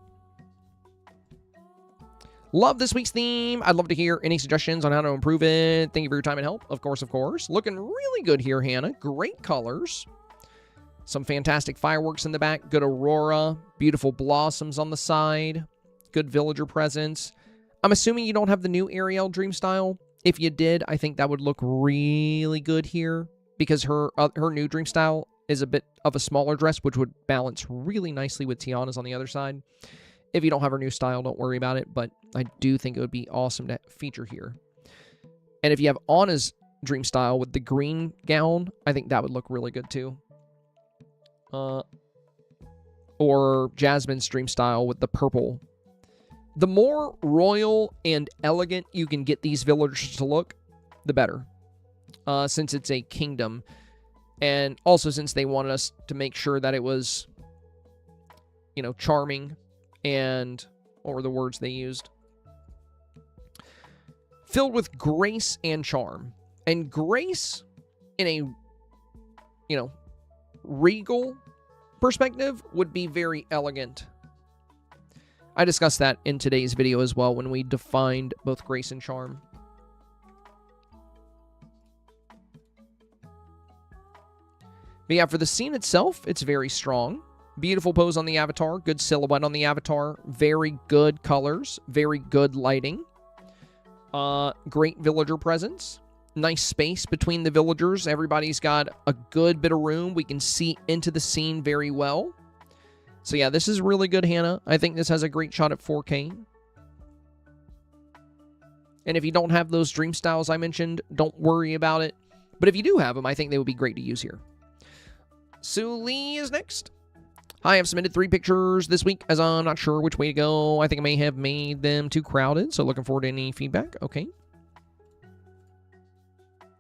Love this week's theme. I'd love to hear any suggestions on how to improve it. Thank you for your time and help. Of course, of course. Looking really good here, Hannah. Great colors. Some fantastic fireworks in the back. Good aurora. Beautiful blossoms on the side. Good villager presence. I'm assuming you don't have the new Ariel Dream Style. If you did, I think that would look really good here because her new Dream Style is a bit of a smaller dress, which would balance really nicely with Tiana's on the other side. If you don't have her new style, don't worry about it, but I do think it would be awesome to feature here. And if you have Anna's Dream Style with the green gown, I think that would look really good too. Or Jasmine's Dream Style with the purple. The more royal and elegant you can get these villagers to look, the better. Since it's a kingdom. And also since they wanted us to make sure that it was, you know, charming. And what were the words they used? Filled with grace and charm. And grace in a, you know, regal perspective would be very elegant. I discussed that in today's video as well when we defined both grace and charm. But yeah, for the scene itself, it's very strong. Beautiful pose on the avatar. Good silhouette on the avatar. Very good colors. Very good lighting. Great villager presence. Nice space between the villagers. Everybody's got a good bit of room. We can see into the scene very well. So yeah, this is really good, Hannah. I think this has a great shot at 4K. And if you don't have those dream styles I mentioned, don't worry about it. But if you do have them, I think they would be great to use here. Sue Lee is next. Hi, I've submitted 3 pictures this week as I'm not sure which way to go. I think I may have made them too crowded, so looking forward to any feedback. Okay.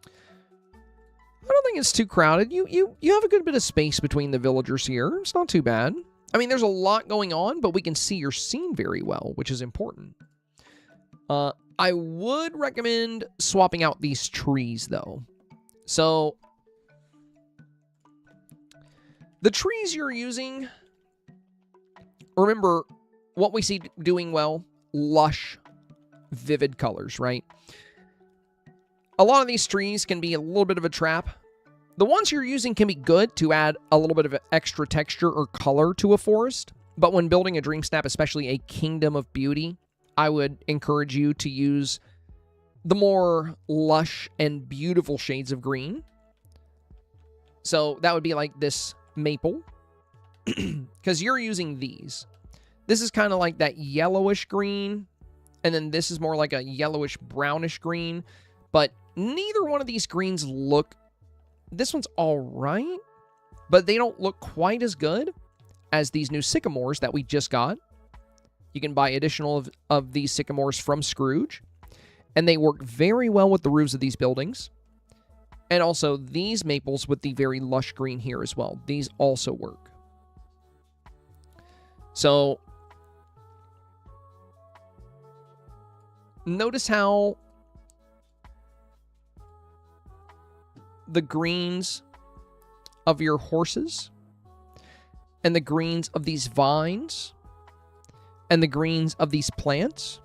I don't think it's too crowded. You have a good bit of space between the villagers here. It's not too bad. I mean, there's a lot going on, but we can see your scene very well, which is important. I would recommend swapping out these trees, though. So the trees you're using, remember what we see doing well, lush, vivid colors, right? A lot of these trees can be a little bit of a trap. The ones you're using can be good to add a little bit of extra texture or color to a forest, but when building a dream snap, especially a kingdom of beauty, I would encourage you to use the more lush and beautiful shades of green. So that would be like this maple, because you're using these. This is kind of like that yellowish green, and then this is more like a yellowish brownish green, but neither one of these greens look, this one's all right, but they don't look quite as good as these new sycamores that we just got. You can buy additional of these sycamores from Scrooge, and they work very well with the roofs of these buildings. And also these maples with the very lush green here as well. These also work. So notice how the greens of your horses and the greens of these vines and the greens of these plants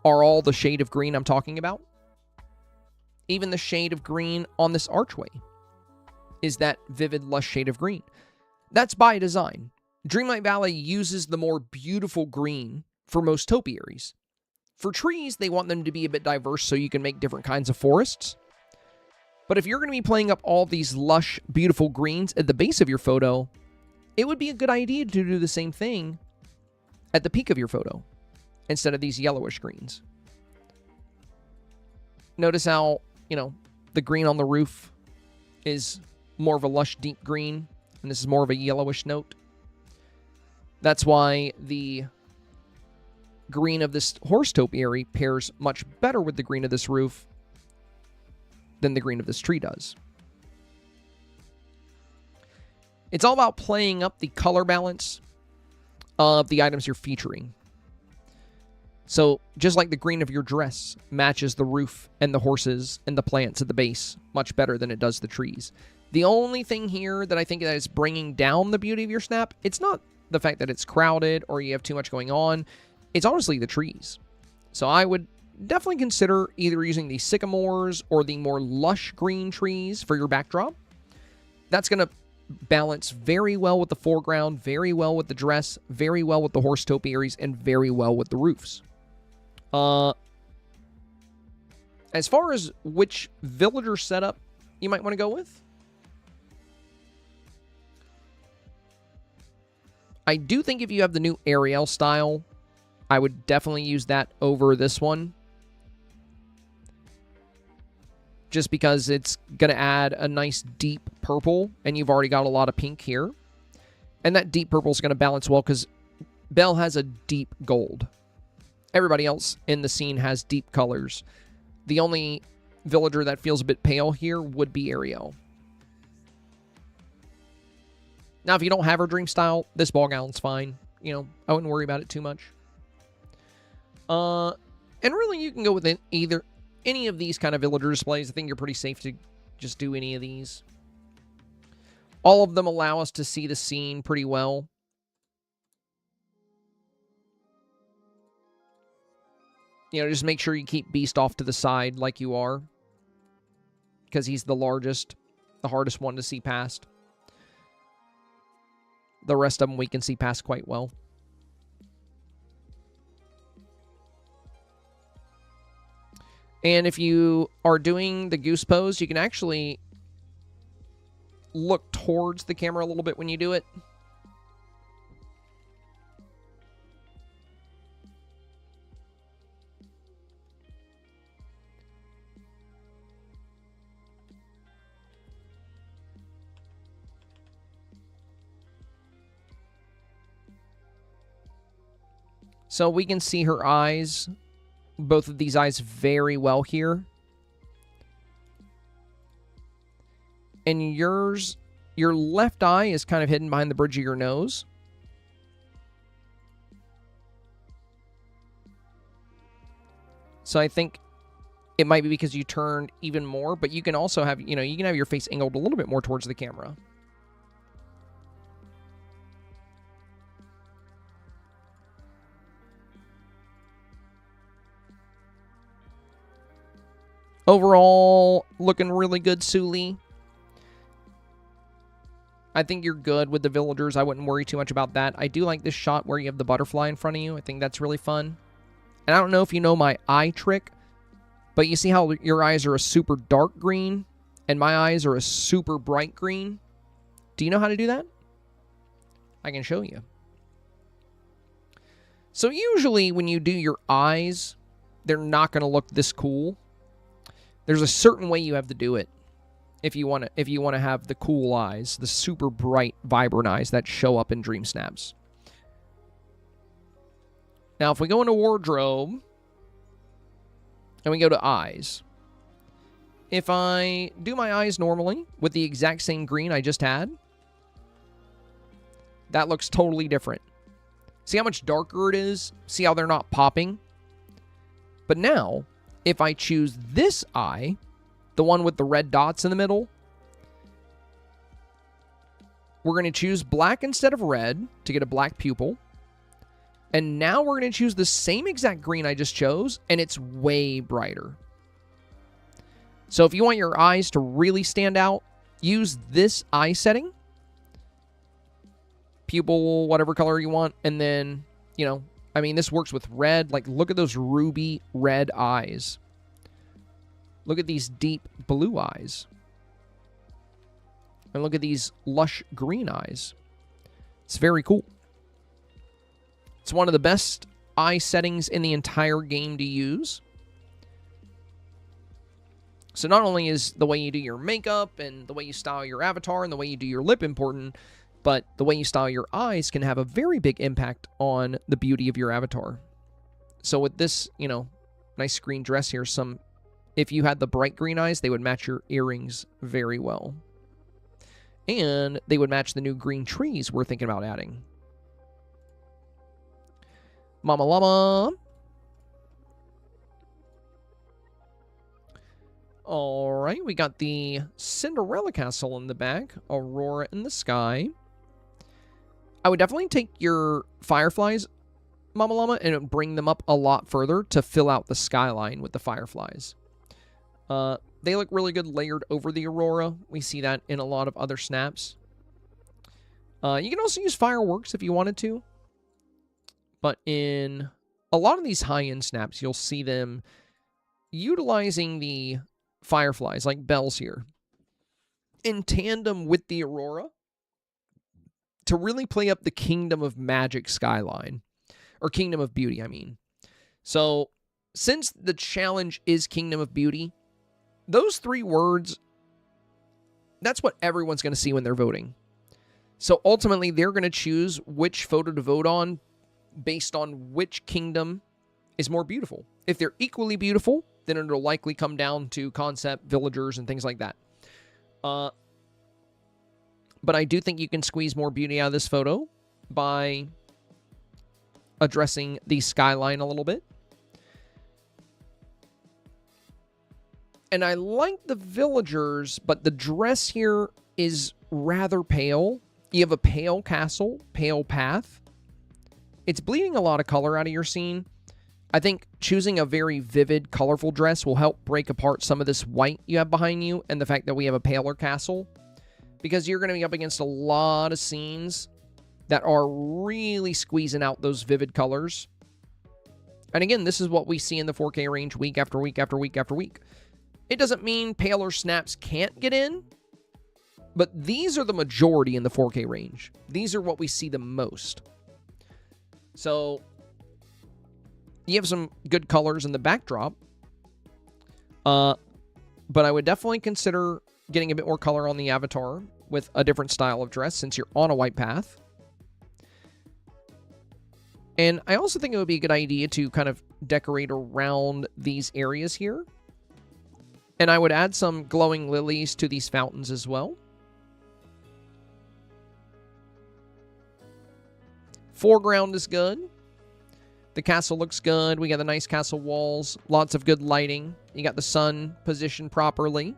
are all the shade of green I'm talking about. Even the shade of green on this archway is that vivid, lush shade of green. That's by design. Dreamlight Valley uses the more beautiful green for most topiaries. For trees, they want them to be a bit diverse so you can make different kinds of forests. But if you're going to be playing up all these lush, beautiful greens at the base of your photo, it would be a good idea to do the same thing at the peak of your photo instead of these yellowish greens. Notice how, you know, the green on the roof is more of a lush, deep green, and this is more of a yellowish note. That's why the green of this horse topiary pairs much better with the green of this roof than the green of this tree does. It's all about playing up the color balance of the items you're featuring. So, just like the green of your dress matches the roof and the horses and the plants at the base much better than it does the trees. The only thing here that I think that is bringing down the beauty of your snap, it's not the fact that it's crowded or you have too much going on. It's honestly the trees. So I would definitely consider either using the sycamores or the more lush green trees for your backdrop. That's going to balance very well with the foreground, very well with the dress, very well with the horse topiaries, and very well with the roofs. As far as which villager setup you might want to go with, I do think if you have the new Ariel style, I would definitely use that over this one. Just because it's going to add a nice deep purple, and you've already got a lot of pink here. And that deep purple is going to balance well because Belle has a deep gold. Everybody else in the scene has deep colors. The only villager that feels a bit pale here would be Ariel. Now, if you don't have her dream style, this ball gown's fine. You know, I wouldn't worry about it too much. And really, you can go with either any of these kind of villager displays. I think you're pretty safe to just do any of these. All of them allow us to see the scene pretty well. You know, just make sure you keep Beast off to the side like you are. Because he's the largest, the hardest one to see past. The rest of them we can see past quite well. And if you are doing the goose pose, you can actually look towards the camera a little bit when you do it. So we can see her eyes, both of these eyes very well here. And yours, your left eye is kind of hidden behind the bridge of your nose. So I think it might be because you turned even more, but you can also have, you know, you can have your face angled a little bit more towards the camera. Overall, looking really good, Suli. I think you're good with the villagers. I wouldn't worry too much about that. I do like this shot where you have the butterfly in front of you. I think that's really fun. And I don't know if you know my eye trick, but you see how your eyes are a super dark green and my eyes are a super bright green? Do you know how to do that? I can show you. So usually when you do your eyes, they're not going to look this cool. There's a certain way you have to do it if you want to have the cool eyes, the super bright, vibrant eyes that show up in Dreamsnaps. Now, if we go into wardrobe and we go to eyes, if I do my eyes normally with the exact same green I just had, that looks totally different. See how much darker it is? See how they're not popping? But now, if I choose this eye, the one with the red dots in the middle, we're going to choose black instead of red to get a black pupil. And now we're going to choose the same exact green I just chose, and it's way brighter. So if you want your eyes to really stand out, use this eye setting. Pupil, whatever color you want, and then, you know, I mean, this works with red. Like, look at those ruby red eyes. Look at these deep blue eyes. And look at these lush green eyes. It's very cool. It's one of the best eye settings in the entire game to use. So not only is the way you do your makeup and the way you style your avatar and the way you do your lip important, but the way you style your eyes can have a very big impact on the beauty of your avatar. So with this, you know, nice green dress here, if you had the bright green eyes, they would match your earrings very well. And they would match the new green trees we're thinking about adding. Mama Llama. All right, we got the Cinderella castle in the back. Aurora in the sky. I would definitely take your fireflies Mama Llama, and it would bring them up a lot further to fill out the skyline with the fireflies. They look really good layered over the aurora. We see that in a lot of other snaps. You can also use fireworks if you wanted to. But in a lot of these high-end snaps, you'll see them utilizing the fireflies, like bells here, in tandem with the aurora to really play up the Kingdom of Magic skyline. Or Kingdom of Beauty, I mean. So, since the challenge is Kingdom of Beauty, those 3 words, that's what everyone's going to see when they're voting. So, ultimately, they're going to choose which photo to vote on based on which kingdom is more beautiful. If they're equally beautiful, then it'll likely come down to concept, villagers, and things like that. But I do think you can squeeze more beauty out of this photo by addressing the skyline a little bit. And I like the villagers, but the dress here is rather pale. You have a pale castle, pale path. It's bleeding a lot of color out of your scene. I think choosing a very vivid, colorful dress will help break apart some of this white you have behind you and the fact that we have a paler castle. Because you're going to be up against a lot of scenes that are really squeezing out those vivid colors. And again, this is what we see in the 4K range week after week after week after week. It doesn't mean paler snaps can't get in, but these are the majority in the 4K range. These are what we see the most. So, you have some good colors in the backdrop. But I would definitely consider getting a bit more color on the avatar with a different style of dress since you're on a white path. And I also think it would be a good idea to kind of decorate around these areas here. And I would add some glowing lilies to these fountains as well. Foreground is good. The castle looks good. We got the nice castle walls. Lots of good lighting. You got the sun positioned properly.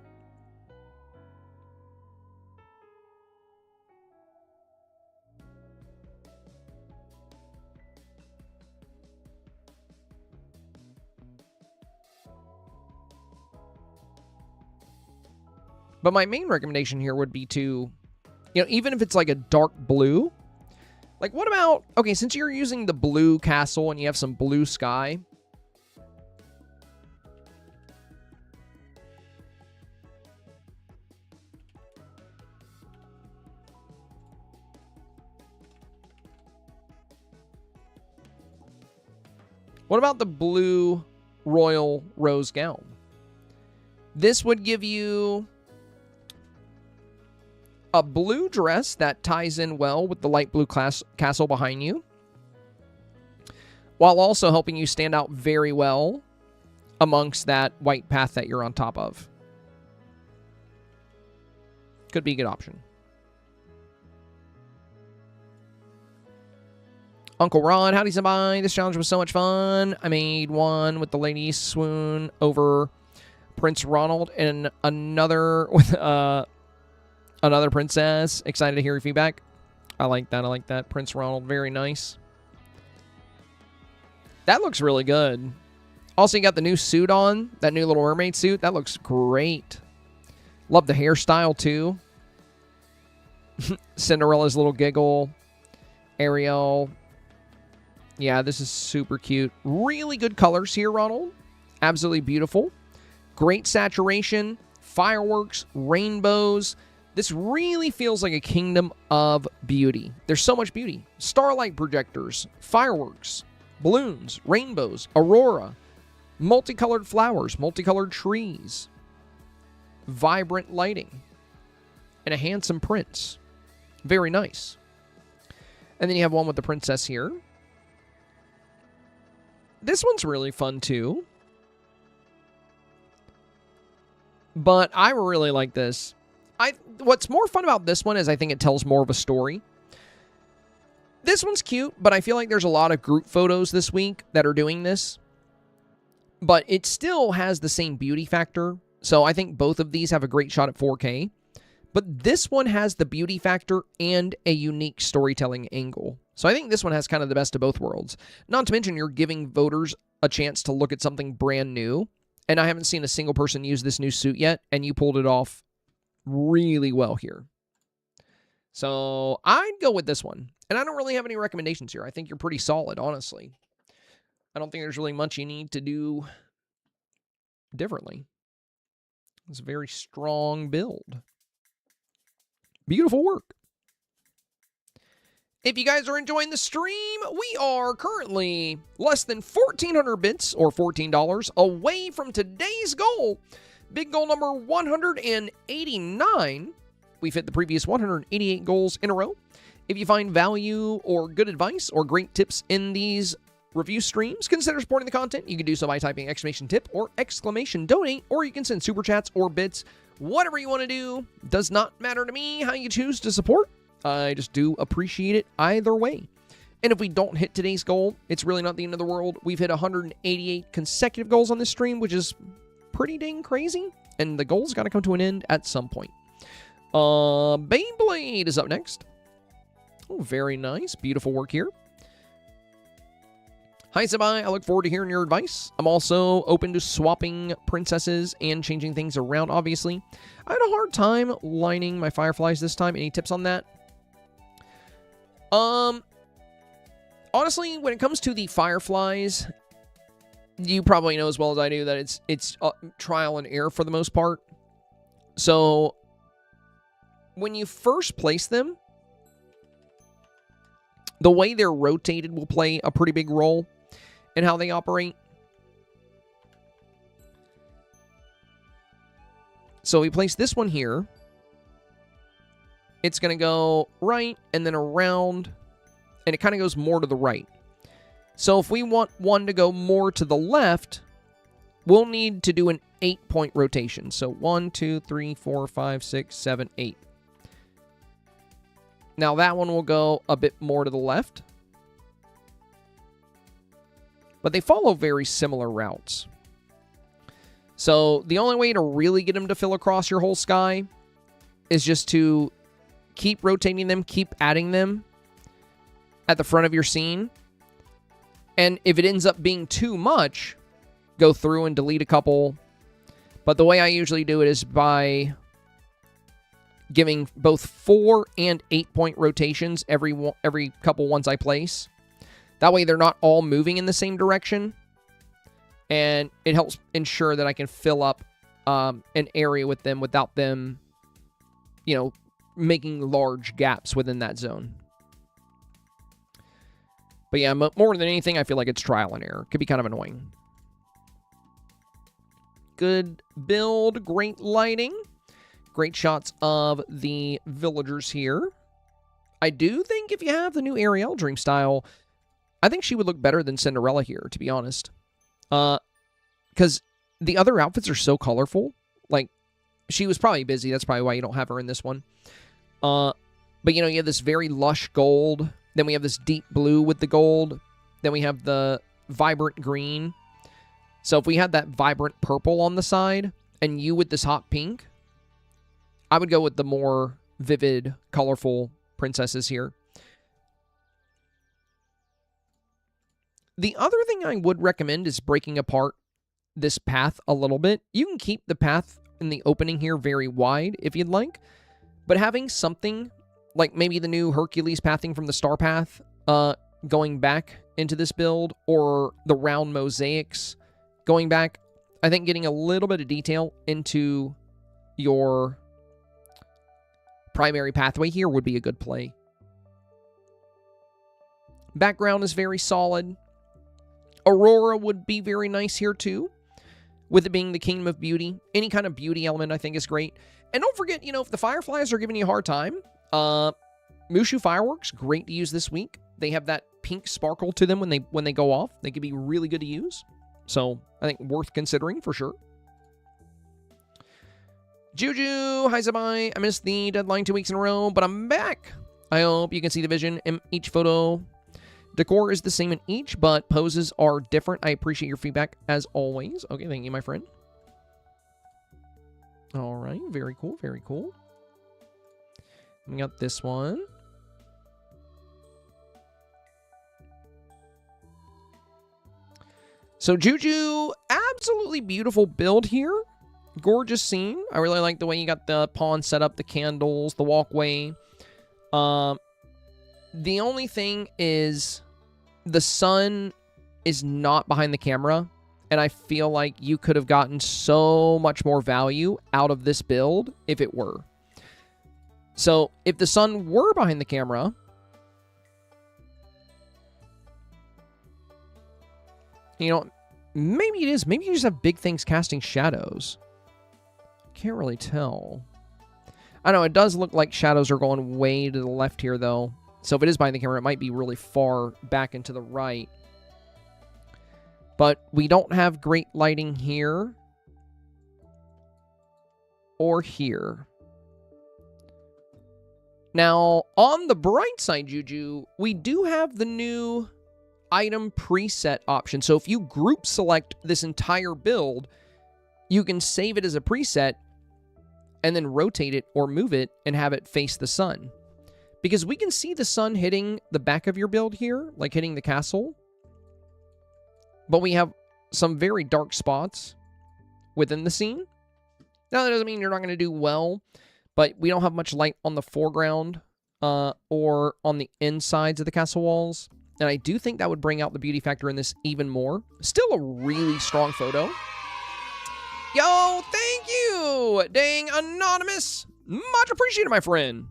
But my main recommendation here would be to, even if it's like a dark blue, like what about, okay, since you're using the blue castle and you have some blue sky, what about the blue royal rose gown? This would give you a blue dress that ties in well with the light blue castle behind you, while also helping you stand out very well amongst that white path that you're on top of. Could be a good option. Uncle Ron, howdy somebody. This challenge was so much fun. I made one with the lady swoon over Prince Ronald and another with another princess. Excited to hear your feedback. I like that. I like that. Prince Ronald, very nice. That looks really good. Also, you got the new suit on. That new Little Mermaid suit. That looks great. Love the hairstyle, too. Cinderella's little giggle. Ariel. Yeah, this is super cute. Really good colors here, Ronald. Absolutely beautiful. Great saturation. Fireworks. Rainbows. This really feels like a kingdom of beauty. There's so much beauty. Starlight projectors, fireworks, balloons, rainbows, aurora, multicolored flowers, multicolored trees, vibrant lighting, and a handsome prince. Very nice. And then you have one with the princess here. This one's really fun too. But I really like this. What's more fun about this one is I think it tells more of a story. This one's cute, but I feel like there's a lot of group photos this week that are doing this. But it still has the same beauty factor. So I think both of these have a great shot at 4K. But this one has the beauty factor and a unique storytelling angle. So I think this one has kind of the best of both worlds. Not to mention you're giving voters a chance to look at something brand new. And I haven't seen a single person use this new suit yet, and you pulled it off really well here. So I'd go with this one. And I don't really have any recommendations here. I think you're pretty solid, honestly. I don't think there's really much you need to do differently. It's a very strong build. Beautiful work. If you guys are enjoying the stream, we are currently less than 1,400 bits, or $14, away from today's goal. Big goal number 189. We've hit the previous 188 goals in a row. If you find value or good advice or great tips in these review streams, consider supporting the content. You can do so by typing !tip or !donate, or you can send super chats or bits. Whatever you want to do, does not matter to me how you choose to support. I just do appreciate it either way. And if we don't hit today's goal, it's really not the end of the world. We've hit 188 consecutive goals on this stream, which is pretty dang crazy. And the goal's got to come to an end at some point. Beyblade is up next. Oh, very nice. Beautiful work here. Hi, Sabai. I look forward to hearing your advice. I'm also open to swapping princesses and changing things around, obviously. I had a hard time lining my fireflies this time. Any tips on that? Honestly, when it comes to the fireflies, you probably know as well as I do that it's trial and error for the most part. So when you first place them, the way they're rotated will play a pretty big role in how they operate. So we place this one here. It's going to go right and then around, and it kind of goes more to the right. So if we want one to go more to the left, we'll need to do an 8-point rotation. So 1, 2, 3, 4, 5, 6, 7, 8. Now that one will go a bit more to the left. But they follow very similar routes. So the only way to really get them to fill across your whole sky is just to keep rotating them, keep adding them at the front of your scene. And if it ends up being too much, go through and delete a couple. But the way I usually do it is by giving both 4 and 8-point rotations every couple ones I place. That way they're not all moving in the same direction. And it helps ensure that I can fill up an area with them without them, making large gaps within that zone. But yeah, more than anything, I feel like it's trial and error. Could be kind of annoying. Good build, great lighting. Great shots of the villagers here. I do think if you have the new Ariel Dream style, I think she would look better than Cinderella here, to be honest. Because the other outfits are so colorful. Like, she was probably busy. That's probably why you don't have her in this one. But, you have this very lush gold. Then we have this deep blue with the gold. Then we have the vibrant green. So if we had that vibrant purple on the side, and you with this hot pink, I would go with the more vivid, colorful princesses here. The other thing I would recommend is breaking apart this path a little bit. You can keep the path in the opening here very wide if you'd like, but having something like maybe the new Hercules pathing from the Star Path going back into this build, or the round mosaics going back, I think getting a little bit of detail into your primary pathway here would be a good play. Background is very solid. Aurora would be very nice here too, with it being the Kingdom of Beauty. Any kind of beauty element I think is great. And don't forget, if the Fireflies are giving you a hard time, Mushu Fireworks, great to use this week. They have that pink sparkle to them when they go off. They can be really good to use. So I think worth considering for sure. Juju, hi Zabai. I missed the deadline 2 weeks in a row, but I'm back. I hope you can see the vision in each photo. Decor is the same in each, but poses are different. I appreciate your feedback as always. Okay, thank you, my friend. All right, very cool, very cool. We got this one. So Juju, absolutely beautiful build here. Gorgeous scene. I really like the way you got the pawn set up, the candles, the walkway. The only thing is the sun is not behind the camera, and I feel like you could have gotten so much more value out of this build if it were. So if the sun were behind the camera, you know, maybe it is. Maybe you just have big things casting shadows. Can't really tell. I know it does look like shadows are going way to the left here, though. So if it is behind the camera, it might be really far back into the right. But we don't have great lighting here or here. Now, on the bright side, Juju, we do have the new item preset option. So if you group select this entire build, you can save it as a preset and then rotate it or move it and have it face the sun. Because we can see the sun hitting the back of your build here, like hitting the castle. But we have some very dark spots within the scene. Now, that doesn't mean you're not going to do well, but we don't have much light on the foreground or on the insides of the castle walls. And I do think that would bring out the beauty factor in this even more. Still a really strong photo. Yo, thank you! Dang, Anonymous! Much appreciated, my friend.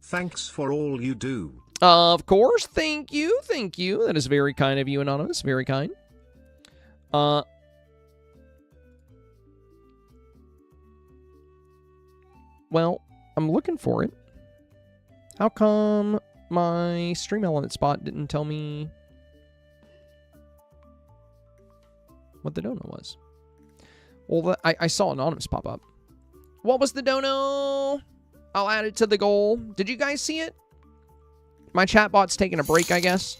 Thanks for all you do. Of course, thank you, thank you. That is very kind of you, Anonymous, very kind. Well, I'm looking for it. How come my stream element spot didn't tell me what the dono was? Well, I saw Anonymous pop up. What was the dono? I'll add it to the goal. Did you guys see it? My chatbot's taking a break, I guess.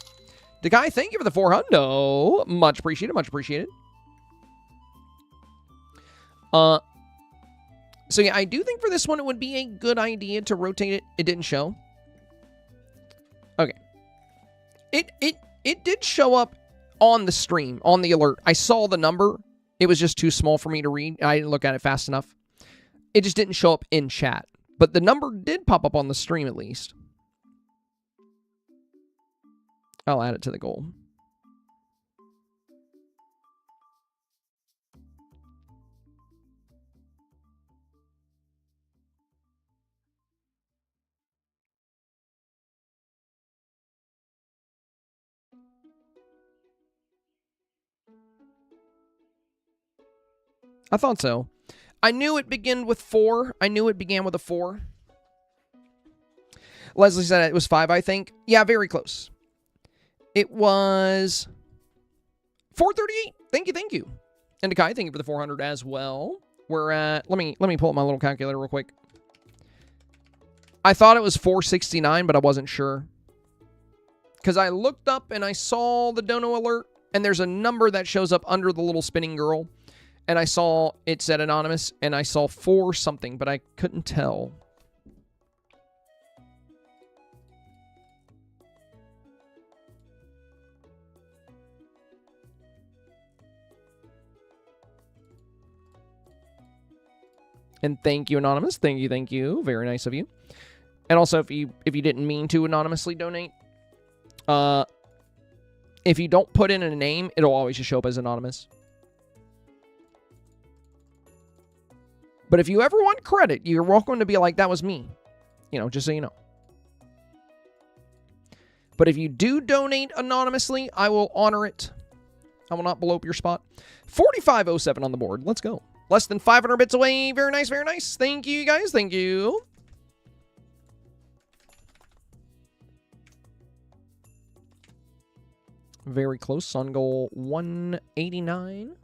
The guy, thank you for the 400. Much appreciated, much appreciated. So yeah, I do think for this one, it would be a good idea to rotate it. It didn't show. Okay. It did show up on the stream, on the alert. I saw the number. It was just too small for me to read. I didn't look at it fast enough. It just didn't show up in chat. But the number did pop up on the stream at least. I'll add it to the goal. I thought so. I knew it began with 4. I knew it began with a 4. Leslie said it was 5, I think. Yeah, very close. It was 438. Thank you, thank you. And Akai, thank you for the 400 as well. We're at, let me pull up my little calculator real quick. I thought it was 469, but I wasn't sure. Because I looked up and I saw the dono alert, and there's a number that shows up under the little spinning girl. And I saw it said Anonymous, and I saw 4 something, but I couldn't tell. And thank you, Anonymous. Thank you, thank you. Very nice of you. And also, if you didn't mean to anonymously donate, if you don't put in a name, it'll always just show up as anonymous. But if you ever want credit, you're welcome to be like, that was me. You know, just so you know. But if you do donate anonymously, I will honor it. I will not blow up your spot. 4507 on the board. Let's go. Less than 500 bits away. Very nice, very nice. Thank you, guys. Thank you. Very close on goal 189.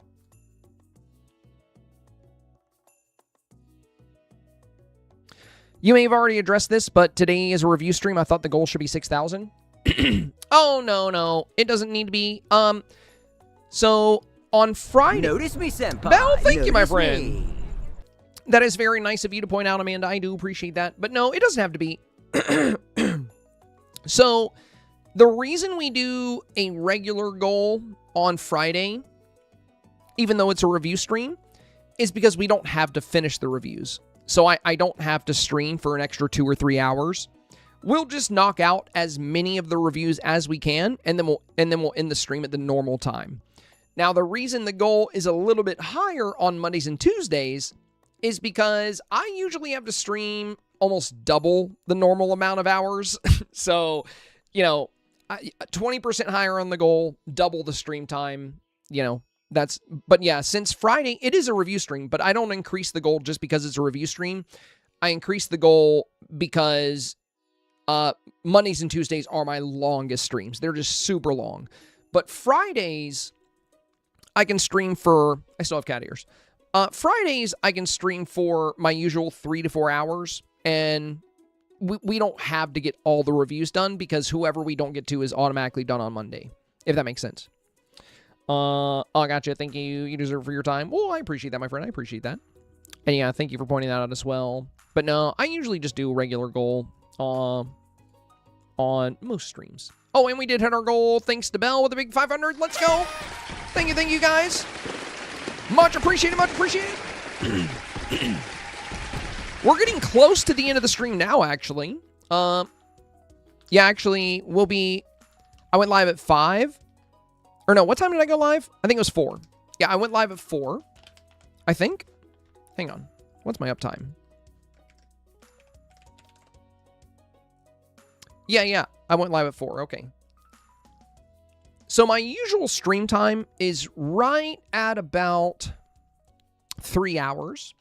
You may have already addressed this, but today is a review stream. I thought the goal should be 6,000. Oh, no. It doesn't need to be. So, on Friday... Notice me, senpai. Bell, thank you, my friend. Me. That is very nice of you to point out, Amanda. I do appreciate that. But no, it doesn't have to be. So the reason we do a regular goal on Friday, even though it's a review stream, is because we don't have to finish the reviews. So I don't have to stream for an extra 2 or 3 hours. We'll just knock out as many of the reviews as we can, and then we'll end the stream at the normal time. Now, the reason the goal is a little bit higher on Mondays and Tuesdays is because I usually have to stream almost double the normal amount of hours. So, 20% higher on the goal, double the stream time, but yeah, since Friday, it is a review stream, but I don't increase the goal just because it's a review stream. I increase the goal because Mondays and Tuesdays are my longest streams. They're just super long. But Fridays, I can stream for... I still have cat ears. Fridays, I can stream for my usual 3 to 4 hours, and we don't have to get all the reviews done because whoever we don't get to is automatically done on Monday, if that makes sense. I gotcha. Thank you. You deserve for your time. Well, I appreciate that, my friend. I appreciate that. And yeah, thank you for pointing that out as well. But no, I usually just do a regular goal on most streams. Oh, and we did hit our goal thanks to Bell with a big 500. Let's go. Thank you guys. Much appreciated, much appreciated. We're getting close to the end of the stream now, actually. Yeah, actually, I went live at 5. Or no, what time did I go live? I think it was 4. Yeah, I went live at 4. I think. Hang on. What's my uptime? Yeah. I went live at 4. Okay. So my usual stream time is right at about 3 hours.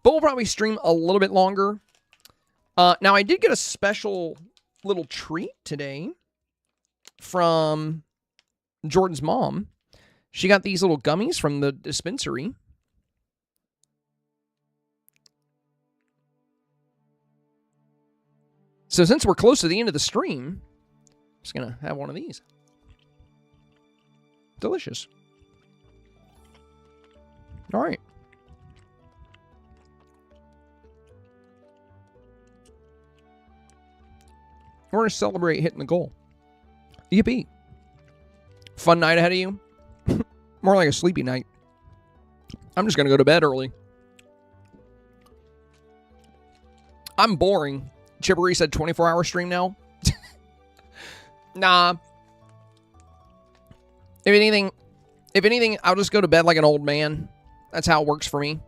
But we'll probably stream a little bit longer. Now, I did get a special little treat today from Jordan's mom. She got these little gummies from the dispensary. So since we're close to the end of the stream, I'm just going to have one of these. Delicious. All right. We're going to celebrate hitting the goal. Yippee. Fun night ahead of you. More like a sleepy night. I'm just going to go to bed early. I'm boring. Chippery said 24-hour stream now. Nah. If anything, I'll just go to bed like an old man. That's how it works for me.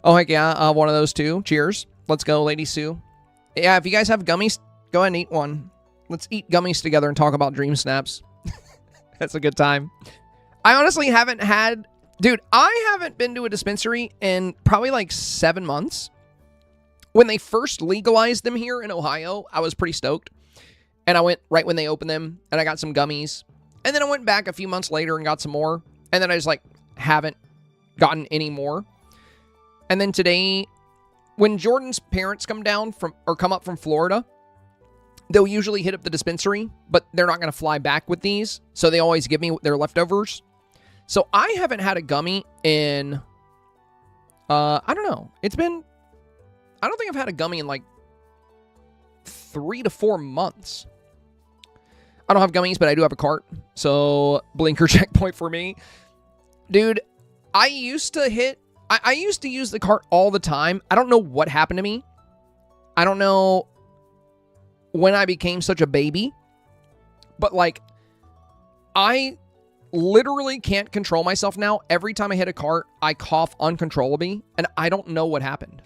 Oh, heck yeah. One of those too. Cheers. Let's go, Lady Sue. Yeah, if you guys have gummies, go ahead and eat one. Let's eat gummies together and talk about Dream Snaps. That's a good time. I honestly haven't had... Dude, I haven't been to a dispensary in probably like 7 months. When they first legalized them here in Ohio, I was pretty stoked. And I went right when they opened them, and I got some gummies. And then I went back a few months later and got some more. And then I just like haven't gotten any more. And then today, when Jordan's parents come up from Florida, they'll usually hit up the dispensary, but they're not going to fly back with these. So they always give me their leftovers. So I haven't had a gummy in, I don't know. I don't think I've had a gummy in like 3 to 4 months. I don't have gummies, but I do have a cart. So blinker checkpoint for me. Dude, I used to use the cart all the time. I don't know what happened to me. I don't know when I became such a baby. But like, I literally can't control myself now. Every time I hit a cart, I cough uncontrollably. And I don't know what happened.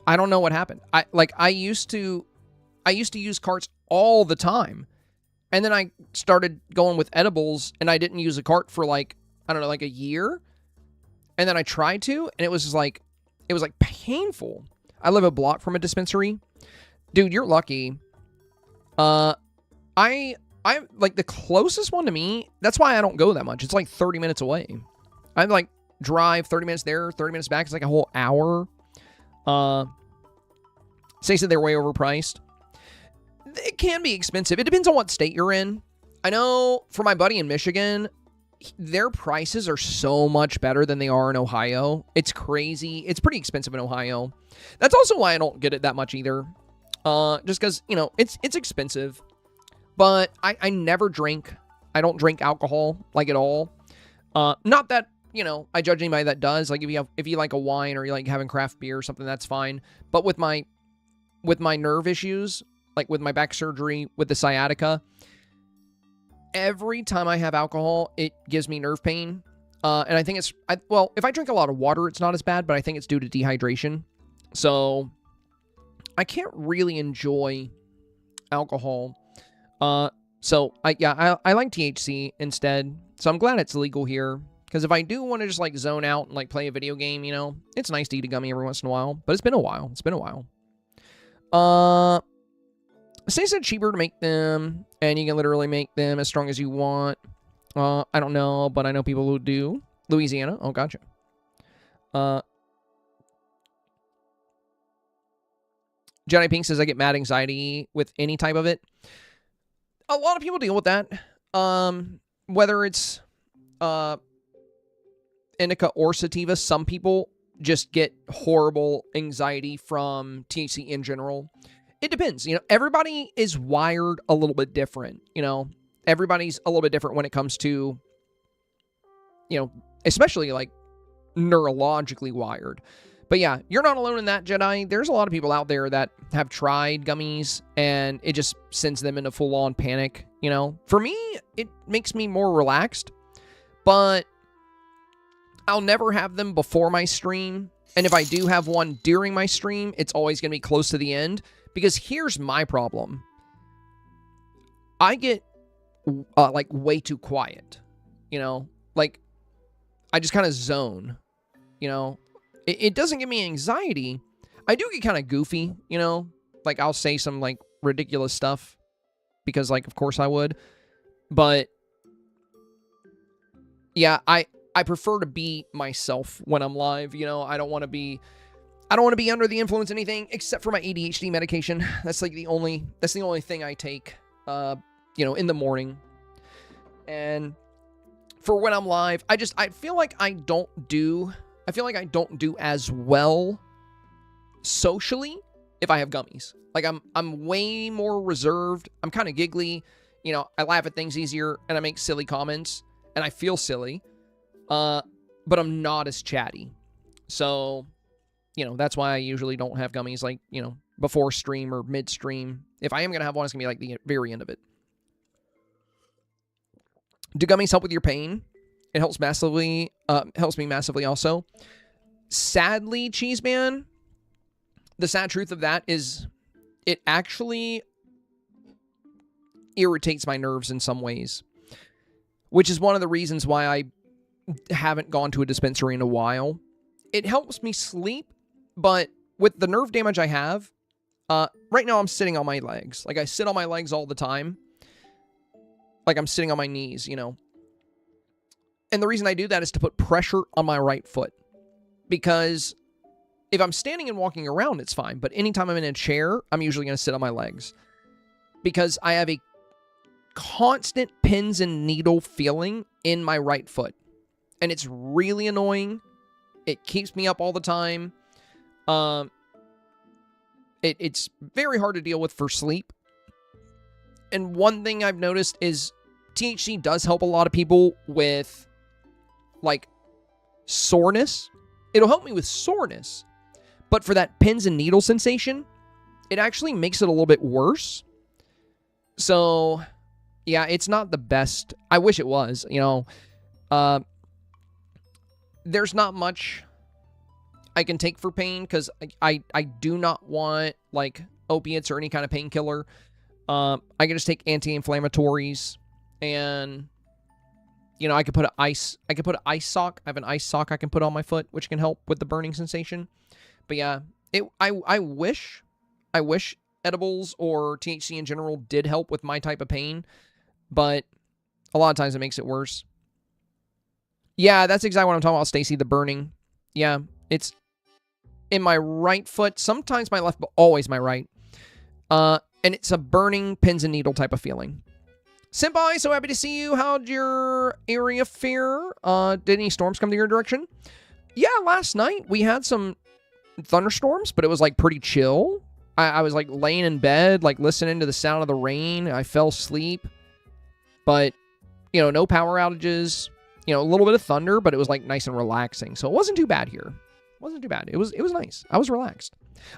I used to use carts all the time. And then I started going with edibles, and I didn't use a cart for like, I don't know, like a year. And then I tried to, and it was like painful. I live a block from a dispensary. Dude, you're lucky. I like the closest one to me, that's why I don't go that much. It's like 30 minutes away. I like drive 30 minutes there, 30 minutes back. It's like a whole hour. Say they're way overpriced. It can be expensive. It depends on what state you're in. I know for my buddy in Michigan, their prices are so much better than they are in Ohio. It's crazy. It's pretty expensive in Ohio. That's also why I don't get it that much either. Just because, you know, it's expensive. But I never drink. I don't drink alcohol, like, at all. Not that, you know, I judge anybody that does. Like, if you like a wine or you like having craft beer or something, that's fine. But with my nerve issues, like with my back surgery, with the sciatica, every time I have alcohol, it gives me nerve pain. And I think well, if I drink a lot of water, it's not as bad, but I think it's due to dehydration. So I can't really enjoy alcohol. So I like THC instead. So I'm glad it's legal here. Because if I do want to just like zone out and like play a video game, you know, it's nice to eat a gummy every once in a while. But it's been a while. Say it's cheaper to make them, and you can literally make them as strong as you want. I don't know, but I know people who do. Louisiana. Oh, gotcha. Jedi Pink says, I get mad anxiety with any type of it. A lot of people deal with that. Whether it's indica or sativa, some people just get horrible anxiety from THC in general. It depends. You know, everybody is wired a little bit different. You know, everybody's a little bit different when it comes to, you know, especially like neurologically wired. But yeah, you're not alone in that, Jedi. There's a lot of people out there that have tried gummies and it just sends them into full-on panic, you know. For me, it makes me more relaxed, but I'll never have them before my stream. And if I do have one during my stream, it's always going to be close to the end. Because here's my problem. I get, like, way too quiet, you know? Like, I just kind of zone, you know? It doesn't give me anxiety. I do get kind of goofy, you know? Like, I'll say some, like, ridiculous stuff. Because, like, of course I would. But, yeah, I prefer to be myself when I'm live, you know? I don't want to be under the influence of anything except for my ADHD medication. That's like the only thing I take, you know, in the morning. And for when I'm live, I feel like I don't do as well socially if I have gummies. Like I'm way more reserved. I'm kind of giggly. You know, I laugh at things easier and I make silly comments and I feel silly. But I'm not as chatty. So, you know, that's why I usually don't have gummies, like, you know, before stream or mid-stream. If I am going to have one, it's going to be like the very end of it. Do gummies help with your pain? It helps massively. Helps me massively also. Sadly, Cheeseman, the sad truth of that is it actually irritates my nerves in some ways, which is one of the reasons why I haven't gone to a dispensary in a while. It helps me sleep, but with the nerve damage I have, right now I'm sitting on my legs. Like, I sit on my legs all the time. Like, I'm sitting on my knees, you know. And the reason I do that is to put pressure on my right foot. Because if I'm standing and walking around, it's fine. But anytime I'm in a chair, I'm usually going to sit on my legs. Because I have a constant pins and needle feeling in my right foot. And it's really annoying. It keeps me up all the time. It's very hard to deal with for sleep. And one thing I've noticed is THC does help a lot of people with, like, soreness. It'll help me with soreness. But for that pins and needle sensation, it actually makes it a little bit worse. So, yeah, it's not the best. I wish it was, you know. There's not much I can take for pain because I do not want, like, opiates or any kind of painkiller. I can just take anti-inflammatories, and, you know, I could put an ice sock. I have an ice sock I can put on my foot, which can help with the burning sensation. But yeah, I wish edibles or THC in general did help with my type of pain, but a lot of times it makes it worse. Yeah, that's exactly what I'm talking about, Stacy, the burning. Yeah, it's in my right foot, sometimes my left, but always my right. And it's a burning pins and needle type of feeling. Senpai, so happy to see you. How'd your area fare? Did any storms come to your direction? Yeah, last night we had some thunderstorms, but it was like pretty chill. I was like laying in bed, like listening to the sound of the rain. I fell asleep. But, you know, no power outages. You know, a little bit of thunder, but it was like nice and relaxing. So it wasn't too bad here. It wasn't too bad. It was nice. I was relaxed.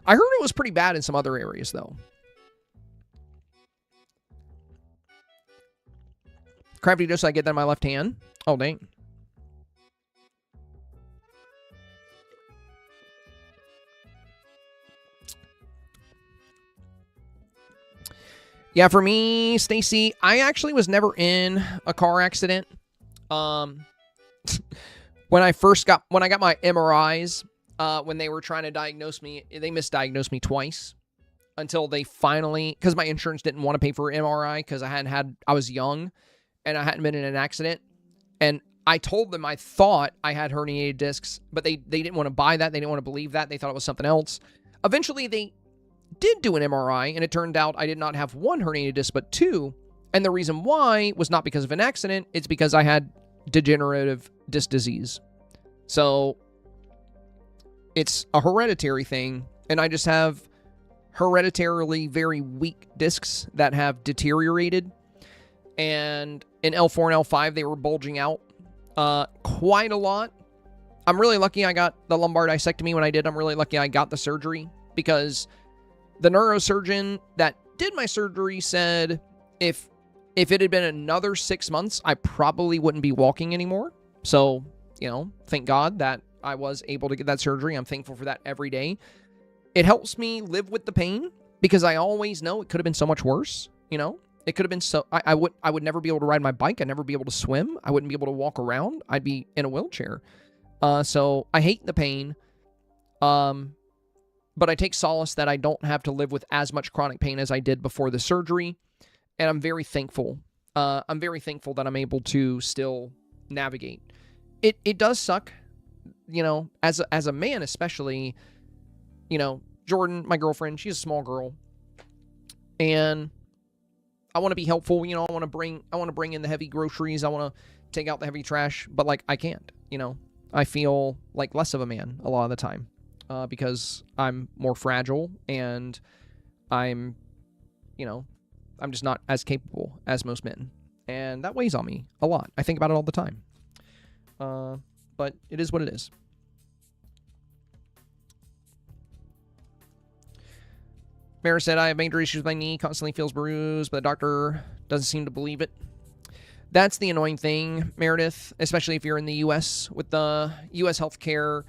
I heard it was pretty bad in some other areas, though. Crafty dose, I get that in my left hand. Oh, dang. Yeah, for me, Stacy, I actually was never in a car accident. When I got my MRIs, when they were trying to diagnose me, they misdiagnosed me twice until they finally, because my insurance didn't want to pay for an MRI because I was young and I hadn't been in an accident. And I told them I thought I had herniated discs, but they didn't want to buy that. They didn't want to believe that. They thought it was something else. Eventually, they did do an MRI, and it turned out I did not have one herniated disc, but two. And the reason why was not because of an accident. It's because I had degenerative disc disease. So it's a hereditary thing, and I just have hereditarily very weak discs that have deteriorated. And in L4 and L5, they were bulging out quite a lot. I'm really lucky I got the lumbar discectomy when I did. I'm really lucky I got the surgery because the neurosurgeon that did my surgery said if it had been another 6 months, I probably wouldn't be walking anymore. So, you know, thank God that I was able to get that surgery. I'm thankful for that every day. It helps me live with the pain because I always know it could have been so much worse, you know? It could have been so... I would never be able to ride my bike. I'd never be able to swim. I wouldn't be able to walk around. I'd be in a wheelchair. So I hate the pain. But I take solace that I don't have to live with as much chronic pain as I did before the surgery. And I'm very thankful. I'm very thankful that I'm able to still navigate. It does suck, you know, as a man especially. You know, Jordan, my girlfriend, she's a small girl. And I want to be helpful, you know, I want to bring in the heavy groceries, I want to take out the heavy trash, but like I can't, you know. I feel like less of a man a lot of the time. Because I'm more fragile and I'm, you know, I'm just not as capable as most men. And that weighs on me a lot. I think about it all the time. But it is what it is. Mara said, I have major issues with my knee, constantly feels bruised, but the doctor doesn't seem to believe it. That's the annoying thing, Meredith, especially if you're in the U.S. with the U.S. healthcare.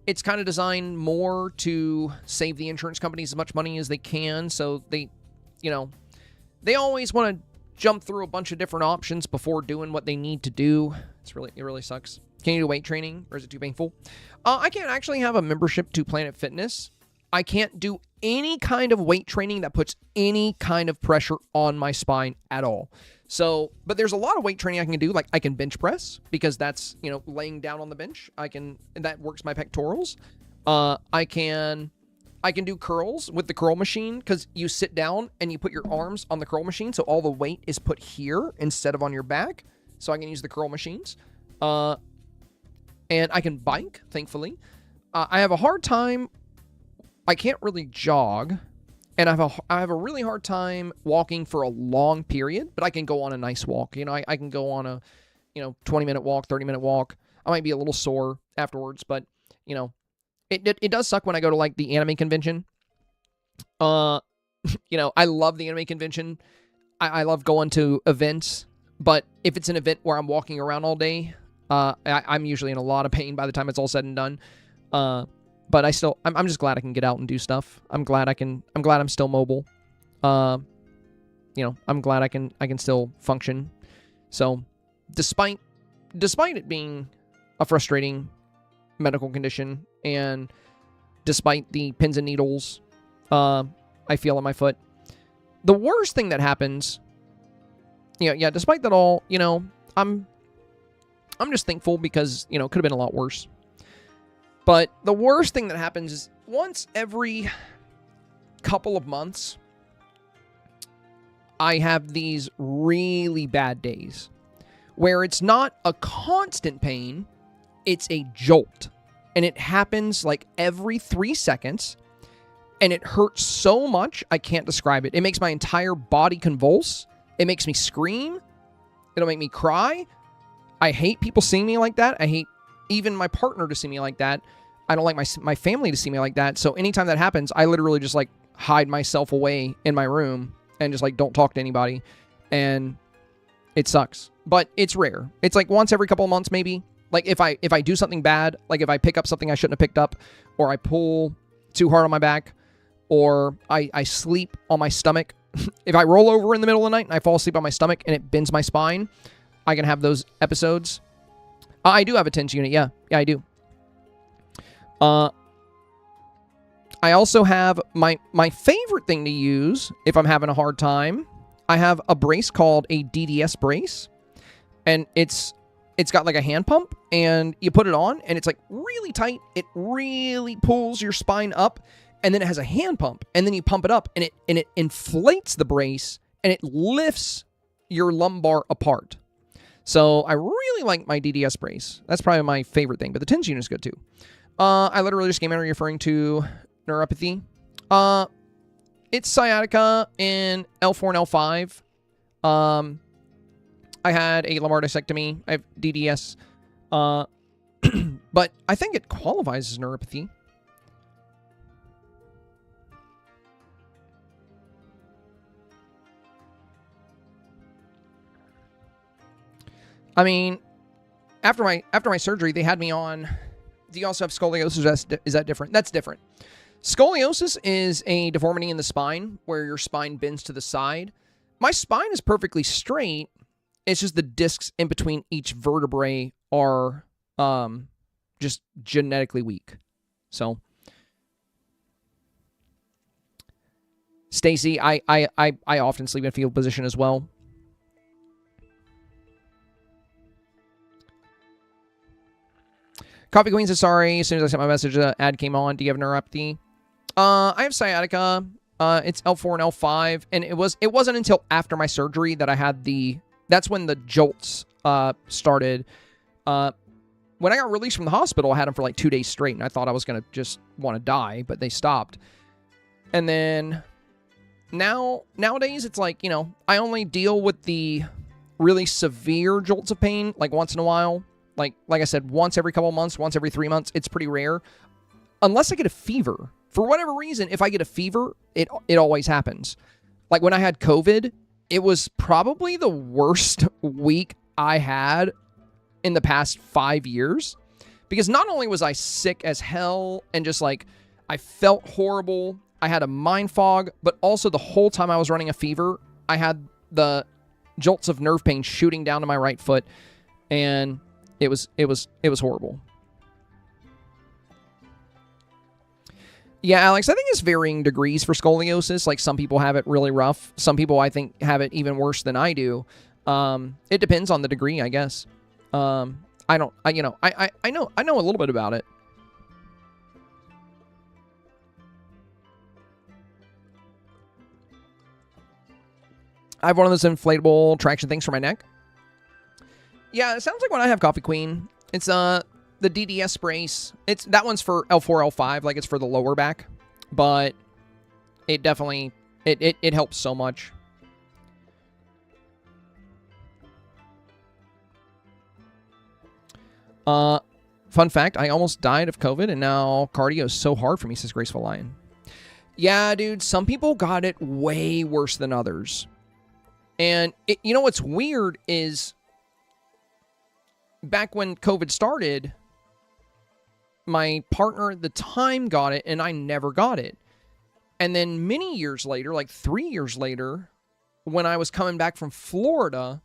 It's kind of designed more to save the insurance companies as much money as they can. So they, you know, they always want to jump through a bunch of different options before doing what they need to do. It really sucks. Can you do weight training or is it too painful? I can't actually have a membership to Planet Fitness. I can't do any kind of weight training that puts any kind of pressure on my spine at all. So, but there's a lot of weight training I can do. Like I can bench press because that's, you know, laying down on the bench. And that works my pectorals. I can do curls with the curl machine because you sit down and you put your arms on the curl machine. So all the weight is put here instead of on your back. So I can use the curl machines. And I can bike, thankfully. I have a hard time. I can't really jog. And I have a really hard time walking for a long period, but I can go on a nice walk. You know, I can go on a, 20-minute walk, 30-minute walk. I might be a little sore afterwards, but, you know, it does suck when I go to, like, the anime convention. I love the anime convention. I love going to events, but if it's an event where I'm walking around all day, I'm usually in a lot of pain by the time it's all said and done. But I'm just glad I can get out and do stuff. I'm glad I'm still mobile. I'm glad I can still function. So, despite it being a frustrating medical condition, and despite the pins and needles I feel in my foot, the worst thing that happens, despite that all, I'm just thankful because, it could have been a lot worse. But the worst thing that happens is once every couple of months, I have these really bad days where it's not a constant pain, it's a jolt. And it happens like every 3 seconds. and it hurts so much, I can't describe it. It makes my entire body convulse. It makes me scream. It'll make me cry. I hate people seeing me like that. I hate even my partner to see me like that. I don't like my family to see me like that. So anytime that happens, I literally just like hide myself away in my room and just like don't talk to anybody. And it sucks. But it's rare. It's like once every couple of months maybe. Like if I do something bad, like if I pick up something I shouldn't have picked up, or I pull too hard on my back, or I sleep on my stomach. If I roll over in the middle of the night and I fall asleep on my stomach and it bends my spine, I can have those episodes. I do have a TENS unit, yeah. Yeah, I do. I also have my favorite thing to use if I'm having a hard time. I have a brace called a DDS brace, and it's got like a hand pump, and you put it on, and it's like really tight. It really pulls your spine up, and then it has a hand pump, and then you pump it up, and it inflates the brace, and it lifts your lumbar apart. So I really like my DDS brace. That's probably my favorite thing, but the TENS unit is good too. I literally just came in referring to neuropathy. It's sciatica in L4 and L5. I had a lumbar discectomy. I have DDS. But I think it qualifies as neuropathy. I mean, after my surgery, they had me on. Do you also have scoliosis? Is that different? That's different. Scoliosis is a deformity in the spine where your spine bends to the side. My spine is perfectly straight. It's just the discs in between each vertebrae are just genetically weak. So, Stacy, I often sleep in a fetal position as well. Coffee Queen says, sorry, as soon as I sent my message, the ad came on. Do you have neuropathy? I have sciatica. It's L4 and L5, and it wasn't until after my surgery that I had that's when the jolts started. When I got released from the hospital, I had them for like 2 days straight, and I thought I was going to just want to die, but they stopped. And then nowadays, it's like, you know, I only deal with the really severe jolts of pain like once in a while. Like I said, once every couple of months, once every 3 months. It's pretty rare. Unless I get a fever. For whatever reason, if I get a fever, it always happens. Like when I had COVID, it was probably the worst week I had in the past 5 years. Because not only was I sick as hell and just like, I felt horrible, I had a mind fog, but also the whole time I was running a fever, I had the jolts of nerve pain shooting down to my right foot, and it was horrible. Yeah, Alex, I think it's varying degrees for scoliosis. Like, some people have it really rough. Some people, I think, have it even worse than I do. It depends on the degree, I guess. I know a little bit about it. I have one of those inflatable traction things for my neck. Yeah, it sounds like when I have Coffee Queen, it's the DDS brace. That one's for L4, L5, like it's for the lower back, but it definitely it helps so much. Fun fact, I almost died of COVID, and now cardio is so hard for me, says Graceful Lion. Yeah, dude, some people got it way worse than others. And you know what's weird is, back when COVID started, my partner at the time got it, and I never got it. And then many years later, like 3 years later, when I was coming back from Florida,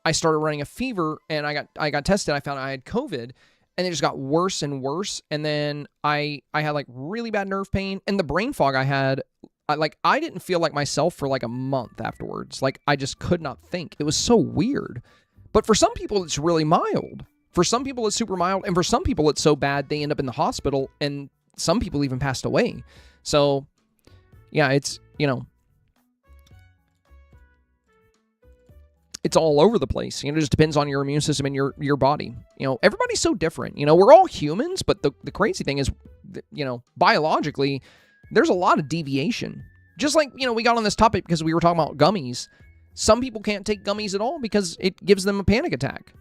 I started running a fever, and I got tested. I found I had COVID, and it just got worse and worse. And then I had like really bad nerve pain, and the brain fog I had, I didn't feel like myself for like a month afterwards. Like, I just could not think. It was so weird. But for some people, it's really mild. For some people, it's super mild. And for some people, it's so bad, they end up in the hospital. And some people even passed away. So, yeah, it's, you know, it's all over the place. You know, it just depends on your immune system and your body. You know, everybody's so different. You know, we're all humans, but the crazy thing is, you know, biologically, there's a lot of deviation. Just like, we got on this topic because we were talking about gummies. Some people can't take gummies at all because it gives them a panic attack.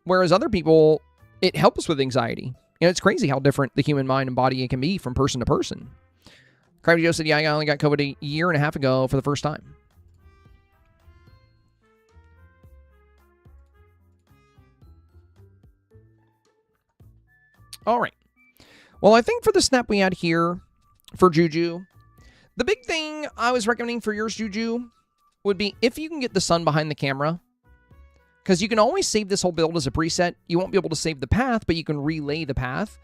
Whereas other people, it helps with anxiety. It's crazy how different the human mind and body can be from person to person. Crabby Joe said, yeah, I only got COVID a year and a half ago for the first time. All right. Well, I think for the snap we had here for Juju, the big thing I was recommending for yours, Juju, would be if you can get the sun behind the camera, because you can always save this whole build as a preset. You won't be able to save the path, but you can relay the path.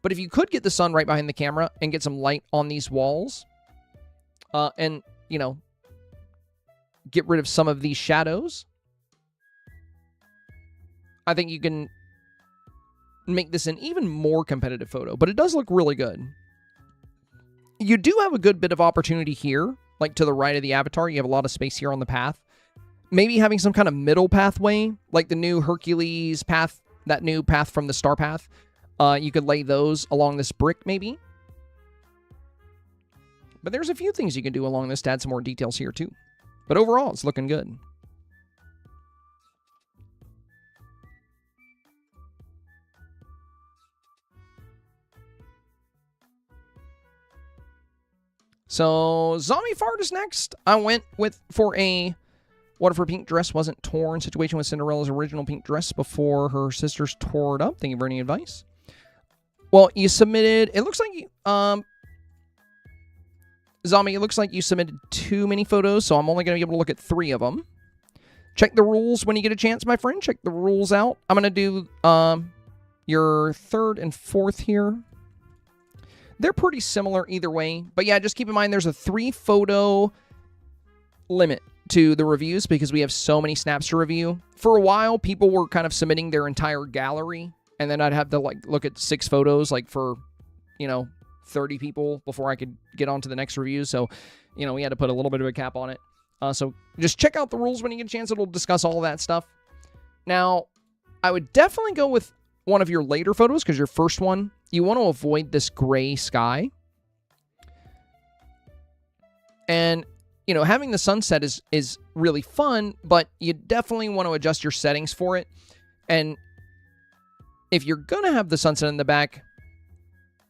But if you could get the sun right behind the camera and get some light on these walls, and, get rid of some of these shadows, I think you can make this an even more competitive photo, but it does look really good. You do have a good bit of opportunity here, like to the right of the avatar. You have a lot of space here on the path. Maybe having some kind of middle pathway, like the new Hercules path, that new path from the star path. You could lay those along this brick, maybe. But there's a few things you can do along this to add some more details here, too. But overall, it's looking good. So, Zombie Fart is next. I went for a what if her pink dress wasn't torn situation with Cinderella's original pink dress before her sisters tore it up. Thank you for any advice. Well, you submitted, it looks like, Zombie, it looks like you submitted too many photos, so I'm only going to be able to look at 3 of them. Check the rules when you get a chance, my friend. Check the rules out. I'm going to do your 3rd and 4th here. They're pretty similar either way. But yeah, just keep in mind there's a 3-photo limit to the reviews because we have so many snaps to review. For a while, people were kind of submitting their entire gallery, and then I'd have to look at 6 photos for 30 people before I could get on to the next review. So, we had to put a little bit of a cap on it. So just check out the rules when you get a chance. It'll discuss all that stuff. Now, I would definitely go with one of your later photos because your first one, you want to avoid this gray sky. And, having the sunset is really fun, but you definitely want to adjust your settings for it. And if you're going to have the sunset in the back,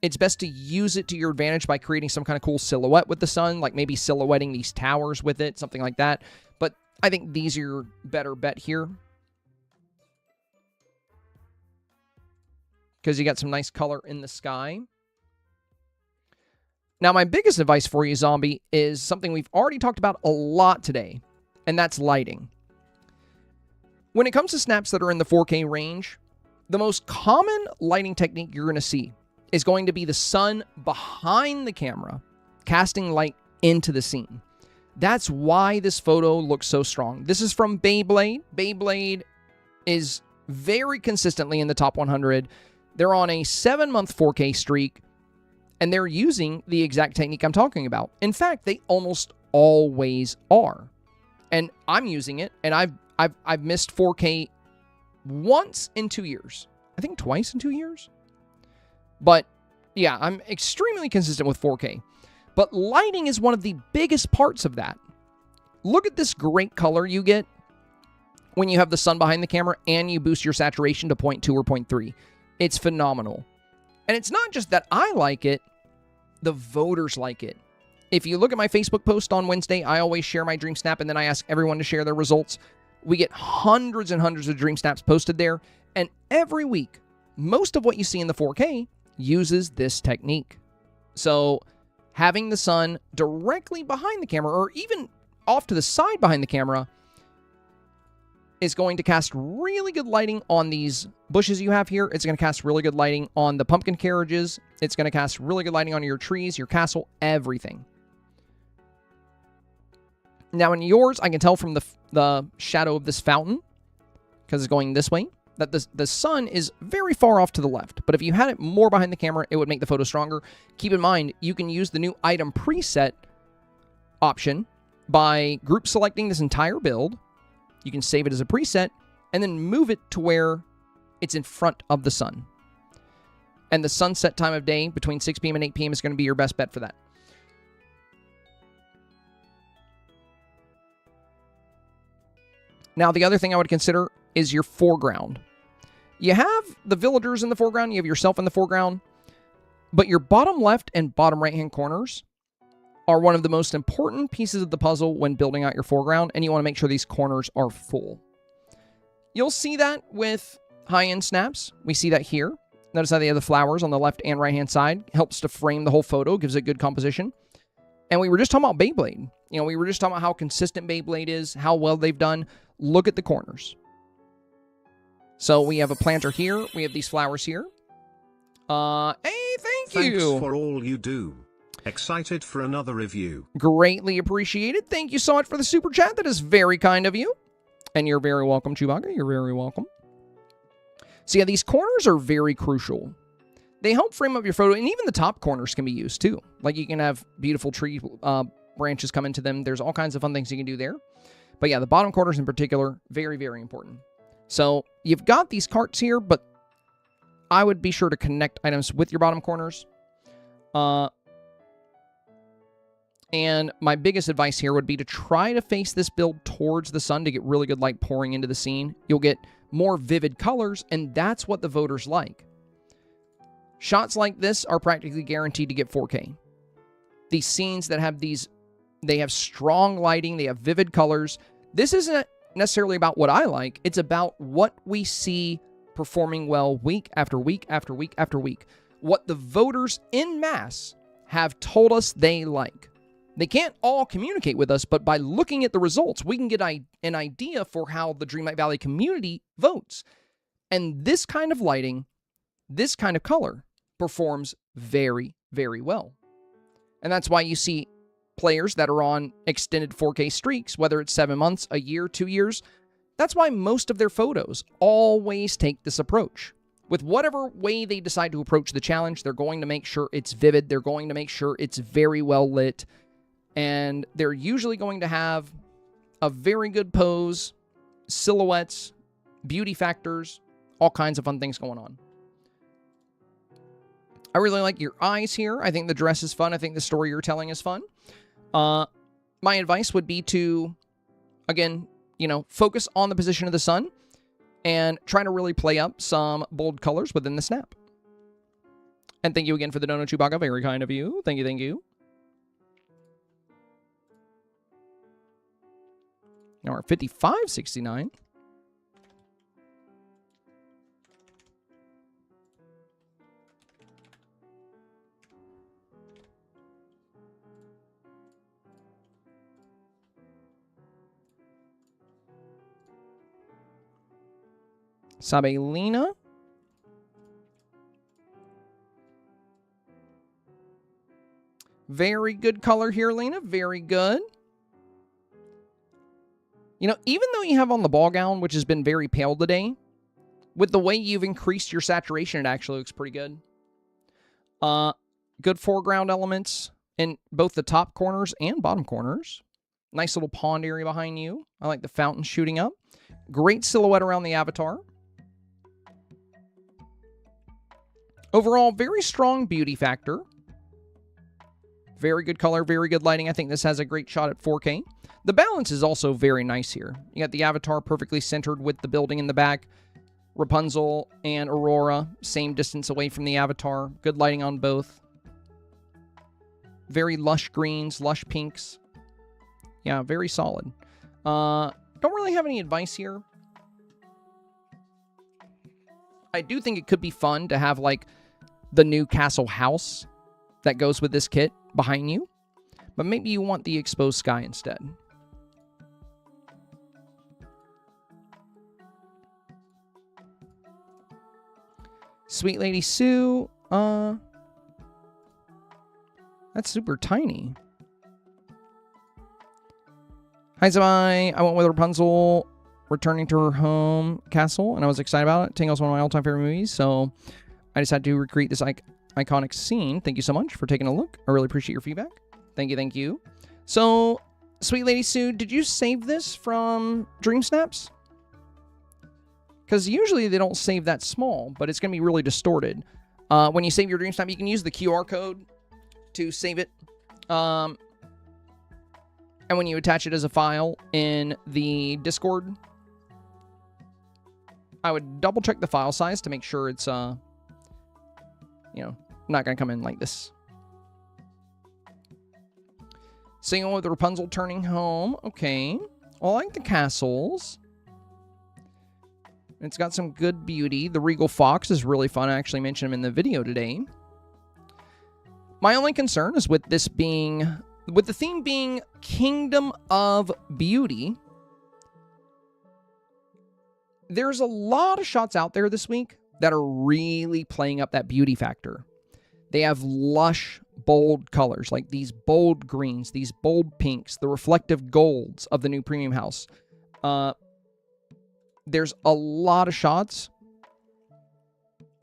it's best to use it to your advantage by creating some kind of cool silhouette with the sun, like maybe silhouetting these towers with it, something like that. But I think these are your better bet here, because you got some nice color in the sky. Now, my biggest advice for you, Zombie, is something we've already talked about a lot today, and that's lighting. When it comes to snaps that are in the 4K range, the most common lighting technique you're going to see is going to be the sun behind the camera, casting light into the scene. That's why this photo looks so strong. This is from Beyblade. Beyblade is very consistently in the top 100. They're on a 7-month 4K streak, and they're using the exact technique I'm talking about. In fact, they almost always are. And I'm using it, and I've missed 4K once in 2 years. I think twice in 2 years. But yeah, I'm extremely consistent with 4K. But lighting is one of the biggest parts of that. Look at this great color you get when you have the sun behind the camera and you boost your saturation to 0.2 or 0.3. It's phenomenal. And it's not just that I like it, the voters like it. If you look at my Facebook post on Wednesday, I always share my Dreamsnap and then I ask everyone to share their results. We get hundreds and hundreds of Dreamsnaps posted there. And every week, most of what you see in the 4K uses this technique. So having the sun directly behind the camera, or even off to the side behind the camera, is going to cast really good lighting on these bushes you have here. It's going to cast really good lighting on the pumpkin carriages. It's going to cast really good lighting on your trees, your castle, everything. Now in yours, I can tell from the shadow of this fountain, because it's going this way, that the sun is very far off to the left. But if you had it more behind the camera, it would make the photo stronger. Keep in mind, you can use the new item preset option by group selecting this entire build. You can save it as a preset and then move it to where it's in front of the sun. And the sunset time of day between 6 p.m. and 8 p.m. is going to be your best bet for that. Now, the other thing I would consider is your foreground. You have the villagers in the foreground, you have yourself in the foreground, but your bottom left and bottom right-hand corners are one of the most important pieces of the puzzle when building out your foreground, and you want to make sure these corners are full. You'll see that with high-end snaps. We see that here. Notice how they have the flowers on the left and right-hand side. Helps to frame the whole photo, gives it good composition. And we were just talking about Beyblade. You know, we were just talking about how consistent Beyblade is, how well they've done. Look at the corners. So we have a planter here. We have these flowers here. Hey, thank you. Thanks for all you do. Excited for another review. Greatly appreciated. Thank you so much for the super chat. That is very kind of you. And you're very welcome, Chewbacca. You're very welcome. So yeah, these corners are very crucial. They help frame up your photo, and even the top corners can be used too. Like you can have beautiful tree branches come into them. There's all kinds of fun things you can do there. But yeah, the bottom corners in particular, very, very important. So you've got these carts here, but I would be sure to connect items with your bottom corners. And my biggest advice here would be to try to face this build towards the sun to get really good light pouring into the scene. You'll get more vivid colors, and that's what the voters like. Shots like this are practically guaranteed to get 4K. These scenes that have these, they have strong lighting, they have vivid colors. This isn't necessarily about what I like. It's about what we see performing well week after week after week after week. What the voters en masse have told us they like. They can't all communicate with us, but by looking at the results, we can get an idea for how the Dreamlight Valley community votes. And this kind of lighting, this kind of color, performs very, very well. And that's why you see players that are on extended 4K streaks, whether it's 7 months, a year, 2 years. That's why most of their photos always take this approach. With whatever way they decide to approach the challenge, they're going to make sure it's vivid. They're going to make sure it's very well lit. And they're usually going to have a very good pose, silhouettes, beauty factors, all kinds of fun things going on. I really like your eyes here. I think the dress is fun. I think the story you're telling is fun. My advice would be to, again, you know, focus on the position of the sun and try to really play up some bold colors within the snap. And thank you again for the donut, Chewbacca. Very kind of you. Thank you, thank you. Now we're at 55.69. Sabelina. Very good color here, Lena. Very good. You know, even though you have on the ball gown, which has been very pale today, with the way you've increased your saturation, it actually looks pretty good. Good foreground elements in both the top corners and bottom corners. Nice little pond area behind you. I like the fountain shooting up. Great silhouette around the avatar. Overall, very strong beauty factor. Very good color, very good lighting. I think this has a great shot at 4K. The balance is also very nice here. You got the avatar perfectly centered with the building in the back. Rapunzel and Aurora, same distance away from the avatar. Good lighting on both. Very lush greens, lush pinks. Yeah, very solid. Don't really have any advice here. I do think it could be fun to have, like, the new castle house that goes with this kit behind you. But maybe you want the exposed sky instead. Sweet Lady Sue, that's super tiny. Hi, Zabai. I went with Rapunzel returning to her home castle, and I was excited about it. Tingle's one of my all-time favorite movies, so I decided to recreate this iconic scene. Thank you so much for taking a look. I really appreciate your feedback. Thank you, thank you. So, Sweet Lady Sue, did you save this from Dreamsnaps? Because usually they don't save that small, but it's going to be really distorted. When you save your Dreamsnap, you can use the QR code to save it. And when you attach it as a file in the Discord I would double check the file size to make sure it's, you know, not going to come in like this. Singing with Rapunzel turning home. Okay. I like the castles. It's got some good beauty. The Regal Fox is really fun. I actually mentioned him in the video today. My only concern is with this being, with the theme being Kingdom of Beauty. There's a lot of shots out there this week that are really playing up that beauty factor. They have lush, bold colors, like these bold greens, these bold pinks, the reflective golds of the new premium house. There's a lot of shots.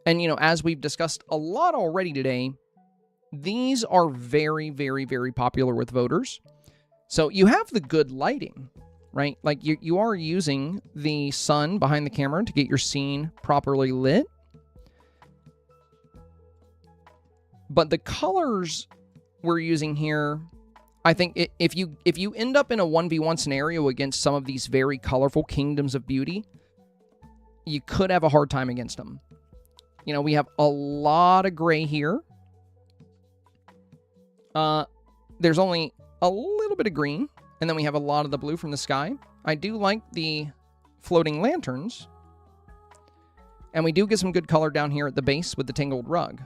And, you know, as we've discussed a lot already today, these are very, very, very popular with voters. So you have the good lighting, right? Like you are using the sun behind the camera to get your scene properly lit. But the colors we're using here, I think if you end up in a 1v1 scenario against some of these very colorful kingdoms of beauty, you could have a hard time against them. You know, we have a lot of gray here. There's only a little bit of green, and then we have a lot of the blue from the sky. I do like the floating lanterns. And we do get some good color down here at the base with the tangled rug.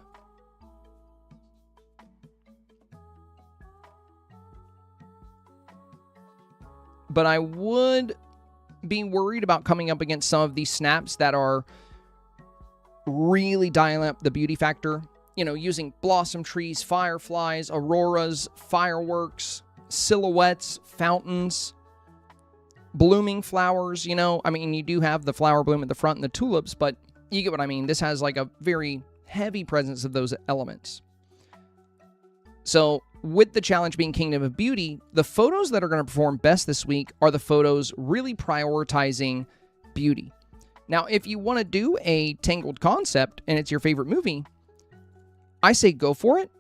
But I would be worried about coming up against some of these snaps that are really dialing up the beauty factor. You know, using blossom trees, fireflies, auroras, fireworks, silhouettes, fountains, blooming flowers, you know. I mean, you do have the flower bloom at the front and the tulips, but you get what I mean. This has like a very heavy presence of those elements. So with the challenge being Kingdom of Beauty, the photos that are going to perform best this week are the photos really prioritizing beauty. Now, if you want to do a tangled concept and it's your favorite movie, I say go for it,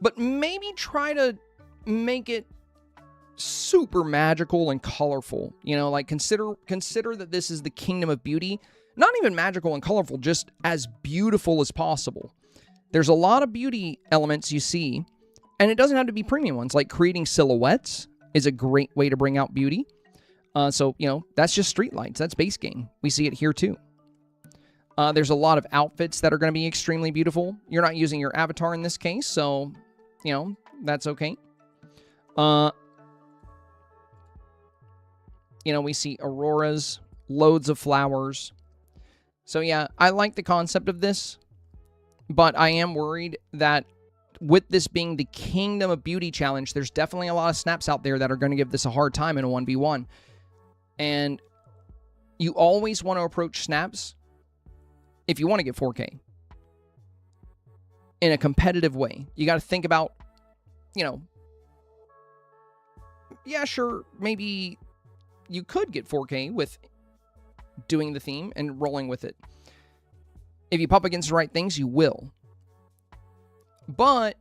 but maybe try to make it super magical and colorful. You know, like consider that this is the Kingdom of Beauty. Not even magical and colorful, just as beautiful as possible. There's a lot of beauty elements you see, and it doesn't have to be premium ones. Like creating silhouettes is a great way to bring out beauty. So, you know, that's just street lights. That's base game. We see it here too. There's a lot of outfits that are going to be extremely beautiful. You're not using your avatar in this case, so, you know, that's okay. You know, we see auroras, loads of flowers. So, yeah, I like the concept of this, but I am worried that with this being the Kingdom of Beauty challenge, there's definitely a lot of snaps out there that are going to give this a hard time in a 1v1. And you always want to approach snaps if you want to get 4K in a competitive way. You got to think about, you know, yeah, sure, maybe you could get 4K with doing the theme and rolling with it. If you pop against the right things, you will. But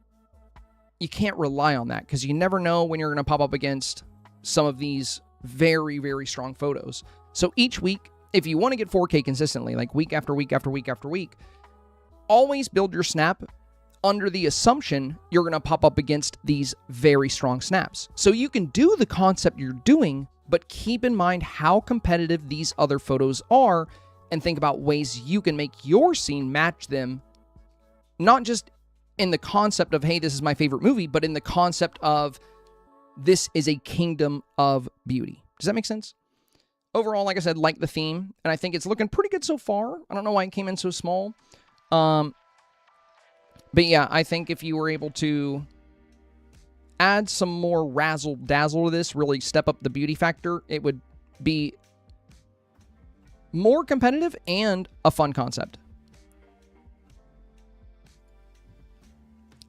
you can't rely on that because you never know when you're going to pop up against some of these very, very strong photos. So each week, if you want to get 4K consistently, like week after week after week after week, always build your snap under the assumption you're going to pop up against these very strong snaps. So you can do the concept you're doing, but keep in mind how competitive these other photos are and think about ways you can make your scene match them, not just in the concept of, hey, this is my favorite movie, but in the concept of this is a Kingdom of Beauty. Does that make sense? Overall, like I said, like the theme, and I think it's looking pretty good so far. I don't know why it came in so small. But yeah, I think if you were able to add some more razzle-dazzle to this, really step up the beauty factor, it would be more competitive and a fun concept.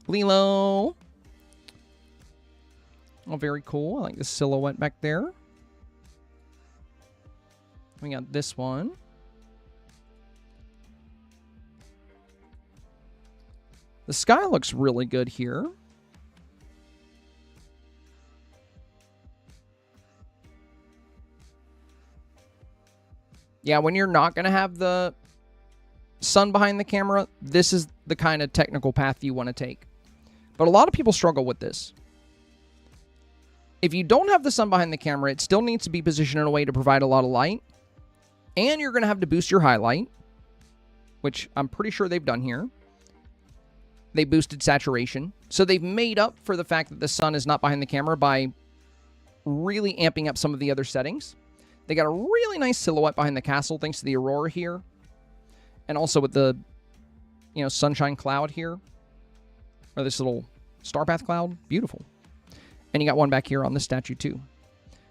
Lilo. Oh, very cool. I like the silhouette back there. We got this one. The sky looks really good here. Yeah, when you're not going to have the sun behind the camera, this is the kind of technical path you want to take. But a lot of people struggle with this. If you don't have the sun behind the camera, it still needs to be positioned in a way to provide a lot of light. And you're going to have to boost your highlight, which I'm pretty sure they've done here. They boosted saturation. So they've made up for the fact that the sun is not behind the camera by really amping up some of the other settings. They got a really nice silhouette behind the castle thanks to the aurora here. And also with the, sunshine cloud here. Or this little star path cloud. Beautiful. And you got one back here on the statue too.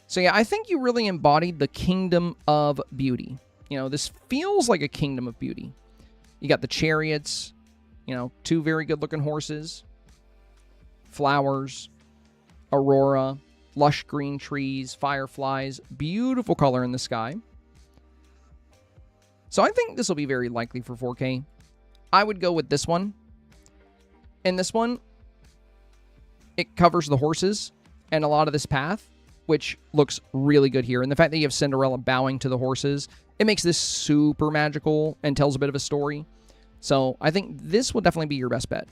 So yeah, I think you really embodied the kingdom of beauty. This feels like a kingdom of beauty. You got the chariots, two very good looking horses, flowers, aurora, lush green trees, fireflies, beautiful color in the sky. So I think this will be very likely for 4K. I would go with this one. And this one, it covers the horses and a lot of this path, which looks really good here. And the fact that you have Cinderella bowing to the horses, it makes this super magical and tells a bit of a story. So I think this will definitely be your best bet.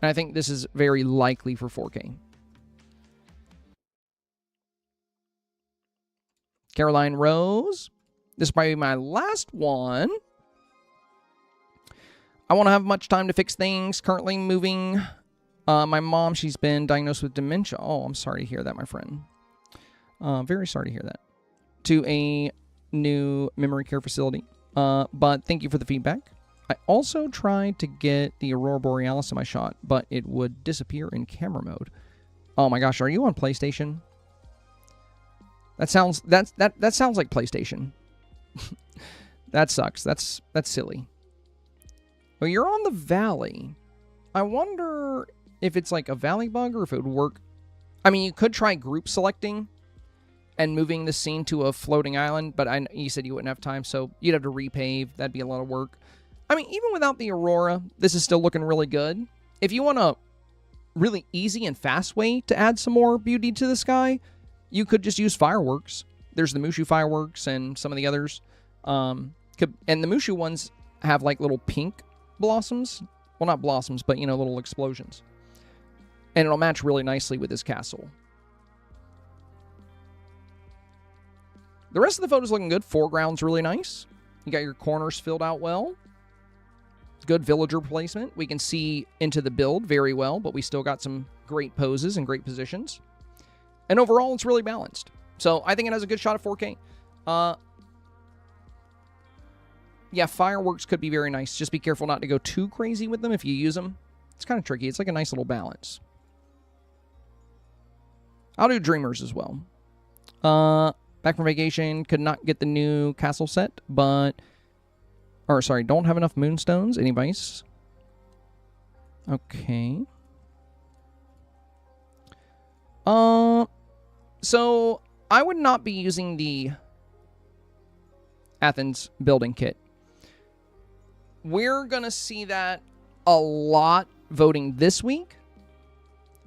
And I think this is very likely for 4K. Caroline Rose. This is probably my last one. I won't have much time to fix things. Currently moving my mom. She's been diagnosed with dementia. Oh, I'm sorry to hear that, my friend. Very sorry to hear that. To a new memory care facility. But thank you for the feedback. I also tried to get the Aurora Borealis in my shot, but it would disappear in camera mode. Oh my gosh, are you on PlayStation? That sounds like PlayStation. That sucks. That's silly. Well, you're on the valley. I wonder if it's like a valley bug or if it would work. I mean, you could try group selecting and moving the scene to a floating island, but you said you wouldn't have time, so you'd have to repave. That'd be a lot of work. I mean, even without the aurora, this is still looking really good. If you want a really easy and fast way to add some more beauty to the sky, you could just use fireworks. There's the Mushu fireworks and some of the others. And the Mushu ones have like little pink blossoms. Well, not blossoms, but, little explosions. And it'll match really nicely with this castle. The rest of the photo's looking good. Foreground's really nice. You got your corners filled out well. Good villager placement. We can see into the build very well, but we still got some great poses and great positions. And overall, it's really balanced. So I think it has a good shot at 4K. Yeah, fireworks could be very nice. Just be careful not to go too crazy with them if you use them. It's kind of tricky. It's like a nice little balance. I'll do Dreamers as well. Back from vacation. Could not get the new castle set, but... Or, sorry, don't have enough moonstones. Any advice? Okay. So, I would not be using the Athens building kit. We're going to see that a lot voting this week.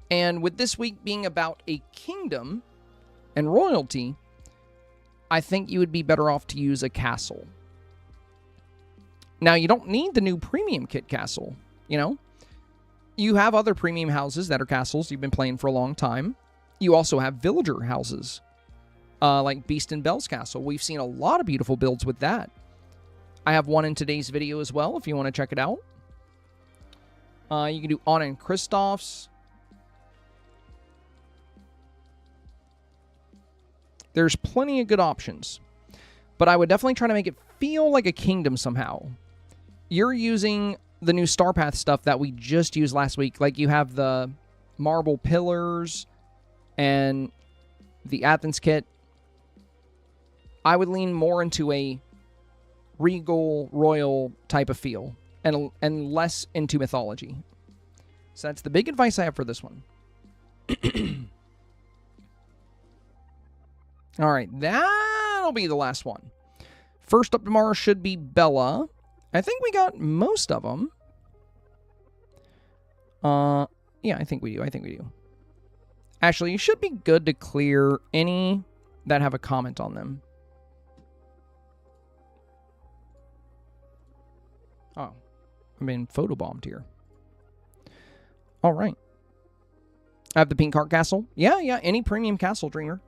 And with this week being about a kingdom and royalty, I think you would be better off to use a castle. Now, you don't need the new premium kit castle, You have other premium houses that are castles you've been playing for a long time. You also have villager houses, like Beast and Belle's Castle. We've seen a lot of beautiful builds with that. I have one in today's video as well, if you want to check it out. You can do Anna and Kristoff's. There's plenty of good options. But I would definitely try to make it feel like a kingdom somehow. You're using the new Star Path stuff that we just used last week. Like you have the marble pillars and the Athens kit. I would lean more into a regal, royal type of feel and less into mythology. So that's the big advice I have for this one. All right, that'll be the last one. First up tomorrow should be Bella. I think we got most of them. Yeah, I think we do. Actually, you should be good to clear any that have a comment on them. Oh, I've been photobombed here. All right. I have the pink heart castle. Yeah, any premium castle, Dreamer.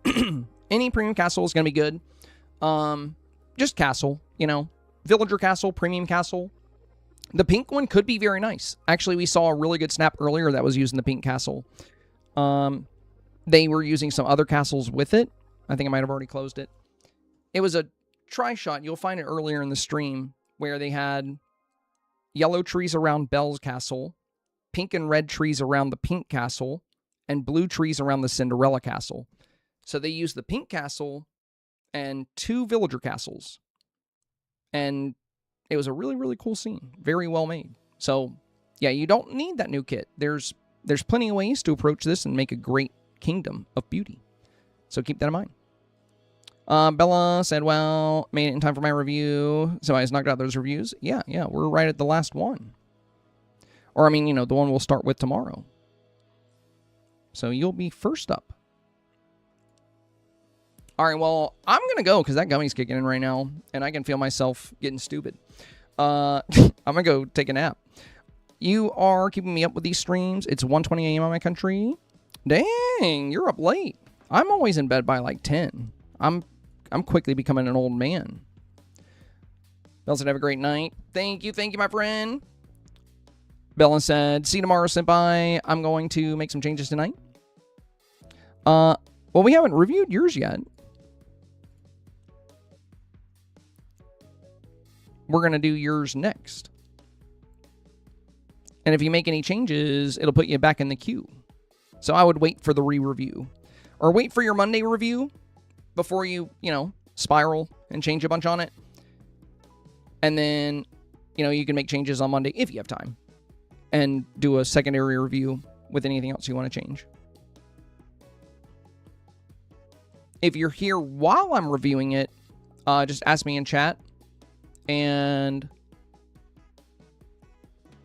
Any premium castle is going to be good. Just castle, you know. Villager castle, premium castle. The pink one could be very nice. Actually, we saw a really good snap earlier that was using the pink castle. They were using some other castles with it. I think I might have already closed it. It was a tri-shot. You'll find it earlier in the stream where they had yellow trees around Belle's castle, pink and red trees around the pink castle, and blue trees around the Cinderella castle. So they used the pink castle and 2 villager castles. And it was a really, really cool scene. Very well made. So, yeah, you don't need that new kit. There's plenty of ways to approach this and make a great kingdom of beauty. So keep that in mind. Bella said, well, made it in time for my review. So I just knocked out those reviews. Yeah, we're right at the last one. Or, I mean, you know, the one we'll start with tomorrow. So you'll be first up. All right, well, I'm going to go because that gummy's kicking in right now, and I can feel myself getting stupid. I'm going to go take a nap. You are keeping me up with these streams. It's 1:20 a.m. on my country. Dang, you're up late. I'm always in bed by like 10. I'm quickly becoming an old man. Bella said, have a great night. Thank you, my friend. Bella said, see you tomorrow, senpai. I'm going to make some changes tonight. Well, we haven't reviewed yours yet. We're going to do yours next. And if you make any changes, it'll put you back in the queue. So I would wait for the re-review. Or wait for your Monday review before you, spiral and change a bunch on it. And then, you can make changes on Monday if you have time. And do a secondary review with anything else you want to change. If you're here while I'm reviewing it, just ask me in chat. And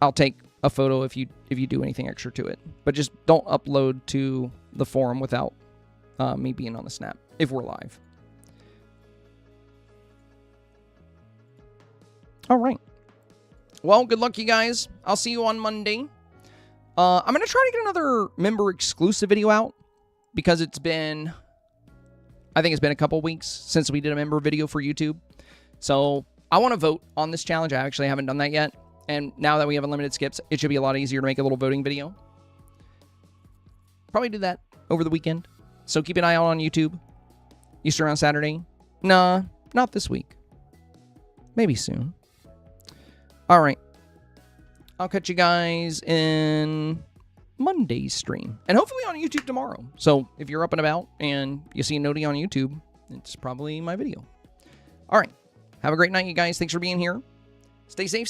I'll take a photo if you do anything extra to it. But just don't upload to the forum without me being on the snap, if we're live. All right. Well, good luck, you guys. I'll see you on Monday. I'm going to try to get another member-exclusive video out, because I think it's been a couple weeks since we did a member video for YouTube. So I want to vote on this challenge. I actually haven't done that yet. And now that we have unlimited skips, it should be a lot easier to make a little voting video. Probably do that over the weekend. So keep an eye out on YouTube. Easter on Saturday. Nah, not this week. Maybe soon. All right. I'll catch you guys in Monday's stream. And hopefully on YouTube tomorrow. So if you're up and about and you see a notie on YouTube, it's probably my video. All right. Have a great night, you guys. Thanks for being here. Stay safe.